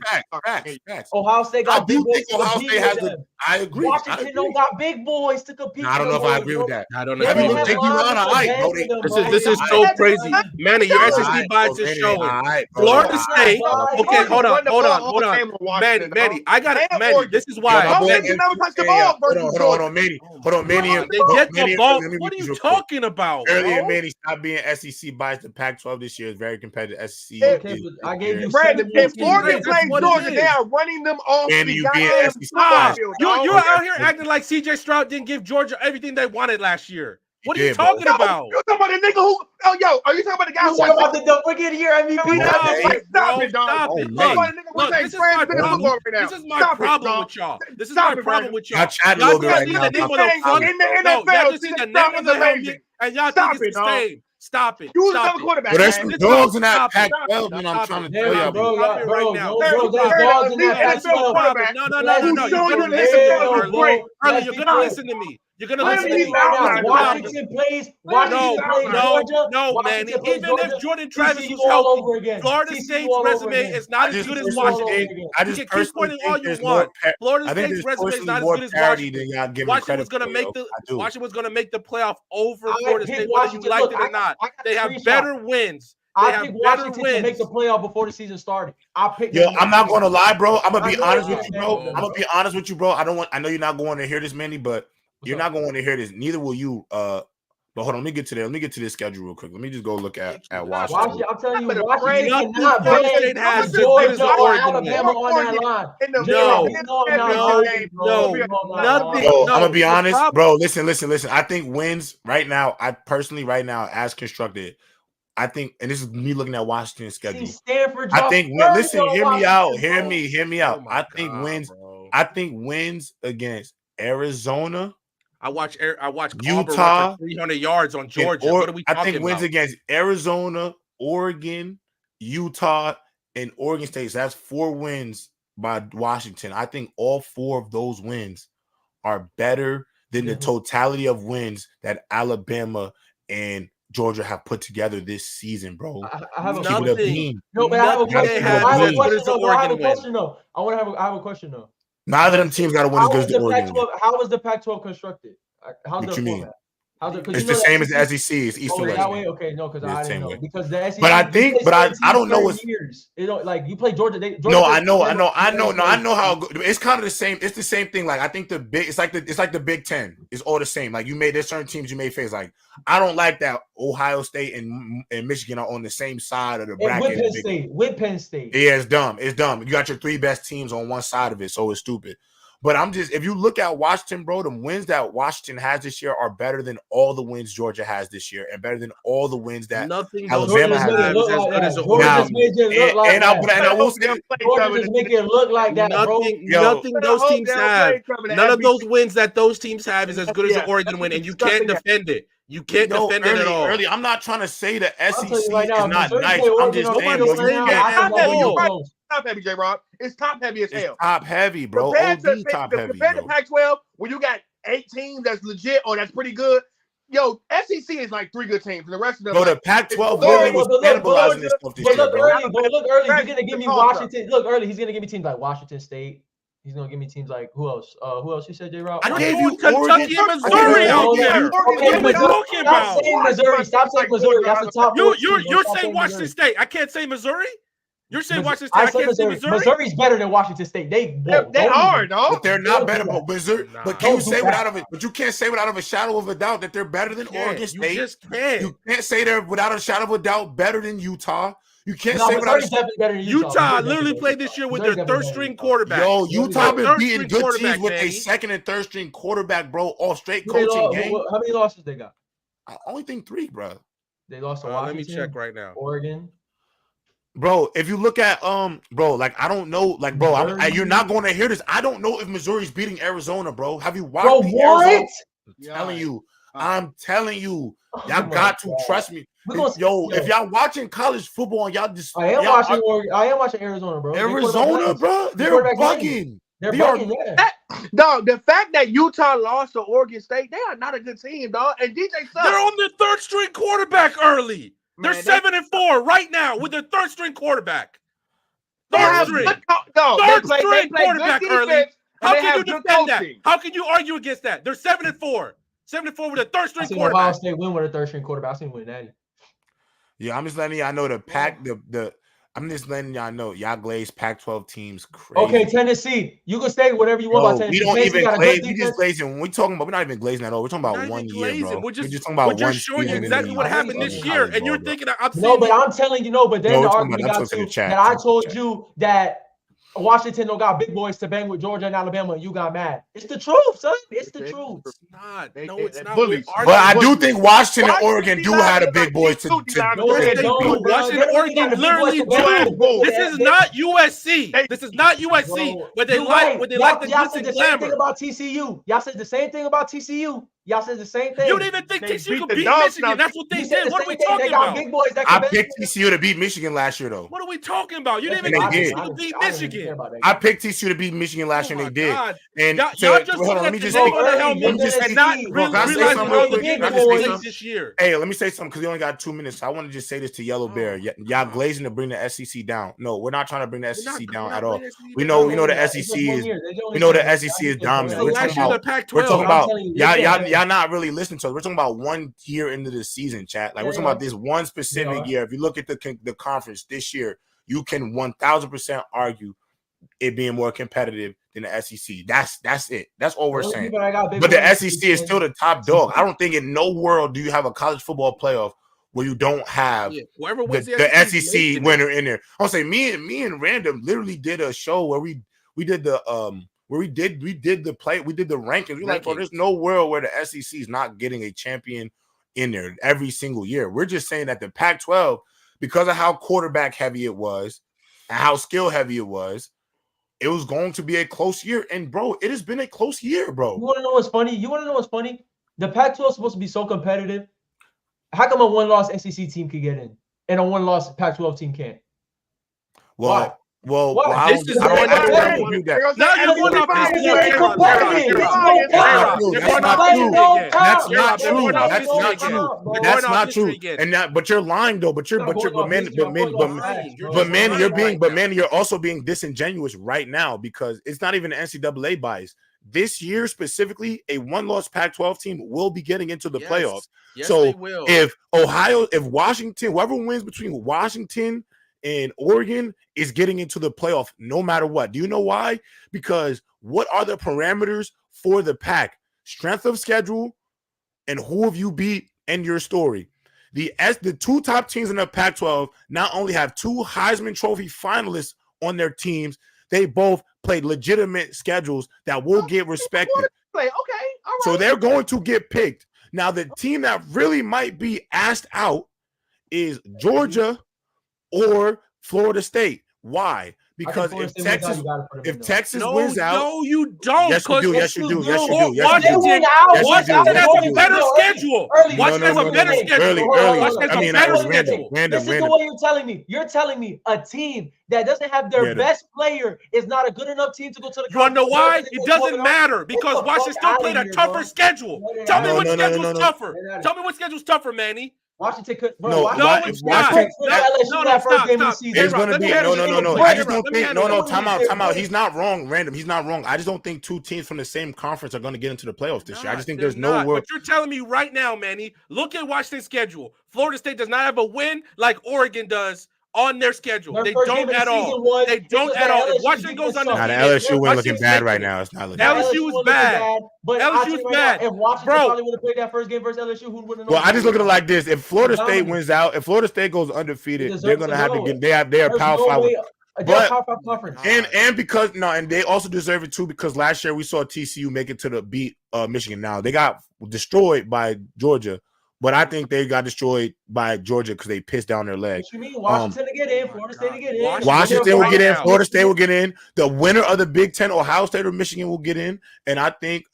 Facts. Ohio State got big boys. Ohio State has I agree. Washington don't got big boys to compete. I don't know if I agree with that. I don't know. I mean, this is so crazy. Manny, your SEC bias is showing. Florida State. Okay, hold on. Manny, I got it. Manny, this is why. Hold on, Manny. They get the ball. What are you talking about? Earlier, Manny, stop being SEC biased. The Pac-12 this year is very competitive. SEC. I gave you Brandon. If Florida plays Georgia, they are running them off the goddamn football field. You're out here acting like CJ Stroud didn't give Georgia everything they wanted last year. What are you talking about? You're talking about the nigga who? Oh, yo, are you talking about the guy who talking about the rookie of the year MVP? Stop it, dog. This is my problem with y'all. This is my problem with y'all. Y'all chatting a little bit right now. In the NFL, see the name of the helmet, and y'all think it's the same. Stop it. You was another quarterback. There's some dogs in that Pac-12, and I'm trying to tell you about right now. There's dogs in that Pac-12. No. You're gonna listen to me. You're gonna listen to me. Washington plays. No, man. Even if Jordan Travis was healthy, Florida State's resume is not as good as Washington. I just personally think there's more. Florida State's resume is not as good as Washington. Washington was gonna make the playoff over Florida State, whether you liked it or not. They have better wins. I picked Washington to make the playoff before the season started. I'm not gonna lie, bro. I'm gonna be honest with you, bro. I know you're not going to hear this, Manny, but you're not going to hear this. Neither will you. But hold on, let me get to this schedule real quick. Let me just go look at Washington. I'm telling you, Washington cannot has Georgia or Alabama on that line. No, nothing. I'm gonna be honest, bro. Listen. I think wins right now. As constructed, I think, and this is me looking at Washington's schedule. I think. Listen, hear me out. I think wins against Arizona. I watch Utah, 300 yards on Georgia. What are we talking about? I think wins against Arizona, Oregon, Utah, and Oregon State. So that's 4 wins by Washington. I think all 4 of those wins are better than the totality of wins that Alabama and Georgia have put together this season, bro. I have a question. No, but I have a question. I have a question though. Neither of them teams got to win as good as the Oregon. How was the Pac-12 constructed? How's what you mean? It's the same as the SEC. It's East and West. Okay, no, because I didn't know. Because the SEC. But I don't know what's years. Like you play Georgia. No, I know how it's kind of the same. It's the same thing. Like I think it's like the Big Ten. It's all the same. Like there's certain teams you may face. Like I don't like that Ohio State and Michigan are on the same side of the bracket. With Penn State. Yeah, it's dumb. You got your 3 best teams on one side of it, so it's stupid. But if you look at Washington, bro, the wins that Washington has this year are better than all the wins Georgia has this year, and better than all the wins that Alabama has. And I will say, Georgia just make it look like that, bro. Nothing those teams have. None of those wins that those teams have is as good as the Oregon win, and you can't defend it. You can't defend it at all. I'm not trying to say the SEC is not nice. I'm just saying, top heavy, J-Rob. It's top heavy as hell. Top heavy, bro. Compared to Pac-12, when you got 8 teams that's legit or that's pretty good, yo, SEC is like 3 good teams. And the rest of them, the Pac-12 really was cannibalizing this stuff this year. Look early. You're gonna give me Washington. Look early. He's gonna give me teams like Washington State. He's gonna give me teams like who else? Who else you said, J-Rob? I gave you Kentucky and Missouri out there. What are we talking about? Stop saying Missouri. Stop saying Missouri. That's the top. You're saying Washington State. I can't say Missouri. You're saying Washington State. I can't say Missouri. Missouri's better than Washington State. They are, no. But they're not better. But Missouri. But can you say but you can't say without a shadow of a doubt that they're better than Oregon State. You just can't. You can't say they're without a shadow of a doubt better than Utah. You can't No, say without Missouri's definitely better than Utah. Utah literally played this year with their third-string quarterback. Yo, Utah been beating good quarterback, teams with Manny. a second and third-string quarterback, bro. All straight Who they coaching lost- game. How many losses they got? I only think 3, bro. They lost to Washington. Let me check right now. Oregon. Bro, if you look at bro, like I don't know, like bro, you're not going to hear this. I don't know if Missouri's beating Arizona, bro. Have you watched Bro, the what? Arizona? I'm telling you, y'all got to trust me. Yo, If y'all watching college football, y'all just I am watching Arizona, bro. Arizona, bro. They're bugging. They're bugging, yeah. Dog, the fact that Utah lost to Oregon State, they are not a good team, dog. And DJ sucks. They're on their third-string quarterback early. They're 7-4 right now with their third-string quarterback. Third-string quarterback early. How can you defend that? How can you argue against that? They're 7-4. 7-4 with a third-string quarterback. Ohio State win with a third-string quarterback. I seen win that. Yeah, I'm just letting y'all know I'm just letting y'all know y'all glaze Pac-12 teams crazy. Okay, Tennessee. You can say whatever you want about Tennessee. We don't even glaze. We just glazing. When we talking about, we're not even glazing at all. We're talking about 1 year, bro. We're just talking about we're just showing you exactly what happened this year, and you're thinking I'm saying. No, but I'm telling you, but then the argument got to that I told you that Washington don't got big boys to bang with Georgia and Alabama, and you got mad. It's the truth, son. It's the truth. It's not. No, it's not. But I do think Washington and Oregon do have the big boys to Washington and Oregon literally do. This is not USC. This is not USC. But they like the glitz and glamour. About TCU. Y'all said the same thing about TCU. Y'all said the same thing. You don't even think TCU could beat Michigan. That's what they said. What are we talking about? I picked TCU to beat Michigan last year, though. What are we talking about? You didn't even think TCU could beat Michigan. I picked TCU to beat Michigan last year, and they did. And y'all just let me just say not really realizing all the big boys this year. Hey, let me say something because we only got 2 minutes. So I want to just say this to Yellow Bear. Y'all glazing to bring the SEC down. No, we're not trying to bring the SEC down at all. We know the SEC is. We know the SEC is dominant. We're talking about y'all not really listening to us. We're talking about 1 year into the season, chat. Like we're talking about this one specific year. If you look at the conference this year, you can 1000% argue it being more competitive than the SEC. That's it. That's all we're saying. But the SEC is still the top dog. I don't think in no world do you have a college football playoff where you don't have the SEC winner in there. I'll say me and Random literally did a show where we did the rankings. We're like, bro, there's no world where the SEC is not getting a champion in there every single year. We're just saying that the Pac-12, because of how quarterback heavy it was and how skill heavy it was going to be a close year. And bro, it has been a close year, bro. You want to know what's funny? The Pac-12 is supposed to be so competitive. How come a one-loss SEC team could get in and a one-loss Pac-12 team can't? Why? Well, this is now you're going off That's not true. And but you're lying though. But man, you're also being disingenuous right now because it's not even an NCAA bias. This year specifically, a one-loss Pac-12 team will be getting into the playoffs. Yes, so if Washington, whoever wins between Washington and Oregon is getting into the playoff no matter what. Do you know why? Because what are the parameters for the Pac? Strength of schedule and who have you beat and your story. The 2 top teams in the Pac-12 not only have 2 Heisman Trophy finalists on their teams, they both played legitimate schedules that will get respected. Okay, all right. So they're going to get picked. Now, the team that really might be asked out is Georgia or Florida State. Why? Because if Texas wins out, no, you don't. Yes, you do. Yes, you do. Yes, you do. Washington has a better schedule. Washington has a better schedule. This is the way you're telling me. You're telling me a team that doesn't have their best player is not a good enough team to go to the. You want to know why? It doesn't matter because Washington still played a tougher schedule. Tell me what schedule's tougher. Tell me what schedule's tougher, Manny. Washington could. It's not. It's going to be no. I just don't think. No. Time out. He's not wrong. Random. He's not wrong. I just don't think 2 teams from the same conference are going to get into the playoffs this year. I just think there's no world. But you're telling me right now, Manny. Look at Washington's schedule. Florida State does not have a win like Oregon does on their schedule. They don't at all. They don't at all. If Washington goes undefeated, the LSU win looking bad right now. It's not looking bad. LSU is bad. But LSU is bad. If Washington probably would have played that first game versus LSU, who would have known? Well, I just look at it like this: if Florida State wins out, if Florida State goes undefeated, they're gonna have to get. They are Power 5. But and because and they also deserve it too because last year we saw TCU make it to the beat Michigan. Now they got destroyed by Georgia, but I think they got destroyed by Georgia because they pissed down their leg. What you mean? Washington to get in, Florida State to get in. Washington will get in, Florida State will get in. The winner of the Big Ten, Ohio State or Michigan, will get in. And I think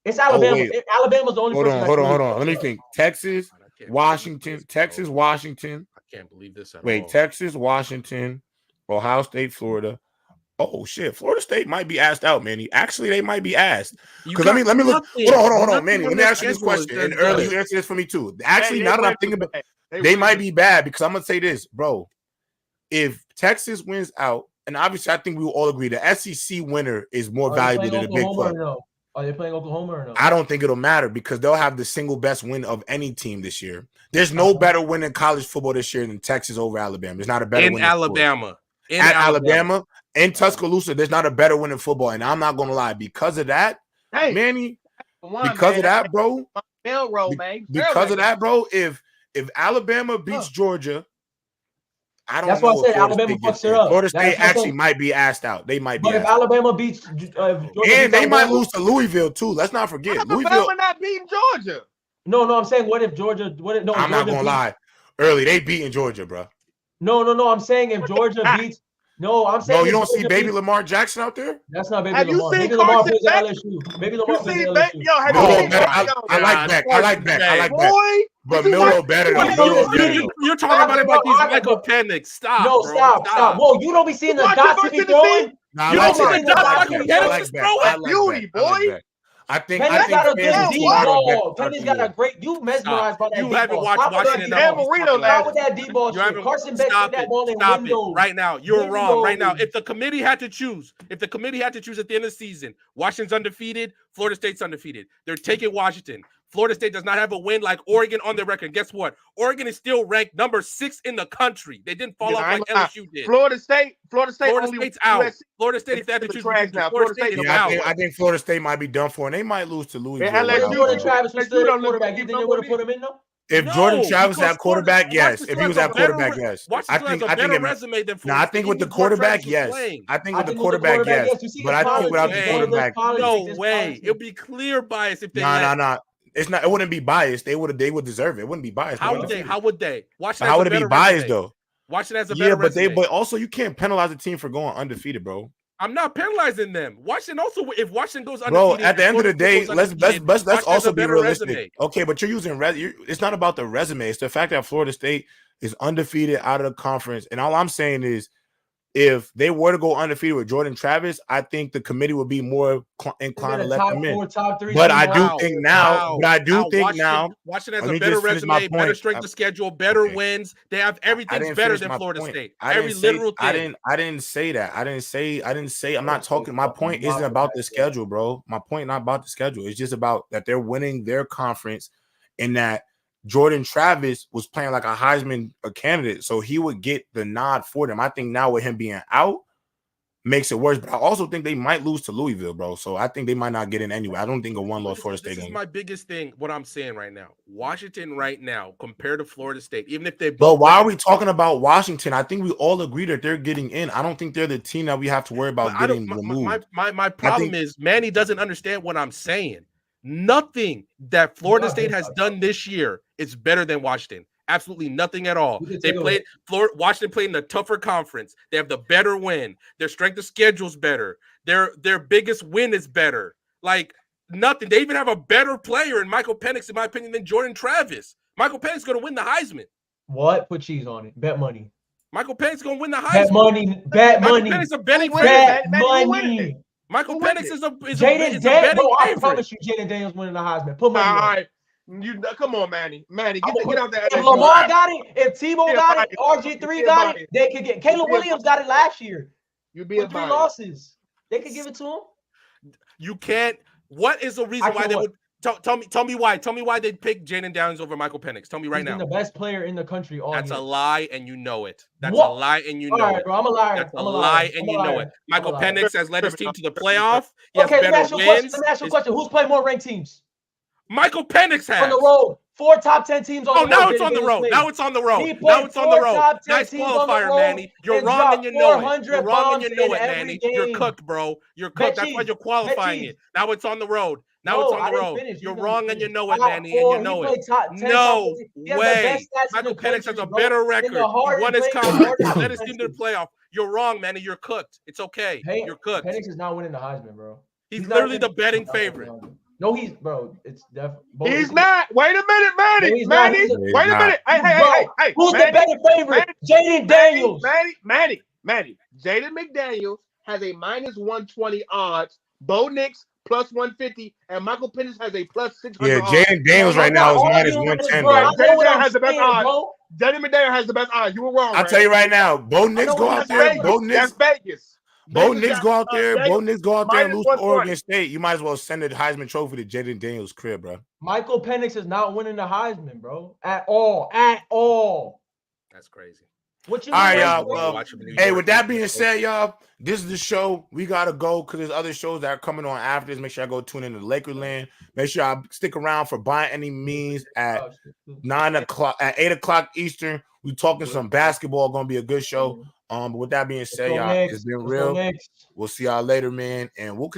it's Alabama. Alabama's the only. Hold on. Let me think. Texas, Washington. I can't believe this at all. Texas, Washington. Ohio State, Florida. Oh shit, Florida State might be asked out, Manny. Actually, they might be asked. Because let me look. Hold on, Manny. Let me ask you this question. And early, you answer this for me too. Actually, now that I'm thinking about it, they might be bad because I'm gonna say this, bro. If Texas wins out, and obviously I think we will all agree the SEC winner is more valuable than the Big 12. No? Are they playing Oklahoma or no? I don't think it'll matter because they'll have the single best win of any team this year. There's no better win in college football this year than Texas over Alabama. There's not a better win in Alabama. At Alabama and Tuscaloosa, there's not a better win in football, and I'm not gonna lie. Because of that, Manny, because of that, bro, because of that, bro. If Alabama beats Georgia, I don't know. That's why I said Alabama fucks it up. Florida State actually might be asked out. They might be. But if Alabama beats, and they might lose to Louisville too. Let's not forget. Alabama not beating Georgia. No, I'm saying what if Georgia? I'm not gonna lie. Early, they beating Georgia, bro. No. I'm saying if Georgia beats. No, I'm saying. No, you don't see Baby Lamar Jackson out there? That's not Baby Have Lamar. You seen Baby Lamar Carson plays at LSU. Baby Lamar plays at LSU. Yo, have you seen I like Beck. I like Beck. But Milo better than You're talking about it like he's Michael Penix. Stop. No, stop. Whoa, you don't be seeing the dots he be throwing. You don't see the dots like Penix is throwing. Beauty, boy. I think Penix got a good deep ball. Penix got a great. You mesmerized by that. You haven't watched Washington. Stop with that deep ball. Carson Beck put that ball in windows. Right now, you're wrong. Right now, if the committee had to choose at the end of the season, Washington's undefeated, Florida State's undefeated. They're taking Washington. Florida State does not have a win like Oregon on their record. Guess what? Oregon is still ranked number 6 in the country. They didn't fall off like LSU did. Florida State's out. Florida State, if they had to choose, Florida State is out. I think Florida State might be done for, and they might lose to Louisville. Jordan Travis was still at quarterback. You think they would have put him in though? If Jordan Travis had quarterback, yes. If he was at quarterback, yes. I think I think with the quarterback, yes. I think with the quarterback, yes. But I think without the quarterback, no way. It'll be clear bias if they. No. It's not. It wouldn't be biased. They would deserve it. It wouldn't be biased. How would they? How would it be biased though? Washington has a better resume. But also you can't penalize a team for going undefeated, bro. I'm not penalizing them. Washington also, if Washington goes bro, undefeated, at the end of the day, let's also be realistic. Resume. Okay, but you're using it's not about the resume. It's the fact that Florida State is undefeated out of the conference, and all I'm saying is, if they were to go undefeated with Jordan Travis, I think the committee would be more inclined to let them in. But I do think now, Washington has a better resume, better strength of schedule, better wins. They have everything better than Florida State. Every literal thing. I didn't say that. I didn't say. I'm not talking. My point isn't about the schedule, bro. My point not about the schedule. It's just about that they're winning their conference, and that Jordan Travis was playing like a Heisman candidate, so he would get the nod for them. I think now with him being out makes it worse, but I also think they might lose to Louisville, bro. So I think they might not get in anyway. I don't think a one-loss Florida State game. This is my biggest thing, what I'm saying right now. Washington right now, compared to Florida State, even if they both. But why are we talking about Washington? I think we all agree that they're getting in. I don't think they're the team that we have to worry about getting removed. My problem is Manny doesn't understand what I'm saying. Nothing that Florida State has done this year is better than Washington. Absolutely nothing at all. Washington played in a tougher conference. They have the better win. Their strength of schedule is better. Their biggest win is better. Like nothing. They even have a better player in Michael Penix, in my opinion, than Jordan Travis. Michael Penix is going to win the Heisman. What? Put cheese on it. Bet money. Michael Penix is going to win the Heisman. Bet money. Bet money. Penix is a betting bet money. Michael Penix is a Jaden Daniels. Bro, I promise you, Jaden Daniels winning the Heisman. Put money. All right. Come on, Manny. Get out there. If Lamar got it, if Tebow got it, RG3 got it, they could get. Caleb Williams got it last year. With 3 losses. They could give it to him. You can't. What is the reason why they would? Tell me why. Tell me why they picked Jaden Daniels over Michael Penix. Tell me right now. He's been the best player in the country all That's year. a lie, and you know it. That's What? a lie, and you All know right, it. bro, I'm a liar. That's a I'm a lie, liar. and I'm a you know liar. it. Michael I'm a liar. Penix has led his team to the playoff. He has Okay, let me better ask you a question. wins. Let me ask you a question. Who's played more ranked teams? Michael Penix has. On the road. 4 top 10 teams on the road. Now it's on the road. Now it's on the road. Now it's on the road. Nice qualifier, Manny. You're wrong and you know it. You're wrong and you know it, Manny. You're cooked, bro. You're cooked. That's why you're qualifying it. Now it's on the road. Now it's on the road. You're wrong and you know it, Manny, and you know it. No way. Michael Penix has a better record. He won his conference. Led his team to the playoff. You're wrong, Manny. You're cooked. It's okay. You're cooked. Penix is not winning the Heisman, bro. He's literally the betting favorite. No, it's definitely. He's not. Wait a minute, Manny. Manny. Wait a minute. Hey. Who's the better favorite? Jaden Daniels. Manny. Jaden McDaniels has a -120 odds. Bo Nix plus 150, and Michael Penix has a plus 600. Yeah, Jaden Daniels right now is -110, bro. Jaden Daniels has the best odds. Jaden McDaniels has the best odds. You were wrong. I'll tell you right now, Bo Nix go out there. That's Vegas. Bo Nix go out there. Bo Nix go out there and lose to Oregon State. You might as well send the Heisman Trophy to Jaden Daniels' crib, bro. Michael Penix is not winning the Heisman, bro. At all. That's crazy. What you all right, y'all. Well, hey, with that being said, y'all, this is the show. We gotta go because there's other shows that are coming on after this. Make sure I go tune into Lakerland. Make sure I stick around for By Any Means at 9 o'clock, at 8 o'clock Eastern. We talking some basketball. Gonna be a good show. But with that being said, y'all, it's been real. We'll see y'all later, man, and we'll